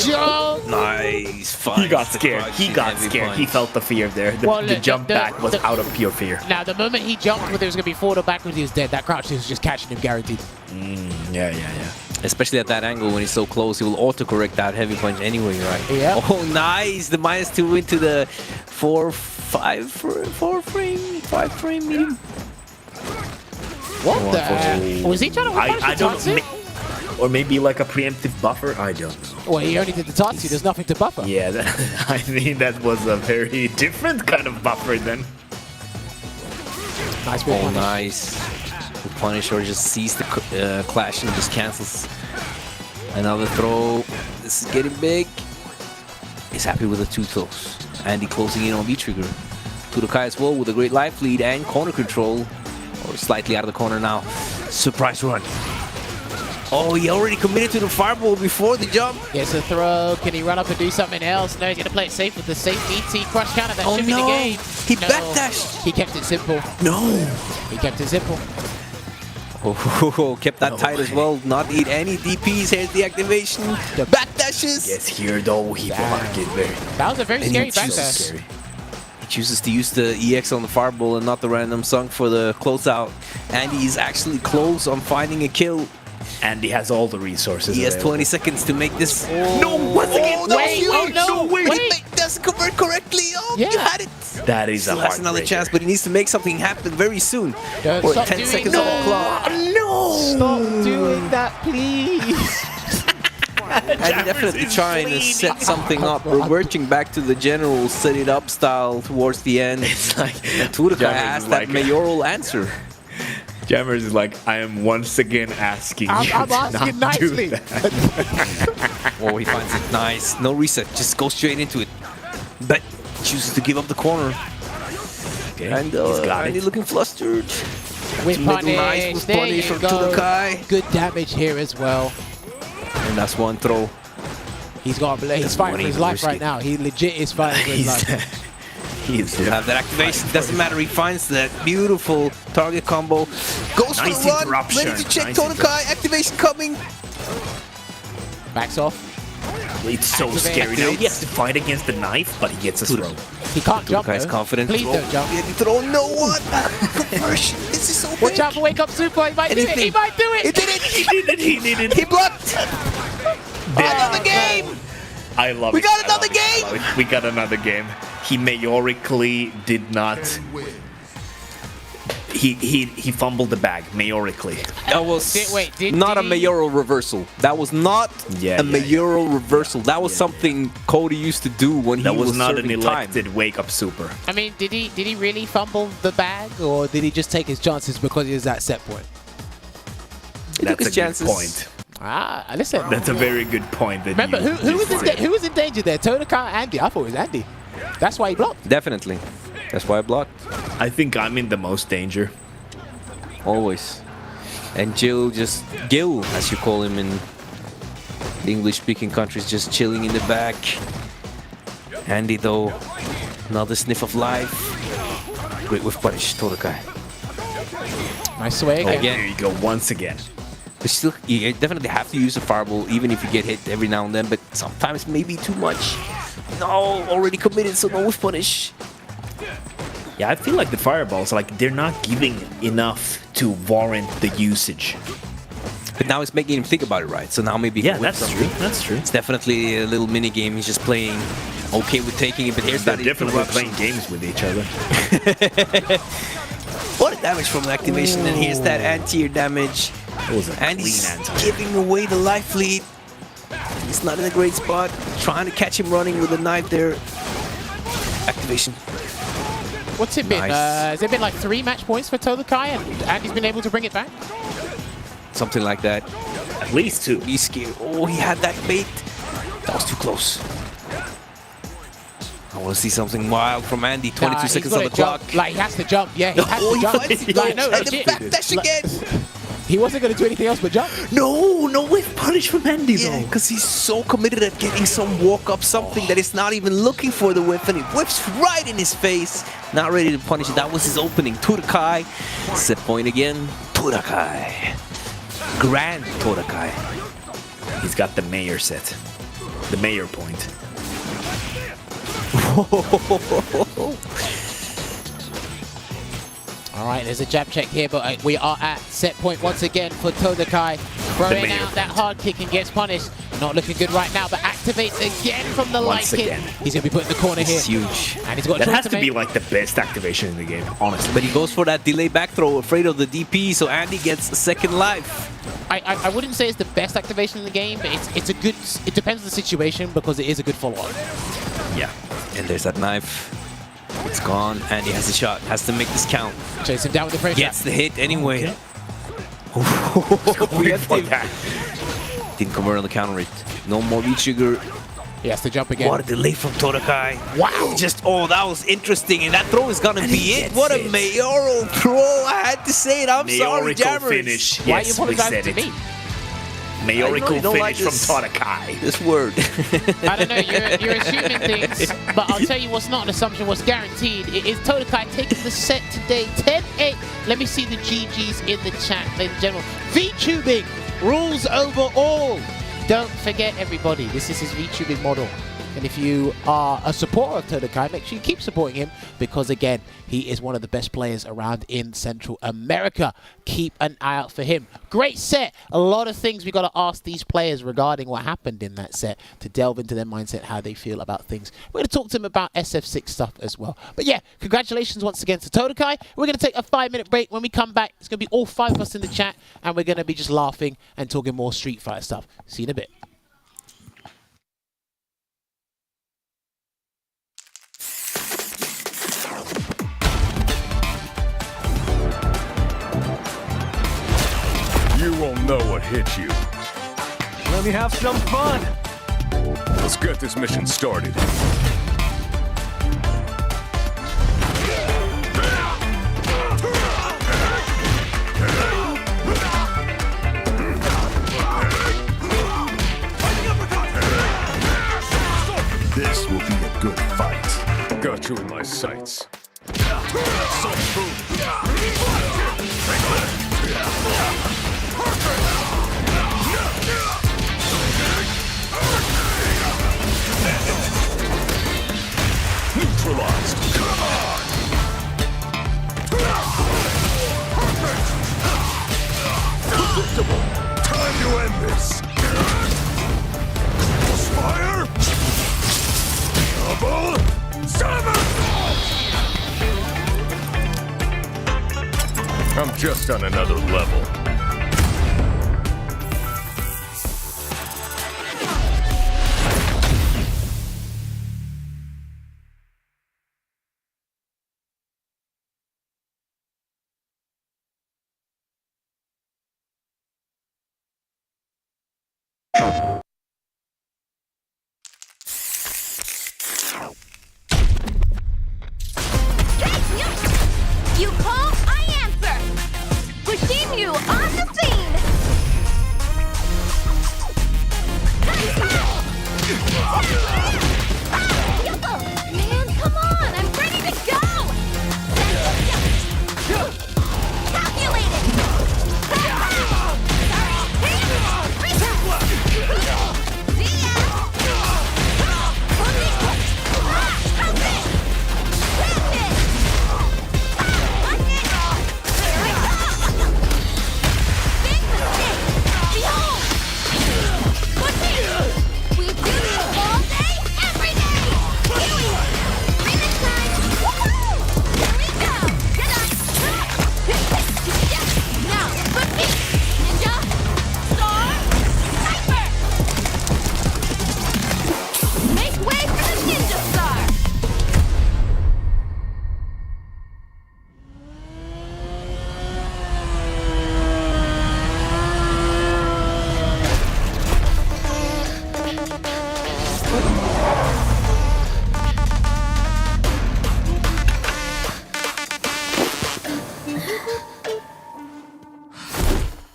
jump. Nice. He got scared. He got scared. He felt the fear there. The jump back was out of pure fear. Now, the moment he jumped, whether it was going to be forward or backwards, he was dead. That crouch was just catching him, guaranteed. Yeah. Especially at that angle when he's so close, he will auto-correct that heavy punch anyway, right? Yeah. Oh, nice. The -2 into the 5 frame medium. What the heck? Was he trying to punish I the don't Tatsu? know. Or maybe like a preemptive buffer? I don't know. Well, he only did the Tatsu. There's nothing to buffer. Yeah, I mean, that was a very different kind of buffer then. Nice bit of Oh, punish. nice. The Punisher just sees the clash and just cancels. Another throw. This is getting big. He's happy with the 2 throws. Andy closing in on V-Trigger. Todakai as well with a great life lead and corner control. Or slightly out of the corner now. Surprise run. Oh, he already committed to the fireball before the jump. Gets a throw. Can he run up and do something else? No, he's going to play it safe with the safe ET crush counter. That should be the game. He No. backdashed. He kept it simple. No. He kept it simple. Oh, kept that tight as well. Not eat any DPs. Here's the activation. Backdashes. Yes, here though, he blocked it very. That was a very And scary he backdash. Scary. He chooses to use the EX on the fireball and not the random sunk for the closeout. And he's actually close on finding a kill. And he has all the resources. He has available. 20 seconds to make this. No, once again, no, wait, oh, no, wait. wait. He doesn't convert correctly. Oh, Yeah. you had it. That is Still a has another heartbreaker. chance, but he needs to make something happen very soon. Don't Or stop 10 doing seconds on the that. clock. Stop doing that, please. And definitely trying to set something up, reverting back to the general set it up style towards the end. It's like Todakai Jammerz has is that like- mayoral answer. Jammerz is like, I am once again asking you I'm to asking not do nicely. that. Oh, he finds it nice. No reset, just go straight into it. But chooses to give up the corner. Okay, And he's got Andy it. looking flustered. With Middle punish. nice with There punish you from go. Todakai. Good damage here as well. And that's one throw. He's got. He's fighting for his life right now. He legit is fighting for his life. He's Still have that activation. Doesn't matter. He finds that beautiful target combo. Goes Nice for the run. interruption. Ready to check Nice Todakai. Activation coming. Backs off. It's so Activate. scary. Now he has to fight against the knife, but he gets a throw. He can't jump. Todakai's Though. confident. Please Throw. don't jump. Yeah, throw. No one. Conversion. This is so big. Watch out for wake up super. He might do it. He might do it. He did it. He did it. He did it. He blocked. Another game. I love We it. got I another love it. I game! love it. We got another game. He mayorically did not. He fumbled the bag mayorically. That was Did not a he- mayoral reversal. That was not Yeah, a yeah, mayoral reversal. That was something Cody used to do when That he was was not an serving time. elected wake up super. I mean, did he really fumble the bag, or did he just take his chances because he was at set point? He took That's his a chances. good point. Ah, listen. That's a very good point. That Remember, you who was just said. who was in danger there? Todakai or Andy? I thought it was Andy. That's why he blocked. Definitely. That's why I blocked. I think I'm in the most danger. Always. And Gil, as you call him in the English-speaking countries, just chilling in the back. Andy, though, another sniff of life. Great with punish, Todakai. Nice sway again. Again. There you go, once again. But still, you definitely have to use a fireball, even if you get hit every now and then, but sometimes maybe too much. No, already committed, so no with punish. Yeah, I feel like the fireballs, like, they're not giving enough to warrant the usage. But now it's making him think about it, right? So now maybe he Yeah, can whip that's something. true. That's true. It's definitely a little mini game. He's just playing okay with taking it, but here's They're that definitely interruption. playing games with each other. What a damage from the activation, and here's that anti-air damage. It was a And clean he's anti. giving away the life lead. He's not in a great spot. Trying to catch him running with a knife there. Activation. What's it been? Nice. Has it been like 3 match points for Todakai, and Andy's been able to bring it back? Something like that. At least 2. He's scared. Oh, he had that bait. That was too close. I want to see something wild from Andy. 22 Nah, he's seconds on gotta the clock. jump. Like, he has to jump. Yeah, he has Oh, to he jump. finds it. Like, no, And the legit. backdash again. He wasn't going to do anything else but jump. No whiff punish from Andy, Yeah, though. because he's so committed at getting some walk up, something that is not even looking for the whip, and it whips right in his face. Not ready to punish it. That was his opening. Todakai. Set point again. Todakai. Grand Todakai. He's got the mayor set. the mayor point. All right, there's a jab check here, but we are at set point once again for Todakai. Throwing out that hard kick and gets punished. Not looking good right now, but activates again from the light kick. He's going to be put in the corner here. It's huge. And he's got that a has to be make. like the best activation in the game, honestly. But he goes for that delay back throw, afraid of the DP, so Andy gets a second life. I wouldn't say it's the best activation in the game, but it's a good. It depends on the situation because it is a good follow-up. Yeah, and there's that knife. It's gone. Andy has a shot. Has to make this count. Chase him down with the frame. Gets the hit anyway. Okay. Didn't convert on the counter hit. No more V-trigger. He has to jump again. What a delay from Todakai. Wow. Just, that was interesting. And that throw is gonna be it. What a mayoral throw. I had to say it. I'm sorry, Jammerz. Finish. Why Yes, are you we apologizing said to it. me? Mayorical don't like finish this. from Todakai. This word. I don't know, you're assuming things, but I'll tell you what's not an assumption, what's guaranteed. It is Todakai taking the set today, 10-8. Let me see the GGs in the chat, ladies and gentlemen. VTubing rules over all. Don't forget, everybody, this is his VTubing model. And if you are a supporter of Todakai, make sure you keep supporting him because, again, he is one of the best players around in Central America. Keep an eye out for him. Great set. A lot of things we got to ask these players regarding what happened in that set to delve into their mindset, how they feel about things. We're going to talk to them about SF6 stuff as well. But yeah, congratulations once again to Todakai. We're going to take a 5-minute break. When we come back, it's going to be all 5 of us in the chat, and we're going to be just laughing and talking more Street Fighter stuff. See you in a bit. You won't know what hit you. Let me have some fun. Let's get this mission started. This will be a good fight. Got you in my sights. Neutralized. Predictable. Time to end this. Fire. Double. Seven. I'm just on another level. You call, I answer. Pushing you on the scene. Man, come on, I'm ready to go. Calculated. We do this all day, every day! Here remix time! Woohoo! Here we go! Get up! Now, good beat! Ninja! Star! Sniper! Make way for the Ninja Star!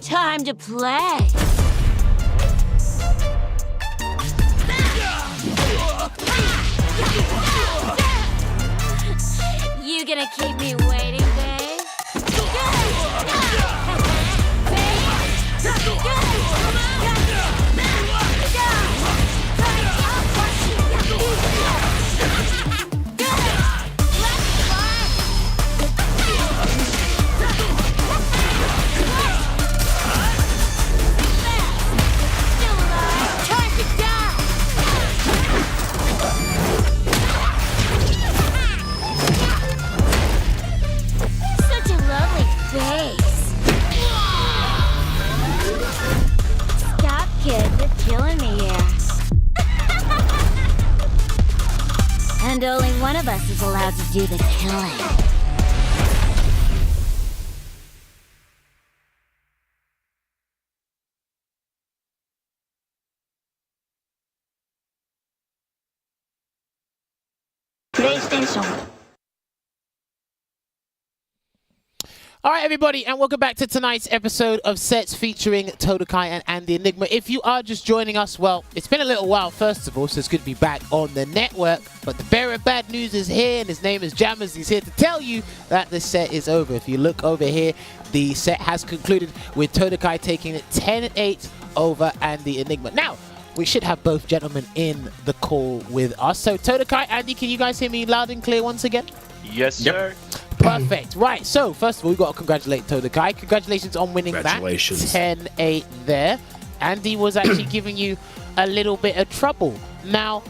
Time to play. You gonna keep me waiting, babe? do the killing. PlayStation. All right, everybody, and welcome back to tonight's episode of Sets featuring Todakai and Andy Enigma. If you are just joining us, well, it's been a little while, first of all, so it's good to be back on the network. But the bearer of bad news is here, and his name is Jammerz. He's here to tell you that the set is over. If you look over here, the set has concluded with Todakai taking it 10-8 over Andy Enigma. Now, we should have both gentlemen in the call with us. So, Todakai, Andy, can you guys hear me loud and clear once again? Yes, sir. Perfect. Right. So, first of all, we've got to congratulate Todakai. Congratulations on winning that. 10-8 there. Andy was actually giving you a little bit of trouble. Now,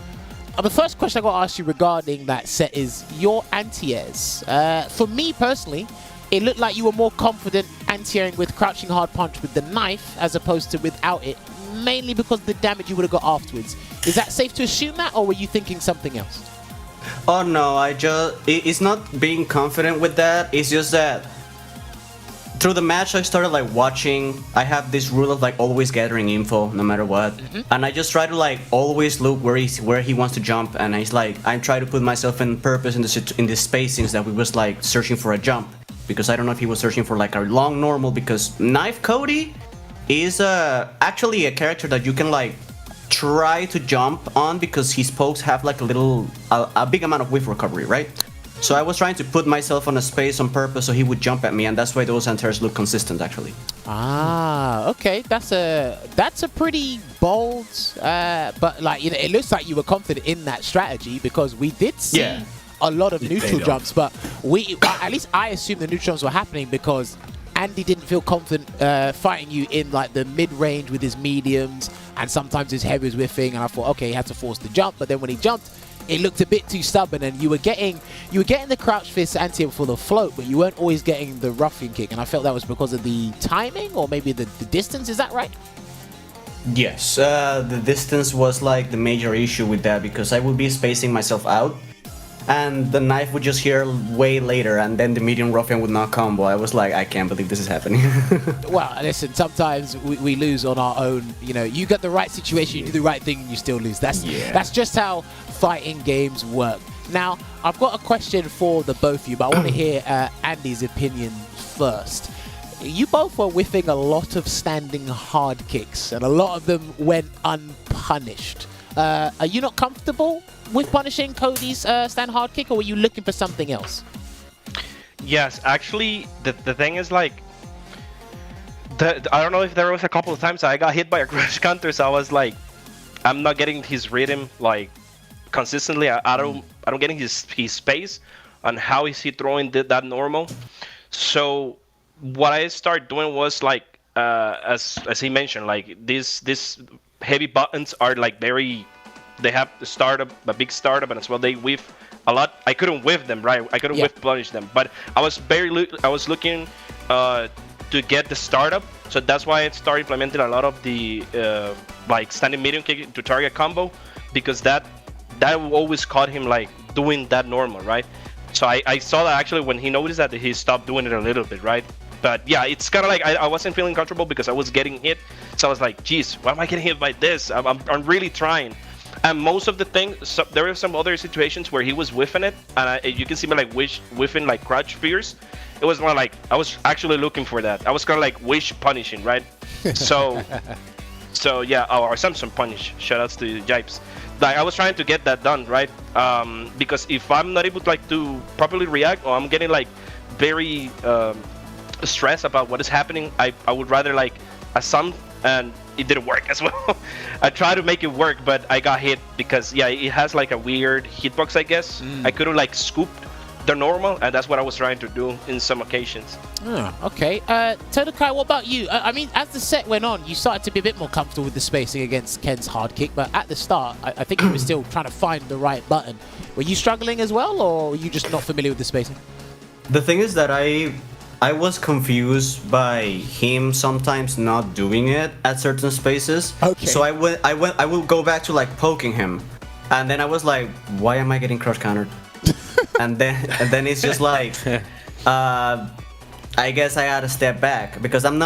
the first question I got to ask you regarding that set is your anti-airs. For me personally, it looked like you were more confident anti-airing with crouching hard punch with the knife as opposed to without it, mainly because of the damage you would have got afterwards. Is that safe to assume that, or were you thinking something else? Oh no, it's not being confident with that, it's just that through the match I started like watching. I have this rule of like always gathering info no matter what, and I just try to like always look where he wants to jump, and it's like I try to put myself in purpose in the spacings that we was like searching for a jump, because I don't know if he was searching for like a long normal, because Knife Cody is actually a character that you can like try to jump on because his pokes have like a big amount of whiff recovery, right? So I was trying to put myself on a space on purpose so he would jump at me, and that's why those anti-airs look consistent actually. Ah, okay, that's a pretty bold, but like, you know, it looks like you were confident in that strategy, because we did see a lot of neutral jumps, but at least I assume the neutral jumps were happening because Andy didn't feel confident fighting you in like the mid-range with his mediums, and sometimes his heavy was whiffing, and I thought, okay, he had to force the jump, but then when he jumped, it looked a bit too stubborn, and you were getting the crouch fist anti for the float, but you weren't always getting the ruffian kick, and I felt that was because of the timing or maybe the distance. Is that right? Yes, the distance was like the major issue with that, because I would be spacing myself out, and the knife would just hear way later, and then the medium ruffian would not combo. I was like, I can't believe this is happening. Well, listen, sometimes we lose on our own. You know, you get the right situation, you do the right thing, and you still lose. That's just how fighting games work. Now, I've got a question for the both of you, but I want to hear Andy's opinion first. You both were whiffing a lot of standing hard kicks, and a lot of them went unpunished. Are you not comfortable with punishing Cody's stand hard kick, or were you looking for something else? Yes, actually, the thing is like, I don't know if there was a couple of times I got hit by a crush counter, so I was like, I'm not getting his rhythm like consistently. I don't getting his space on how is he throwing that normal. So what I started doing was like, as he mentioned, like these heavy buttons are like they have a big startup, and as well they whiff a lot. I couldn't whiff them, right? I couldn't whiff punish them, but I was looking to get the startup, so that's why I started implementing a lot of the like standing medium kick to target combo, because that always caught him like doing that normal, right? So I saw that actually when he noticed that he stopped doing it a little bit, right? But yeah, it's kind of like I wasn't feeling comfortable because I was getting hit, so I was like, geez, why am I getting hit by this? I'm really trying. And most of the things, so there were some other situations where he was whiffing it, and you can see me like whiffing like crouch fears. It was more like I was actually looking for that. I was kind of like wish punishing, right? So yeah, or Samsung punish. Shoutouts to Jipes. Like I was trying to get that done, right? Because if I'm not able to like to properly react, or I'm getting like very stressed about what is happening, I would rather like assume, and it didn't work as well. I tried to make it work, but I got hit because it has like a weird hitbox, I guess. I couldn't like scoop the normal, and that's what I was trying to do in some occasions. Oh, okay. Todakai, what about you? I mean, as the set went on, you started to be a bit more comfortable with the spacing against Ken's hard kick, but at the start, I think you were still trying to find the right button. Were you struggling as well, or were you just not familiar with the spacing? The thing is that I was confused by him sometimes not doing it at certain spaces. Okay. So I will go back to like poking him, and then I was like, why am I getting crush countered? and then it's just like, I guess I had to step back because I'm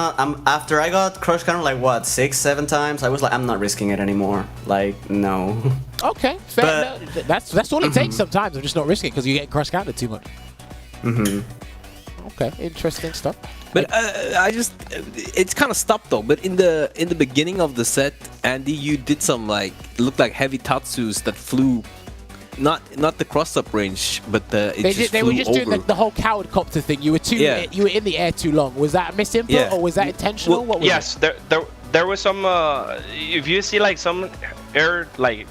after I got crush counter like what 6-7 times, I was like, I'm not risking it anymore. Like no. Okay, fair. No, that's all it takes sometimes. I'm just not risking it because you get cross counted too much. Okay, interesting stuff. But it's kind of stopped though. But in the beginning of the set, Andy, you did some like it looked like heavy tatsus that flew, not the cross-up range, but they were just doing the whole coward copter thing. You were you were in the air too long. Was that a misinput or was that intentional? Well, yes, there was some. If you see like some air like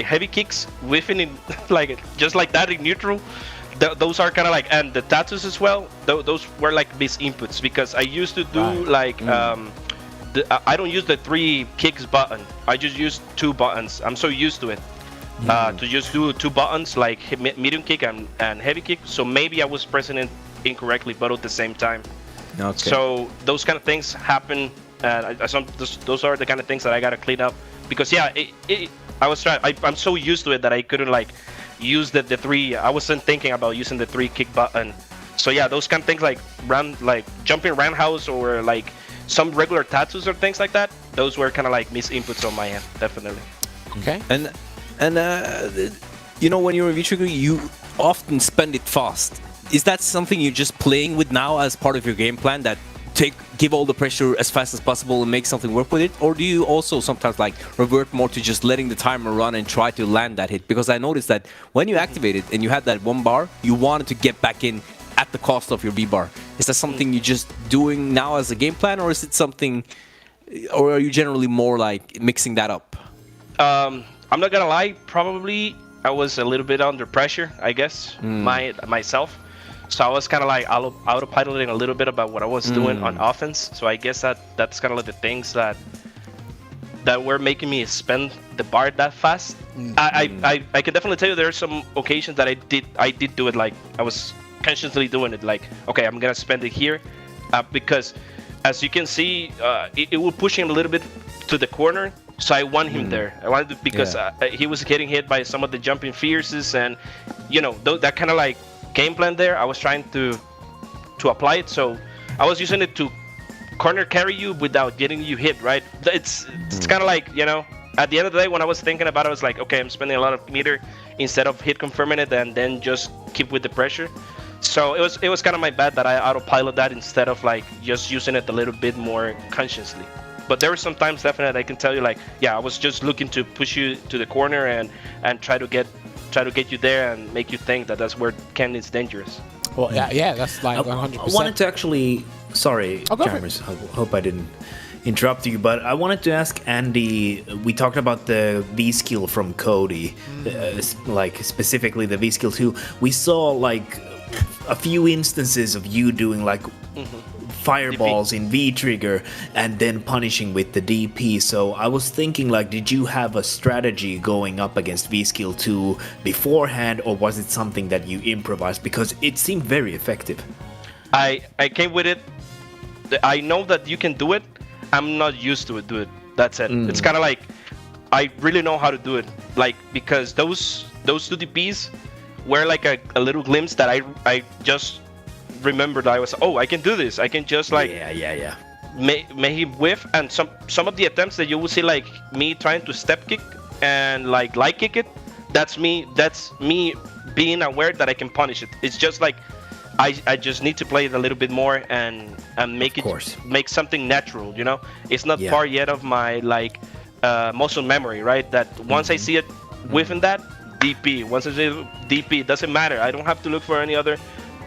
heavy kicks whiffing in like just like that in neutral. Those are kind of like, and the tattoos as well. Those were like misinputs because I used to do like I don't use the 3 kicks button. I just use 2 buttons. I'm so used to it to just do 2 buttons like medium kick and heavy kick. So maybe I was pressing it incorrectly, but at the same time. Okay. So those kind of things happen, and those are the kind of things that I gotta clean up because I'm so used to it that I couldn't like use the 3. I wasn't thinking about using the 3 kick button. So yeah, those kind of things like jumping roundhouse or like some regular tattoos or things like that. Those were kind of like misinputs on my end, definitely. Okay. And you know when you're a V-Trigger, you often spend it fast. Is that something you're just playing with now as part of your game plan? That give all the pressure as fast as possible and make something work with it? Or do you also sometimes like revert more to just letting the timer run and try to land that hit? Because I noticed that when you activate it and you had that 1 bar, you wanted to get back in at the cost of your V bar. Is that something you're just doing now as a game plan, or is it something, or are you generally more like mixing that up? I'm not gonna lie, probably I was a little bit under pressure, I guess, myself. So I was kind of like autopiloting a little bit about what I was doing on offense. So I guess that's kind of like the things that were making me spend the bar that fast. I can definitely tell you there are some occasions that I did do it like I was consciously doing it like, okay, I'm gonna spend it here because as you can see, it will push him a little bit to the corner. So I want him there. I wanted to, because he was getting hit by some of the jumping fierces and that kind of like game plan there. I was trying to apply it, so I was using it to corner carry you without getting you hit, right? It's kind of like, at the end of the day when I was thinking about it, I was like, okay, I'm spending a lot of meter instead of hit confirming it and then just keep with the pressure. So it was kind of my bad that I autopilot that instead of like just using it a little bit more consciously. But there were some times definitely I can tell you like, yeah, I was just looking to push you to the corner and try to get you there and make you think that that's where Ken is dangerous. Well, yeah, that's like 100%. I wanted to actually, sorry, Jammerz, hope I didn't interrupt you, but I wanted to ask Andy, we talked about the V skill from Cody, like specifically the V skill 2. We saw like a few instances of you doing like fireballs in V-trigger and then punishing with the DP. So I was thinking like, did you have a strategy going up against V-Skill 2 beforehand, or was it something that you improvised? Because it seemed very effective. I came with it. I know that you can do it. I'm not used to do it. That's it. It's kind of like, I really know how to do it. Like, because those 2 DPs were like a little glimpse that I just remembered. I was, I can do this. I can just like make him whiff. And some of the attempts that you will see like me trying to step kick and like light kick it, that's me being aware that I can punish it. It's just like I just need to play it a little bit more and make something natural, it's not far yet of my like muscle memory, right? That once I see it whiffing that DP, once I see DP, it doesn't matter. I don't have to look for any other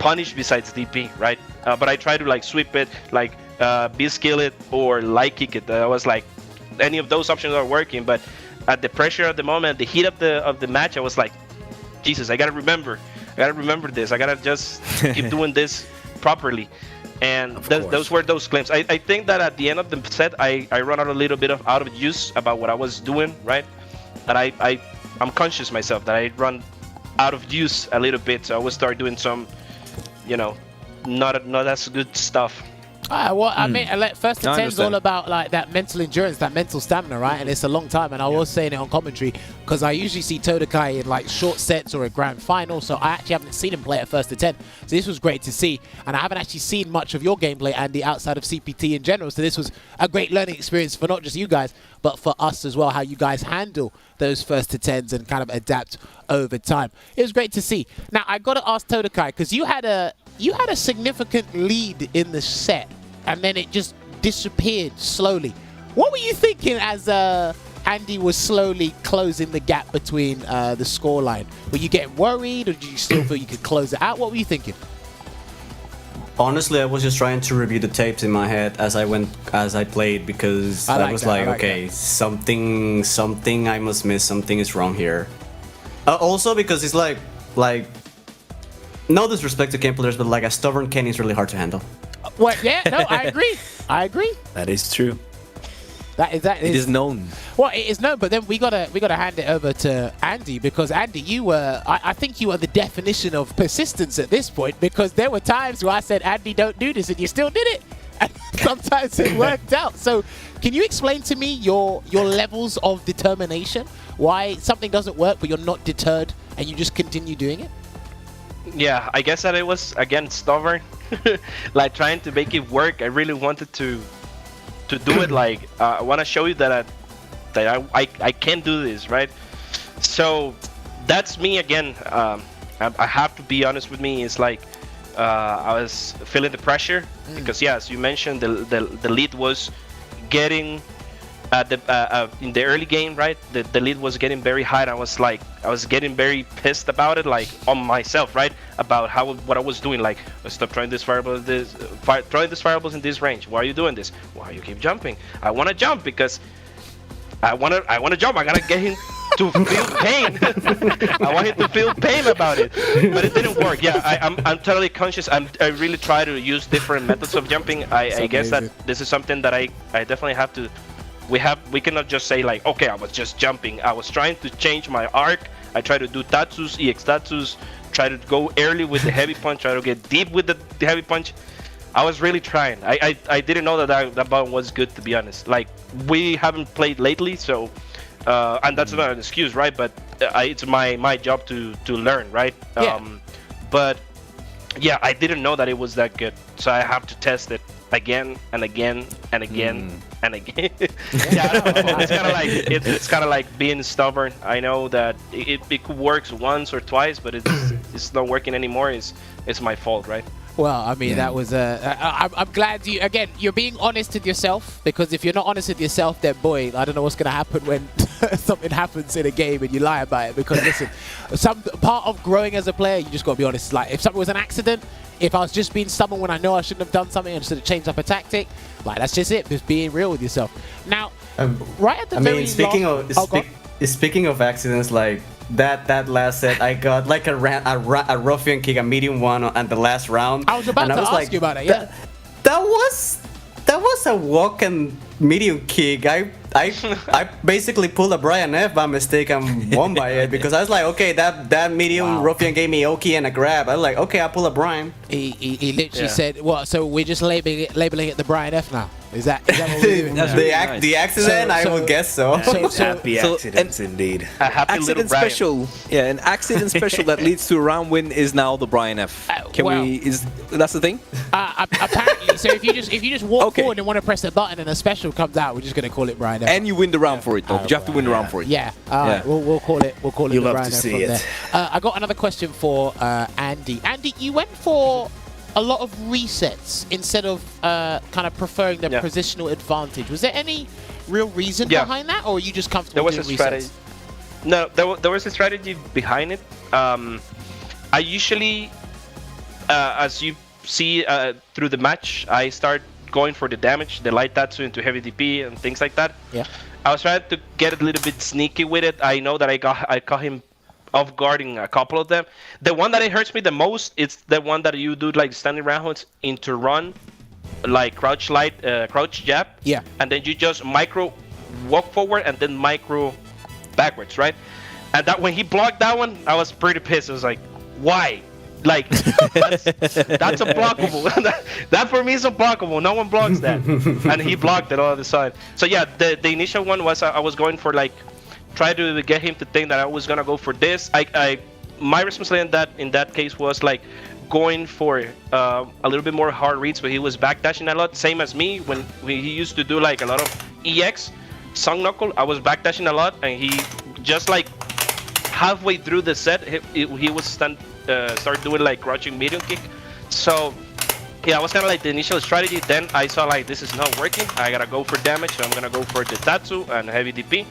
punish besides DP, right? But I try to like sweep it, like B-skill it or light kick it. I was like, any of those options are working, but at the pressure at the moment, the heat of the match, I was like, Jesus, I gotta remember this. I gotta just keep doing this properly. And those were those claims. I think that at the end of the set, I run out a little bit out of use about what I was doing, right? And I'm conscious myself that I run out of use a little bit, so I will start doing some not as good stuff. Well, I mean, first to I 10 is all understand. about like that mental endurance, that mental stamina, right? And it's a long time. And I was saying it on commentary because I usually see Todakai in like short sets or a grand final. So I actually haven't seen him play at first to 10. So this was great to see. And I haven't actually seen much of your gameplay, Andy, outside of CPT in general. So this was a great learning experience for not just you guys, but for us as well, how you guys handle those first to 10s and kind of adapt over time. It was great to see. Now, I got to ask Todakai, because you had a significant lead in the set, and then it just disappeared slowly. What were you thinking as Andy was slowly closing the gap between the scoreline? Were you getting worried, or did you still feel you could close it out? What were you thinking? Honestly, I was just trying to review the tapes in my head as I played, because I was like, okay, something I must miss, something is wrong here. Also because it's like, no disrespect to Ken players, but like a stubborn Ken is really hard to handle. Well, yeah, no, I agree. I agree. That is true. It is known. Well, it is known, but then we gotta hand it over to Andy, because Andy, you were, I think you are the definition of persistence at this point, because there were times where I said, Andy, don't do this, and you still did it. And sometimes it worked out. So can you explain to me your levels of determination? Why something doesn't work, but you're not deterred and you just continue doing it? Yeah, I guess that it was, again, stubborn. Like trying to make it work. I really wanted to do it. Like I want to show you that I can do this, right? So that's me again. I have to be honest with me. It's like I was feeling the pressure because, yeah, as you mentioned, the lead was getting in the early game, right? The lead was getting very high. And I was getting very pissed about it, like on myself, right? About what I was doing. Like, stop trying this variable, throwing these variables in this range. Why are you doing this? Why you keep jumping? I want to jump because I want to jump. I gotta get him to feel pain. I want him to feel pain about it, but it didn't work. Yeah, I'm totally conscious. I really try to use different methods of jumping. I guess that this is something that I definitely have to. We cannot just say like, okay, I was just jumping. I was trying to change my arc. I try to do tatsus, EX tatsus, try to go early with the heavy punch, try to get deep with the heavy punch. I was really trying. I didn't know that button was good, to be honest. Like, we haven't played lately, so and that's not an excuse, right? But it's my job to learn, right? Yeah. But yeah, I didn't know that it was that good, so I have to test it again and again and again and again. It's kind of like being stubborn. I know that it works once or twice, but it's not working anymore. It's my fault, right? Well, I mean, that was I'm glad you're being honest with yourself, because if you're not honest with yourself, then boy, I don't know what's going to happen when something happens in a game and you lie about it. Because listen, some part of growing as a player, you just got to be honest. Like, if something was an accident, if I was just being stubborn when I know I shouldn't have done something and should have changed up a tactic, like, that's just it. Just being real with yourself. Now, right at the very speaking of accidents, like that last set, I got like a ruffian kick, a medium one on the last round. I was about to ask you about it. Yeah, that was a walk and medium kick. I basically pulled a Brian F by mistake and won by it, because I was like, okay, that medium ruffian gave me Oki and a grab. I was like, okay, I'll pull a Brian. He literally said, "What? So we're just labeling it the Brian F now? Is that what we're doing? The accident? I would guess so. Happy accidents indeed. A happy little Accident Brian. special, yeah, an accident special that leads to a round win is now the Brian F. That's the thing? Apparently, so if you just walk forward and want to press the button and a special comes out, we're just gonna call it Brian F. And you win the round for it, though. You have to win the round for it. Yeah. All right. We'll call it. We'll call it. You the love Brian to F see from it. there. I got another question for Andy. Andy, you went for a lot of resets instead of kind of preferring the positional advantage. Was there any real reason behind that, or are you just comfortable doing resets? No, there was a strategy behind it. I usually, as you see through the match, I start going for the damage, the light tatsu into heavy DP and things like that. Yeah. I was trying to get a little bit sneaky with it. I know that I caught him off guarding a couple of them. The one that it hurts me the most is the one that you do like standing rounds into run, like crouch jab. Yeah. And then you just micro walk forward and then micro backwards, right? And that when he blocked that one, I was pretty pissed. I was like, why? Like that's unblockable. That for me is unblockable. No one blocks that, and he blocked it all of a sudden. So yeah, the initial one was I was going for like try to get him to think that I was gonna go for this. My responsibility in that case was like going for a little bit more hard reads, but he was backdashing a lot, same as me when he used to do like a lot of EX, Sung Knuckle. I was backdashing a lot, and he just like halfway through the set, he was start doing like crouching medium kick. So yeah, it was kind of like the initial strategy. Then I saw like this is not working. I gotta go for damage, so I'm gonna go for the Tatsu and heavy DP.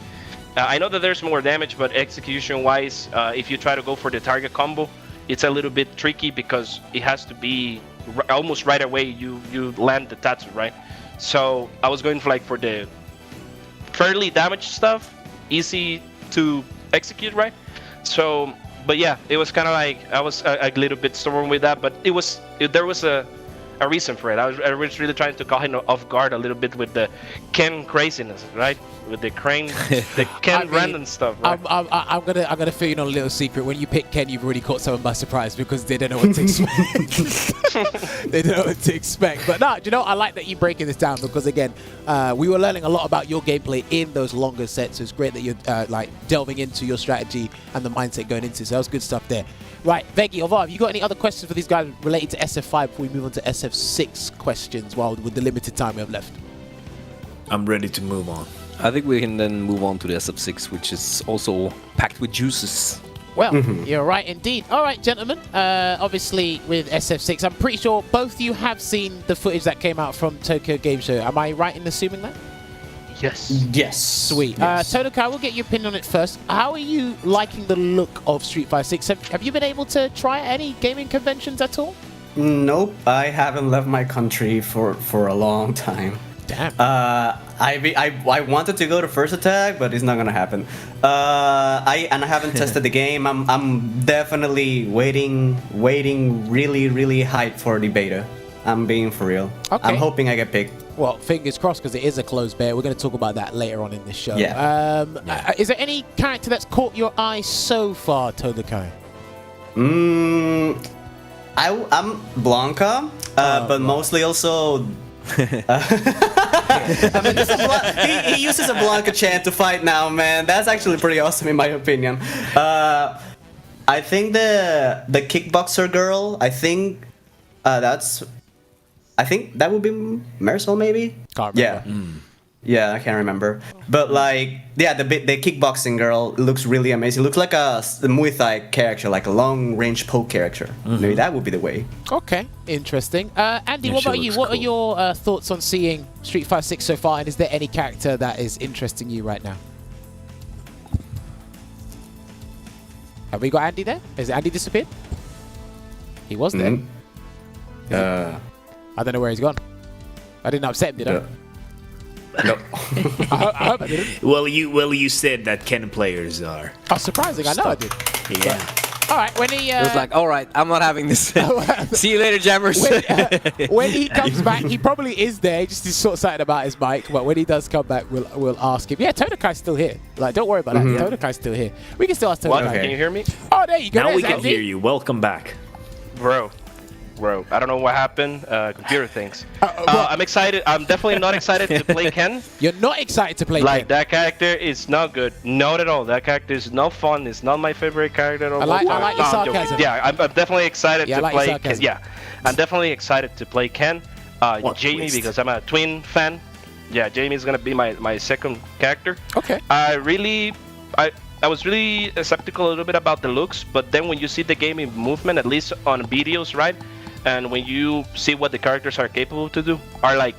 I know that there's more damage, but execution-wise, if you try to go for the target combo, it's a little bit tricky because it has to be almost right away you land the Tatsu, right? So I was going for like for the fairly damaged stuff, easy to execute, right? So, but yeah, it was kind of like I was a little bit stubborn with that, but there was a reason for it. I was really trying to call him off guard a little bit with the Ken craziness, right? With the crane, the Ken random stuff. Right? I'm gonna fill you in on a little secret. When you pick Ken, you've already caught someone by surprise because they don't know what to expect. They don't know what to expect. But no, you know, I like that you breaking this down because again, we were learning a lot about your gameplay in those longer sets. So it's great that you're like delving into your strategy and the mindset going into. So that was good stuff there. Right, Veggey Olvaha, have you got any other questions for these guys related to SF5 before we move on to SF6 questions with the limited time we have left? I'm ready to move on. I think we can then move on to the SF6, which is also packed with juices. Well, you're right indeed. All right, gentlemen. Obviously, with SF6, I'm pretty sure both of you have seen the footage that came out from Tokyo Game Show. Am I right in assuming that? Yes. Yes. Sweet. Yes. Todakai, we'll get your opinion on it first. How are you liking the look of Street Fighter 6? Have you been able to try any gaming conventions at all? Nope, I haven't left my country for a long time. Damn. I wanted to go to First Attack, but it's not gonna happen. I haven't tested the game. I'm definitely waiting really hyped for the beta. I'm being for real. Okay. I'm hoping I get picked. Well, fingers crossed, because it is a closed beta. We're going to talk about that later on in this show. Yeah. Is there any character that's caught your eye so far, Todakai? I'm Blanca, but mostly also. I mean, he uses a Blanca chant to fight now, man. That's actually pretty awesome in my opinion. I think the kickboxer girl. I think that would be Marisol, maybe. Can't remember. Yeah, I can't remember. But like, yeah, the kickboxing girl looks really amazing. Looks like a Muay Thai character, like a long range poke character. Maybe that would be the way. Okay, interesting. Andy, Yeah, what she about you? looks What are cool. your thoughts on seeing Street Fighter 6 so far? And is there any character that is interesting you right now? Have we got Andy there? Has Andy disappeared? He was there. I don't know where he's gone. I didn't upset him, did I? No. I hope I didn't. Well, you said that Ken players are. Oh, surprising. I know I did. Yeah. All right, when he... It was like, all right, I'm not having this. See you later, Jammerz. when he comes back, he probably is there. He just is sort of excited about his mic. But when he does come back, we'll ask him. Yeah, Todakai's still here. Like, don't worry about that. Todakai's still here. We can still ask Todakai. What? Can you hear me? Oh, there you go. Now There's we can Andy. hear you. Welcome back. Bro, I don't know what happened. Computer things. I'm excited. I'm definitely not excited to play Ken. You're not excited to play Like, Ken. that character is not good. Not at all. That character is not fun. It's not my favorite character at all. I like your I'm joking. sarcasm. Yeah, I'm definitely excited Yeah, I to like your play Ken. sarcasm. Yeah, I'm definitely excited to play Ken. What Jamie, twist. because I'm a twin fan. Yeah, Jamie is going to be my second character. Okay. I was really skeptical a little bit about the looks, but then when you see the game in movement, at least on videos, right? And when you see what the characters are capable to do, are like,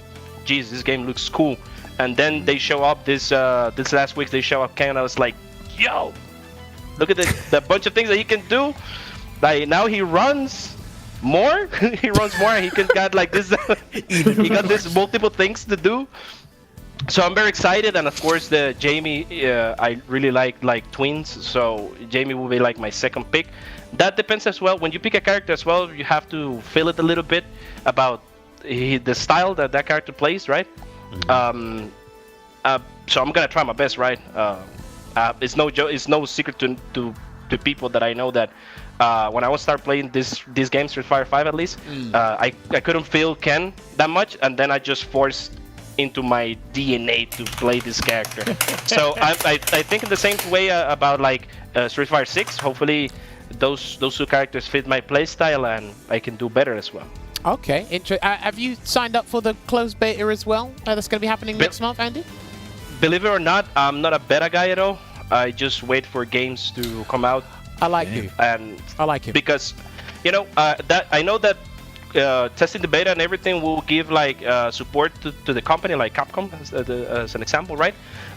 geez, this game looks cool. And then they show up this last week. They show up Ken, and I was like, yo, look at the bunch of things that he can do. Like now he runs more. He runs more, and he got like this. He got this multiple things to do. So I'm very excited, and of course the Jamie, I really like twins, so Jamie will be like my second pick. That depends as well. When you pick a character as well, you have to feel it a little bit about the style that character plays, right? So I'm gonna try my best, right? It's no secret to people that I know that when I was start playing this game, Street Fighter 5 at least, I couldn't feel Ken that much, and then I just forced into my DNA to play this character. So I think in the same way about like Street Fighter 6. Hopefully, those two characters fit my playstyle, and I can do better as well. Okay, have you signed up for the closed beta as well? That's going to be happening next month, Andy? Believe it or not, I'm not a beta guy at all. I just wait for games to come out. I like you. And I like him. Because, you know, that I know that testing the beta and everything will give like support to the company, like Capcom as an example, right?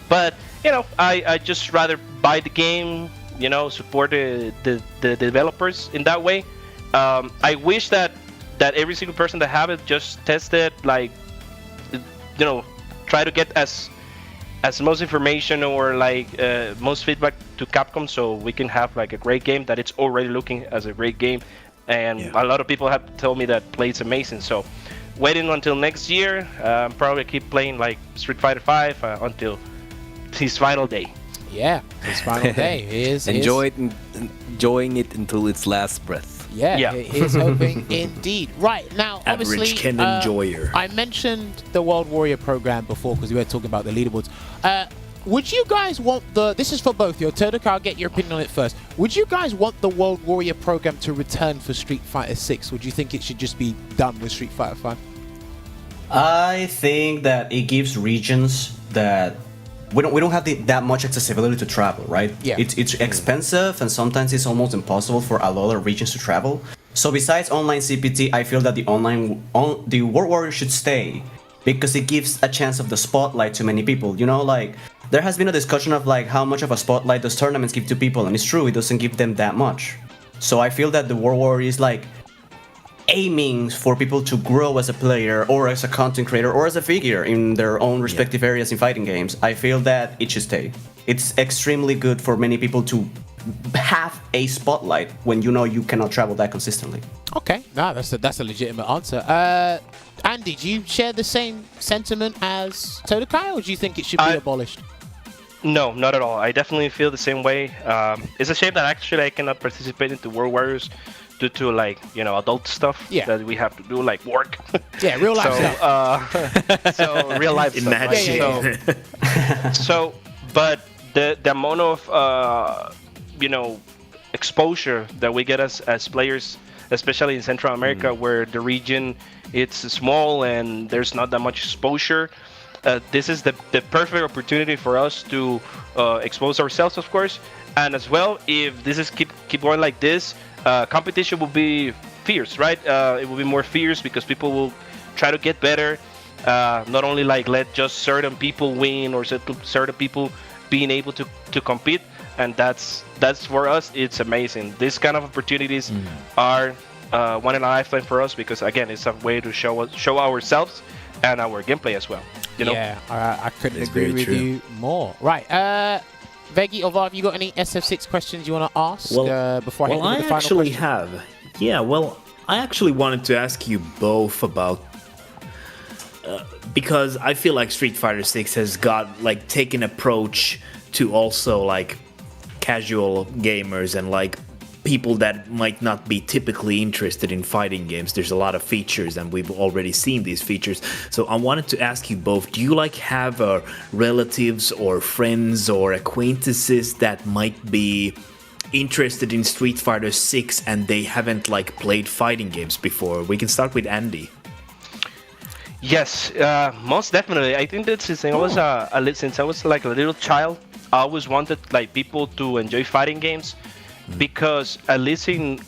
But you know, I just rather buy the game, you know, support the developers in that way. I wish that every single person that have it just test it, like, you know, try to get as most information or like most feedback to Capcom, so we can have like a great game that it's already looking as a great game. And a lot of people have told me that plays amazing. So waiting until next year, probably keep playing like Street Fighter 5 until his final day. Yeah, his final day is enjoying it until its last breath. Yeah, he is hoping indeed. Right, now, obviously, Average Ken enjoyer. I mentioned the World Warrior program before because we were talking about the leaderboards. Would you guys want this is for both you, Todakai, I'll get your opinion on it first. Would you guys want the World Warrior program to return for Street Fighter 6? Would you think it should just be done with Street Fighter 5? I think that it gives regions that we don't have that much accessibility to travel, right? Yeah. It's expensive, and sometimes it's almost impossible for a lot of regions to travel. So besides online CPT, I feel that the World Warrior should stay because it gives a chance of the spotlight to many people. You know, like there has been a discussion of like how much of a spotlight does tournaments give to people, and it's true, it doesn't give them that much. So I feel that the World Warrior is like aiming for people to grow as a player or as a content creator or as a figure in their own respective areas in fighting games. I feel that it should stay. It's extremely good for many people to have a spotlight when you know you cannot travel that consistently. Okay, no, that's a legitimate answer. Andy, do you share the same sentiment as Todakai, or do you think it should be abolished? No, not at all. I definitely feel the same way. It's a shame that actually I cannot participate in the World Warriors due to, like, you know, adult stuff that we have to do, like work. Yeah, real life stuff. So real life stuff. Right? So, but the amount of you know, exposure that we get as players, especially in Central America, where the region it's small and there's not that much exposure. This is the perfect opportunity for us to expose ourselves, of course, and as well, if this is keep going like this, competition will be fierce, right? It will be more fierce because people will try to get better. Not only like let just certain people win or certain people being able to compete, and that's for us. It's amazing. These kind of opportunities are one in a lifetime for us because again, it's a way to show ourselves and our gameplay as well. You know? Yeah, I couldn't agree with you more. Right, Veggey Olvaha, have you got any SF6 questions you want to ask before I hit with the final actually question? have. Yeah, well, I actually wanted to ask you both about because I feel like Street Fighter 6 has got like taken approach to also like casual gamers and like people that might not be typically interested in fighting games. There's a lot of features and we've already seen these features. So I wanted to ask you both, do you like have relatives or friends or acquaintances that might be interested in Street Fighter 6 and they haven't like played fighting games before? We can start with Andy. Yes, most definitely. I think that since I was like a little child, I always wanted like people to enjoy fighting games. Because at least in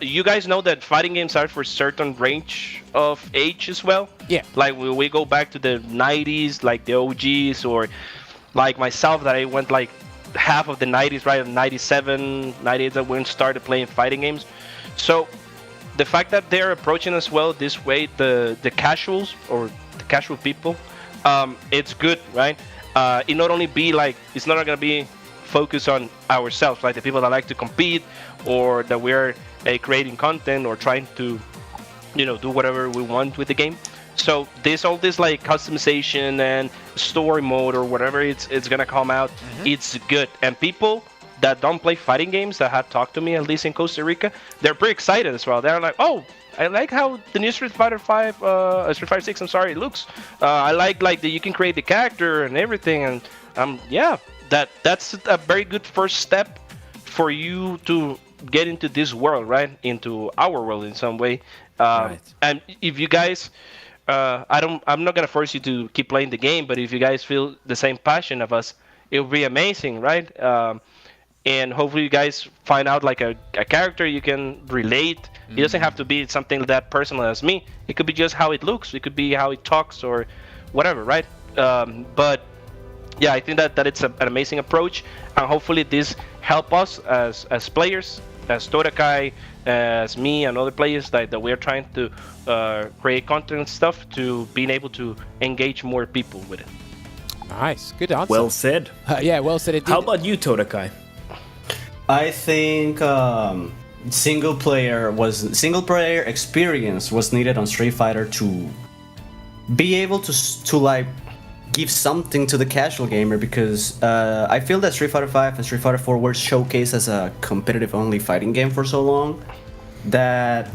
you guys know that fighting games are for certain range of age as well. Yeah. Like we go back to the 90s, like the OGs, or like myself that I went like half of the 90s, right? 97, 98 that when started playing fighting games. So the fact that they're approaching as well this way, the casuals or the casual people, it's good, right? It not only be like it's not gonna be focus on ourselves, like the people that like to compete or that we're creating content or trying to, you know, do whatever we want with the game. So all this like customization and story mode or whatever it's gonna come out, it's good, and people that don't play fighting games that have talked to me, at least in Costa Rica, they're pretty excited as well. They're like, oh, I like how the new Street Fighter 6, I'm sorry, looks. I like that you can create the character and everything, and yeah, that's a very good first step for you to get into this world, right? Into our world in some way. Right. And if you guys, I'm not gonna force you to keep playing the game, but if you guys feel the same passion of us, it would be amazing, right? And hopefully you guys find out like a character you can relate. It doesn't have to be something that personal as me. It could be just how it looks. It could be how it talks or whatever, right? But yeah, I think that it's an amazing approach, and hopefully this help us as players, as Todakai, as me and other players that we're trying to create content and stuff, to being able to engage more people with it. Nice, good answer. Well said. Yeah, well said indeed. How about you, Todakai? I think single player experience was needed on Street Fighter to be able to like give something to the casual gamer, because I feel that Street Fighter 5 and Street Fighter 4 were showcased as a competitive only fighting game for so long that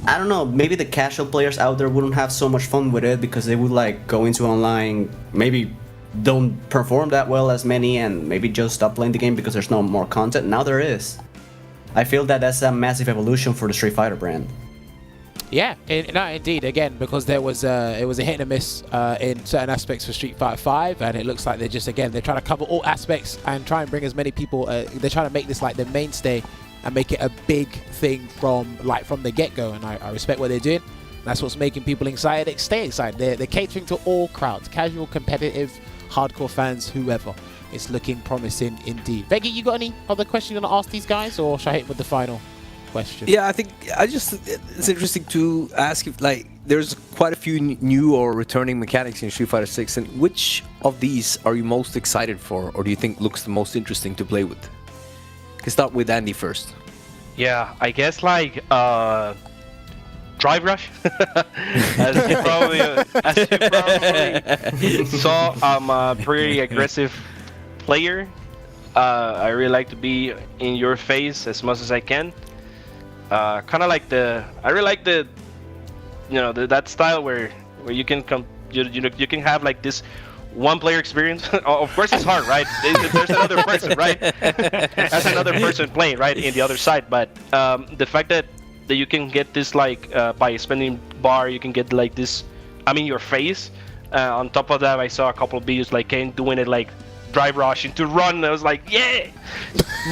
I don't know, maybe the casual players out there wouldn't have so much fun with it, because they would like go into online, maybe don't perform that well as many, and maybe just stop playing the game because there's no more content. Now there is. I feel that that's a massive evolution for the Street Fighter brand. Yeah, no, indeed. Again, because it was a hit and a miss in certain aspects for Street Fighter 5, and it looks like they're trying to cover all aspects and try and bring as many people. They're trying to make this like the mainstay and make it a big thing from the get-go. And I respect what they're doing. That's what's making people excited. Stay excited. They're catering to all crowds: casual, competitive, hardcore fans, whoever. It's looking promising indeed. Veggey, you got any other questions you want to ask these guys, or should I hit with the final question? Yeah, I think it's interesting to ask if like there's quite a few new or returning mechanics in Street Fighter 6, and which of these are you most excited for, or do you think looks the most interesting to play with? Let's start with Andy first. Yeah, I guess like Drive Rush. as you probably saw, I'm a pretty aggressive player. I really like to be in your face as much as I can. Kind of like I really like that style where you can you can have like this one player experience. Of course it's hard, right? There's another person, right? There's another person playing, right, in the other side. But the fact that you can get this like by spending bar, you can get like this, I'm in your face. On top of that, I saw a couple of videos like Kane doing it like Drive Rush into run. I was like, yeah,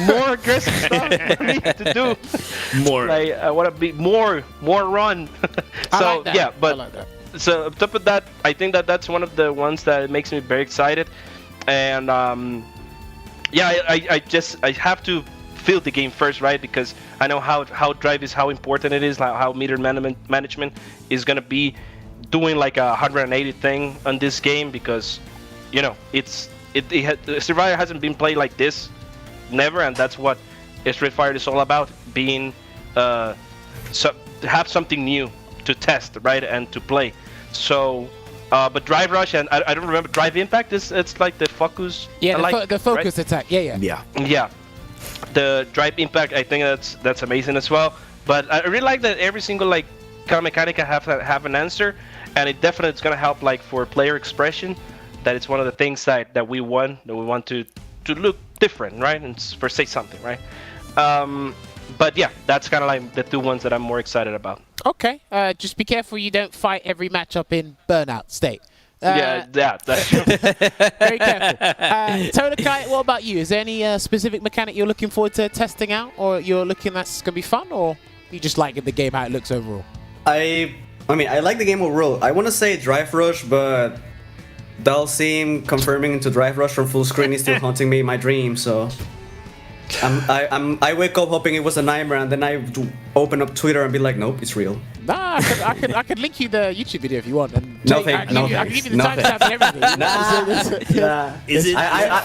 more aggressive stuff for me to do. More. Like, I want to be more run. So like that. yeah, but I like that. So on top of that, I think that's one of the ones that makes me very excited. And yeah, I have to feel the game first, right? Because I know how drive is, how important it is, like how meter management is gonna be doing like a 180 thing on this game, because Street Fighter hasn't been played like this, never, and that's what Street Fighter is all about, being to have something new to test, right, and to play. So but Drive Rush, and I don't remember, Drive Impact, it's like the focus. Yeah, the focus right? attack. Yeah. Yeah, the Drive Impact, I think that's amazing as well. But I really like that every single like kind of mechanic have an answer, and it definitely is gonna help like for player expression. That it's one of the things that we want to look different, right, and for say something, right. But yeah, that's kind of like the two ones that I'm more excited about. Okay, just be careful you don't fight every matchup in burnout state. Yeah, that's true. Very careful. Todakai, what about you? Is there any specific mechanic you're looking forward to testing out, or you're looking that's going to be fun, or you just like the game, how it looks overall? I mean, I like the game overall. I want to say Drive Rush, but Dalsim confirming into Drive Rush from full screen is still haunting me in my dreams, so I wake up hoping it was a nightmare, and then I open up Twitter and be like, nope, it's real. Nah, I could link you the YouTube video if you want. And No Jake, thanks. I can give you the timestamp and everything. Nah. Is it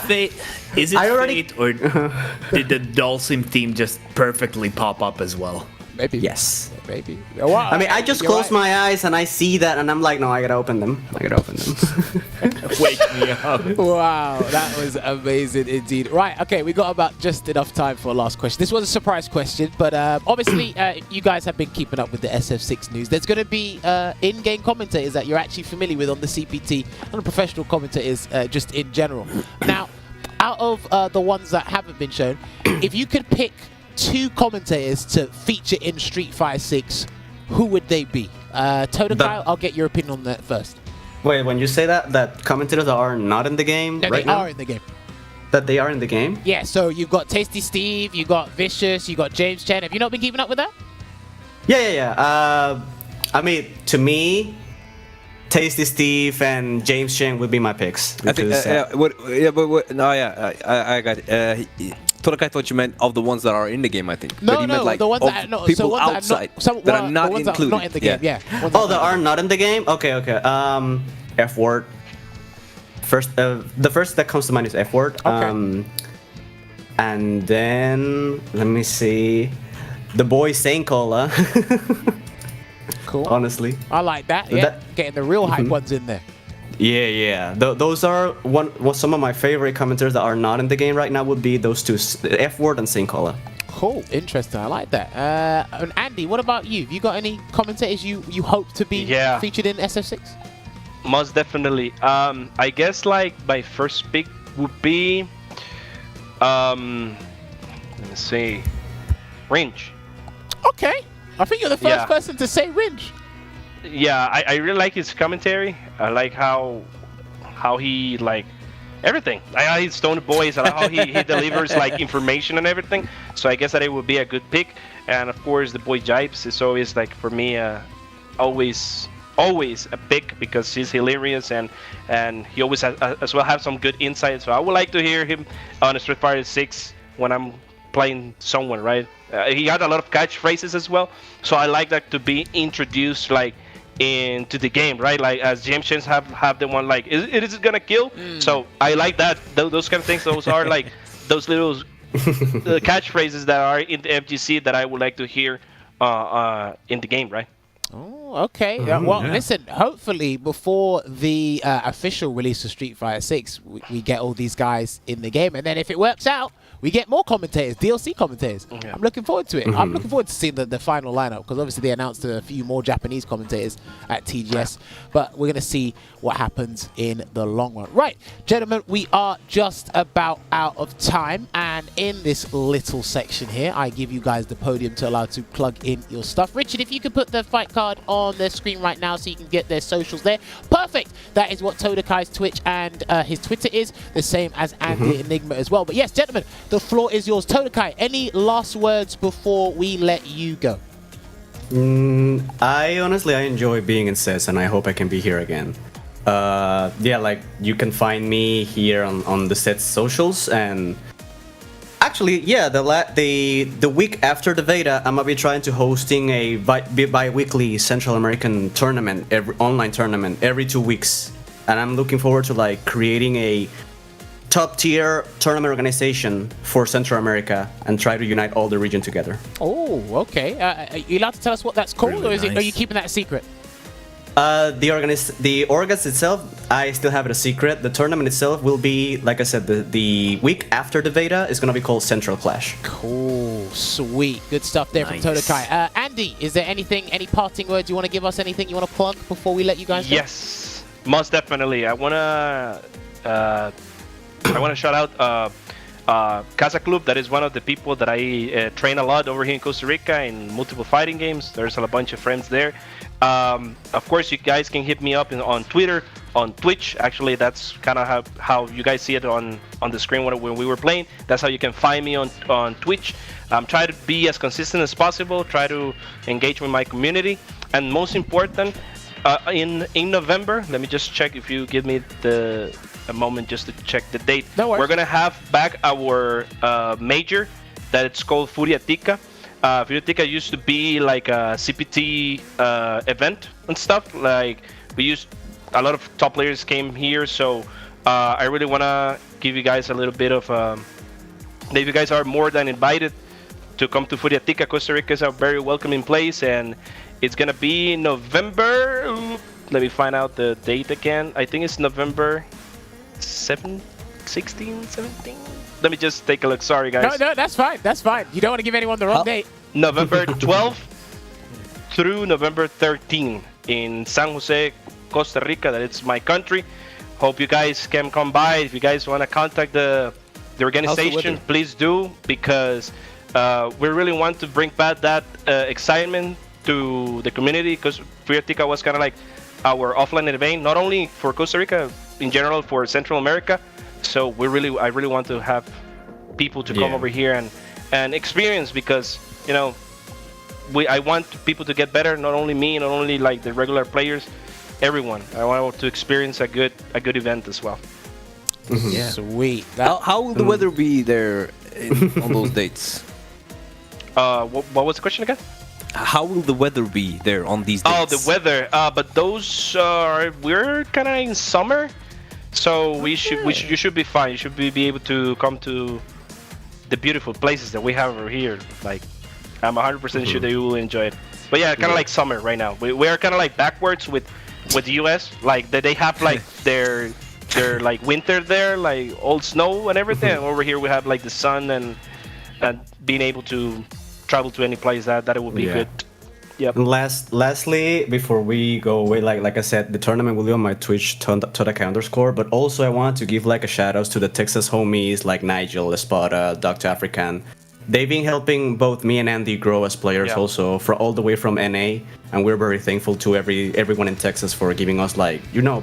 fate? Is it I already- fate, or did the Dalsim theme just perfectly pop up as well? Maybe. Yes. Maybe. Wow. I mean, I just You're close right. my eyes and I see that, and I'm like, no, I gotta open them. Wake me up. Wow, that was amazing indeed. Right, okay, we got about just enough time for a last question. This was a surprise question, but obviously you guys have been keeping up with the SF6 news. There's going to be in-game commentators that you're actually familiar with on the CPT and the professional commentators just in general. Now, out of the ones that haven't been shown, if you could pick 2 commentators to feature in Street Fighter 6, who would they be? Todakai, I'll get your opinion on that first. Wait, when you say that commentators are not in the game No, right they now? are in the game. That they are in the game? Yeah, so you've got Tasty Steve, you got Vicious, you got James Chen. Have you not been keeping up with that? Yeah. I mean, to me, Tasty Steve and James Chen would be my picks. I think, I got it. Todakai thought you meant of the ones that are in the game, I think. No, but he meant, like, the ones of that no, people so ones outside that are not, the ones included. that are not in the game. Yeah. Oh, that are not in the game? Okay. F word. First, the first that comes to mind is F word. Okay. And then let me see, the boy Saint Cola. Cool. Honestly, I like that. Yeah, getting the real hype ones in there. Yeah. Those are some of my favorite commentators that are not in the game right now. Would be those 2, F word and Saint Cola. Cool, interesting. I like that. And Andy, what about you? Have you got any commentators you hope to be featured in SF6? Most definitely. I guess like my first pick would be, let me see, Ringe. Okay, I think you're the first person to say Ringe. Yeah, I really like his commentary. I like how he like everything. I like his tone of voice. I like how he delivers like information and everything. So I guess that it would be a good pick. And of course, the boy Jipes is always like for me always a pick because he's hilarious and he always has, as well have some good insight. So I would like to hear him on Street Fighter 6 when I'm playing someone, right? He had a lot of catchphrases as well. So I like that to be introduced like into the game, right? Like as James Chen have the one like, is it gonna kill? So I like that. Those kind of things. Those are like those little catchphrases that are in the FGC that I would like to hear in the game, right? Oh, okay. Well, listen, hopefully before the official release of Street Fighter 6, we get all these guys in the game. And then if it works out, we get more commentators, DLC commentators. Yeah. I'm looking forward to it. I'm looking forward to seeing the final lineup because obviously they announced a few more Japanese commentators at TGS. But we're going to see what happens in the long run. Right, gentlemen, we are just about out of time. And in this little section here, I give you guys the podium to allow to plug in your stuff. Richard, if you could put the fight card on the screen right now so you can get their socials there. Perfect. That is what Todakai's Twitch and his Twitter is. The same as Andy Enigma as well. But yes, gentlemen, the floor is yours. Todakai, any last words before we let you go? I enjoy being in CES and I hope I can be here again. Yeah, like you can find me here on the CES socials, and actually, yeah, the week after the Veda, I'm gonna be trying to hosting a bi-weekly Central American tournament, online tournament every 2 weeks, and I'm looking forward to like creating a top-tier tournament organization for Central America and try to unite all the region together. Oh, okay. Are you allowed to tell us what that's called, Really or are you nice. keeping that a secret? The organs itself, I still have it a secret. The tournament itself will be, like I said, the week after the Veda is going to be called Central Clash. Cool, sweet, good stuff there from Todakai. Andy, is there any parting words you want to give us? Anything you want to plug before we let you guys go? Yes, most definitely. I wanna shout out Casa Club. That is one of the people that I train a lot over here in Costa Rica in multiple fighting games. There's a bunch of friends there. Of course, you guys can hit me up on Twitter, on Twitch. Actually, that's kind of how you guys see it on the screen when we were playing. That's how you can find me on Twitch. Try to be as consistent as possible. Try to engage with my community. And most important, in November, let me just check if you give me a moment just to check the date. No worries. We're gonna have back our major that it's called Furiatica. Furiatica used to be like a CPT event and stuff. Like we used a lot of top players came here, so I really wanna give you guys a little bit of that you guys are more than invited to come to Furiatica. Costa Rica is a very welcoming place, and it's gonna be November. Let me find out the date again. I think it's November 16, 17. Let me just take a look. Sorry, guys. No, that's fine. That's fine. You don't want to give anyone the wrong date. November 12th through November 13th in San Jose, Costa Rica. That it's my country. Hope you guys can come by. If you guys want to contact the organization, please do, because we really want to bring back that excitement to the community, because Friatica was kind of like our offline event, not only for Costa Rica, in general for Central America. So I really want to have people to come over here and experience, because I want people to get better, not only me, not only like the regular players, everyone. I want to experience a good event as well. Yeah. Sweet. How will the weather be there on those dates? What was the question again? How will the weather be there on these dates? Oh, the weather. But those we're kind of in summer, so you should be fine. You should be able to come to the beautiful places that we have over here. Like, I'm 100% sure that you will enjoy it. But yeah, kind of like summer right now. We are kind of like backwards with the US. Like they have like their like winter there, like old snow and everything. And over here we have like the sun and being able to travel to any place that it would be good. Yep. And lastly, before we go away, like I said, the tournament will be on my Twitch, Todakai_, but also I want to give like a shout out to the Texas homies like Nigel, Espada, Dr. African. They've been helping both me and Andy grow as players also, all the way from NA, and we're very thankful to everyone in Texas for giving us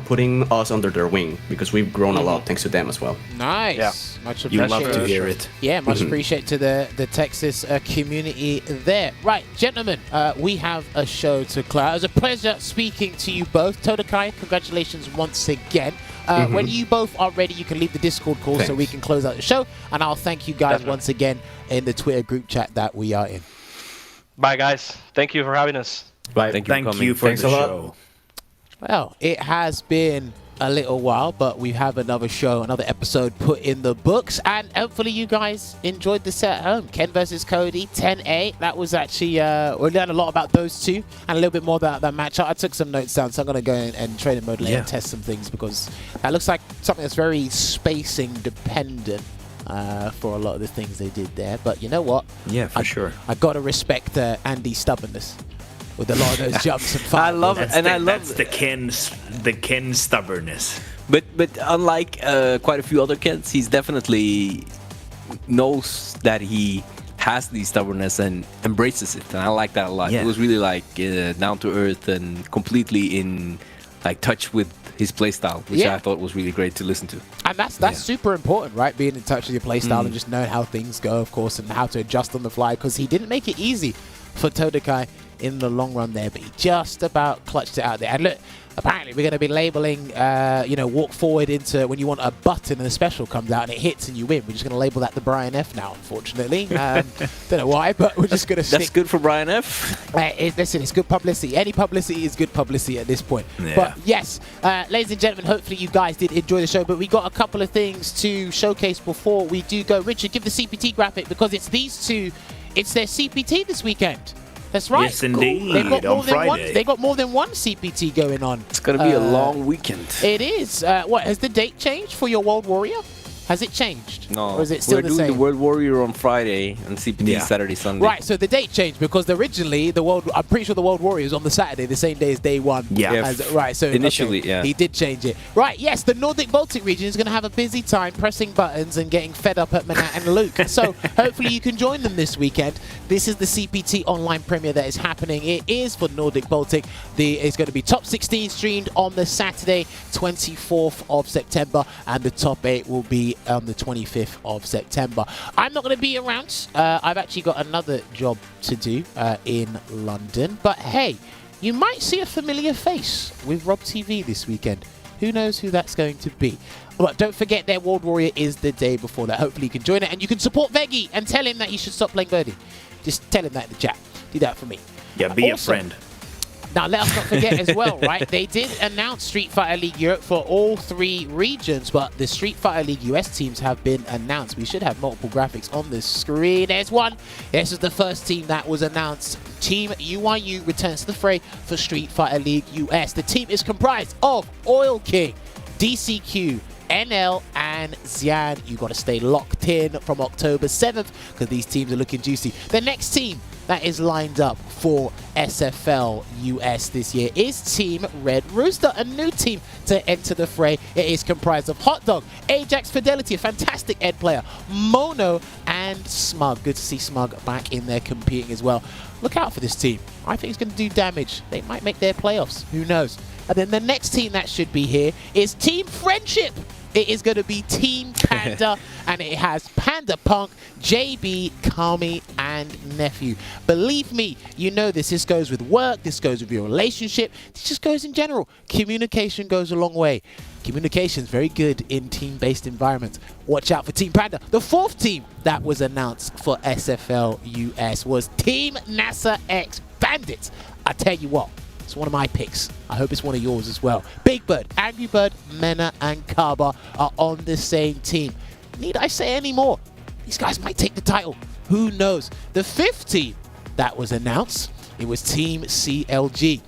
putting us under their wing, because we've grown a lot thanks to them as well. Nice. Yeah. Much You appreciated. love to hear it. Yeah, much appreciated to the Texas community there. Right, gentlemen, we have a show to close. It was a pleasure speaking to you both. Todakai, congratulations once again. When you both are ready, you can leave the Discord call so we can close out the show. And I'll thank you guys once again in the Twitter group chat that we are in. Bye, guys. Thank you for having us. Bye. Thank you for the show. Well, it has been a little while, but we have another show, another episode put in the books, and hopefully you guys enjoyed the set at home. Ken versus Cody, 10-8. That was actually, we learned a lot about those two, and a little bit more about that matchup. I took some notes down, so I'm going to go in and training mode later and test some things, because that looks like something that's very spacing dependent for a lot of the things they did there. But you know what? Yeah, for sure. I got to respect Andy's stubbornness with a lot of those jumps and fights. I love it, and I love the Ken stubbornness. But unlike quite a few other kids, he's definitely knows that he has the stubbornness and embraces it, and I like that a lot. Yeah. It was really like down to earth and completely in like touch with his playstyle, which I thought was really great to listen to. And that's super important, right? Being in touch with your playstyle and just knowing how things go, of course, and how to adjust on the fly, because he didn't make it easy for Todakai in the long run there, but he just about clutched it out there. And look, apparently we're going to be labeling, walk forward into when you want a button and a special comes out and it hits and you win. We're just going to label that the Brian F now, unfortunately. Don't know why, but we're just going to stick. That's good for Brian F. Listen, it's good publicity. Any publicity is good publicity at this point. Yeah. But yes, ladies and gentlemen, hopefully you guys did enjoy the show, but we got a couple of things to showcase before we do go. Richard, give the CPT graphic, because it's these two. It's their CPT this weekend. That's right. Yes, indeed. They've got On Friday. They got more than one CPT going on. It's going to be a long weekend. It is. What, has the date changed for your World Warrior? Has it changed? No. Or is it still We're the doing same? the World Warrior on Friday and CPT Saturday, Sunday. Right, so the date changed, because originally I'm pretty sure the World Warrior was on the Saturday, the same day as day one. Yeah. Right, so initially, he did change it. Right, yes, the Nordic Baltic region is going to have a busy time pressing buttons and getting fed up at Manat and Luke. So hopefully you can join them this weekend. This is the CPT online premiere that is happening. It is for Nordic Baltic. It's going to be top 16 streamed on the Saturday, 24th of September, and the top 8 will be on the 25th of September. I'm not going to be around. I've actually got another job to do in London. But hey, you might see a familiar face with Rob TV this weekend. Who knows who that's going to be? But don't forget, their World Warrior is the day before that. Hopefully you can join it, and you can support Veggey and tell him that he should stop playing Birdie. Just tell him that in the chat. Do that for me. Yeah, be Also, a friend. Now, let us not forget as well, right? They did announce Street Fighter League Europe for all 3 regions, but the Street Fighter League US teams have been announced. We should have multiple graphics on the screen. There's one. This is the first team that was announced. Team UYU returns to the fray for Street Fighter League US. The team is comprised of Oil King, DCQ, NL and Xian. You got to stay locked in from October 7th because these teams are looking juicy. The next team that is lined up for SFL US this year is Team Red Rooster, a new team to enter the fray. It is comprised of Hot Dog, Ajax Fidelity, a fantastic Ed player, Mono, and Smug. Good to see Smug back in there competing as well. Look out for this team. I think it's going to do damage. They might make their playoffs. Who knows? And then the next team that should be here is Team Friendship. It is going to be Team Panda, and it has Panda Punk, JB, Kami, and Nephew. Believe me, you know this. This goes with work. This goes with your relationship. This just goes in general. Communication goes a long way. Communication is very good in team-based environments. Watch out for Team Panda. The fourth team that was announced for SFL US was Team NASA X Bandits. I tell you what. It's one of my picks. I hope it's one of yours as well. Big Bird, Angry Bird, Mena, and Kaba are on the same team. Need I say any more? These guys might take the title. Who knows? The fifth team that was announced, it was Team CLG.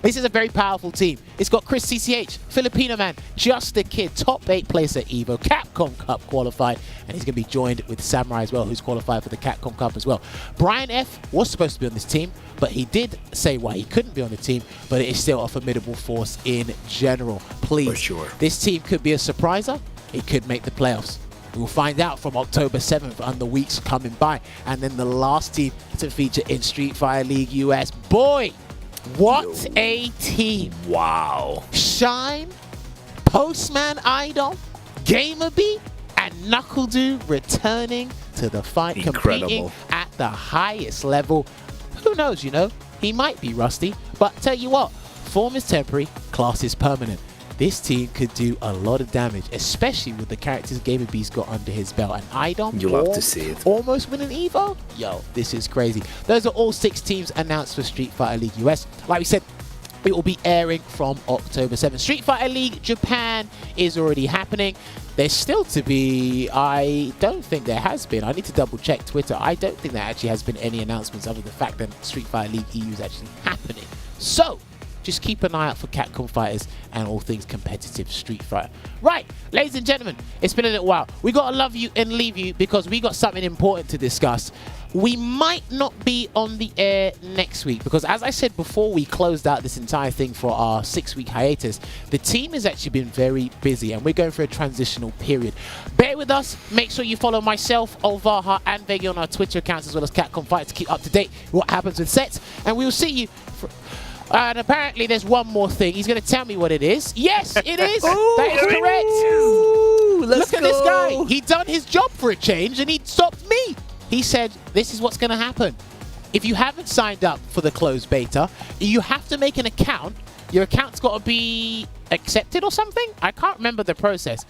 This is a very powerful team. It's got Chris CCH, Filipino man, Just a Kid, top 8 place at EVO, Capcom Cup qualified, and he's going to be joined with Samurai as well, who's qualified for the Capcom Cup as well. Brian F was supposed to be on this team, but he did say why he couldn't be on the team, but it is still a formidable force in general. Please, For sure. This team could be a surpriser. It could make the playoffs. We will find out from October 7th and the weeks coming by. And then the last team to feature in Street Fighter League US. Boy, what a team. Wow. Shine, Postman Idol, Gamerby, and Knuckledoo returning to the fight, competing Incredible. at the highest level. Who knows, you know? He might be rusty, but tell you what, form is temporary, class is permanent. This team could do a lot of damage, especially with the characters Gamerby's got under his belt. And Idom, You love to see it. almost win an EVO? Yo, this is crazy. Those are all 6 teams announced for Street Fighter League US. Like we said, it will be airing from October 7th. Street Fighter League Japan is already happening. There's still to be, I don't think there has been. I need to double check Twitter. I don't think there actually has been any announcements other than the fact that Street Fighter League EU is actually happening. So, just keep an eye out for Capcom fighters and all things competitive Street Fighter. Right, ladies and gentlemen, it's been a little while. We got to love you and leave you because we got something important to discuss. We might not be on the air next week because, as I said before we closed out this entire thing for our 6-week hiatus, the team has actually been very busy and we're going through a transitional period. Bear with us. Make sure you follow myself, Olvaha, and Veggey on our Twitter accounts as well as Capcom Fighter to keep up to date with what happens with sets. And we will see you for... and apparently there's one more thing. He's going to tell me what it is. Yes, it is. That is correct. Look at this guy. He done his job for a change and he stopped me. He said, this is what's going to happen. If you haven't signed up for the closed beta, you have to make an account. Your account's got to be accepted or something. I can't remember the process.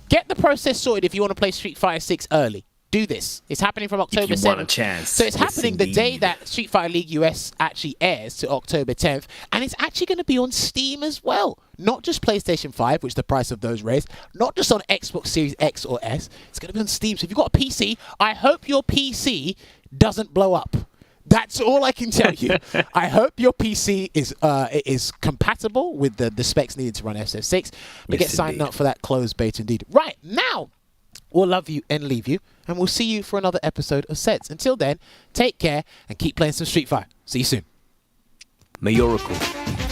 Get the process sorted if you want to play Street Fighter 6 early. Do this. It's happening from October 7th. If you want a chance. So it's Yes, happening the day indeed. that Street Fighter League US actually airs to October 10th. And it's actually going to be on Steam as well. Not just PlayStation 5, which the price of those raised. Not just on Xbox Series X or S. It's going to be on Steam. So if you've got a PC, I hope your PC doesn't blow up. That's all I can tell you. I hope your PC is compatible with the specs needed to run SF6. But Yes, get signed indeed. up for that closed beta indeed. Right, now... we'll love you and leave you, and we'll see you for another episode of Sets. Until then, take care and keep playing some Street Fighter. See you soon. Mayoracle.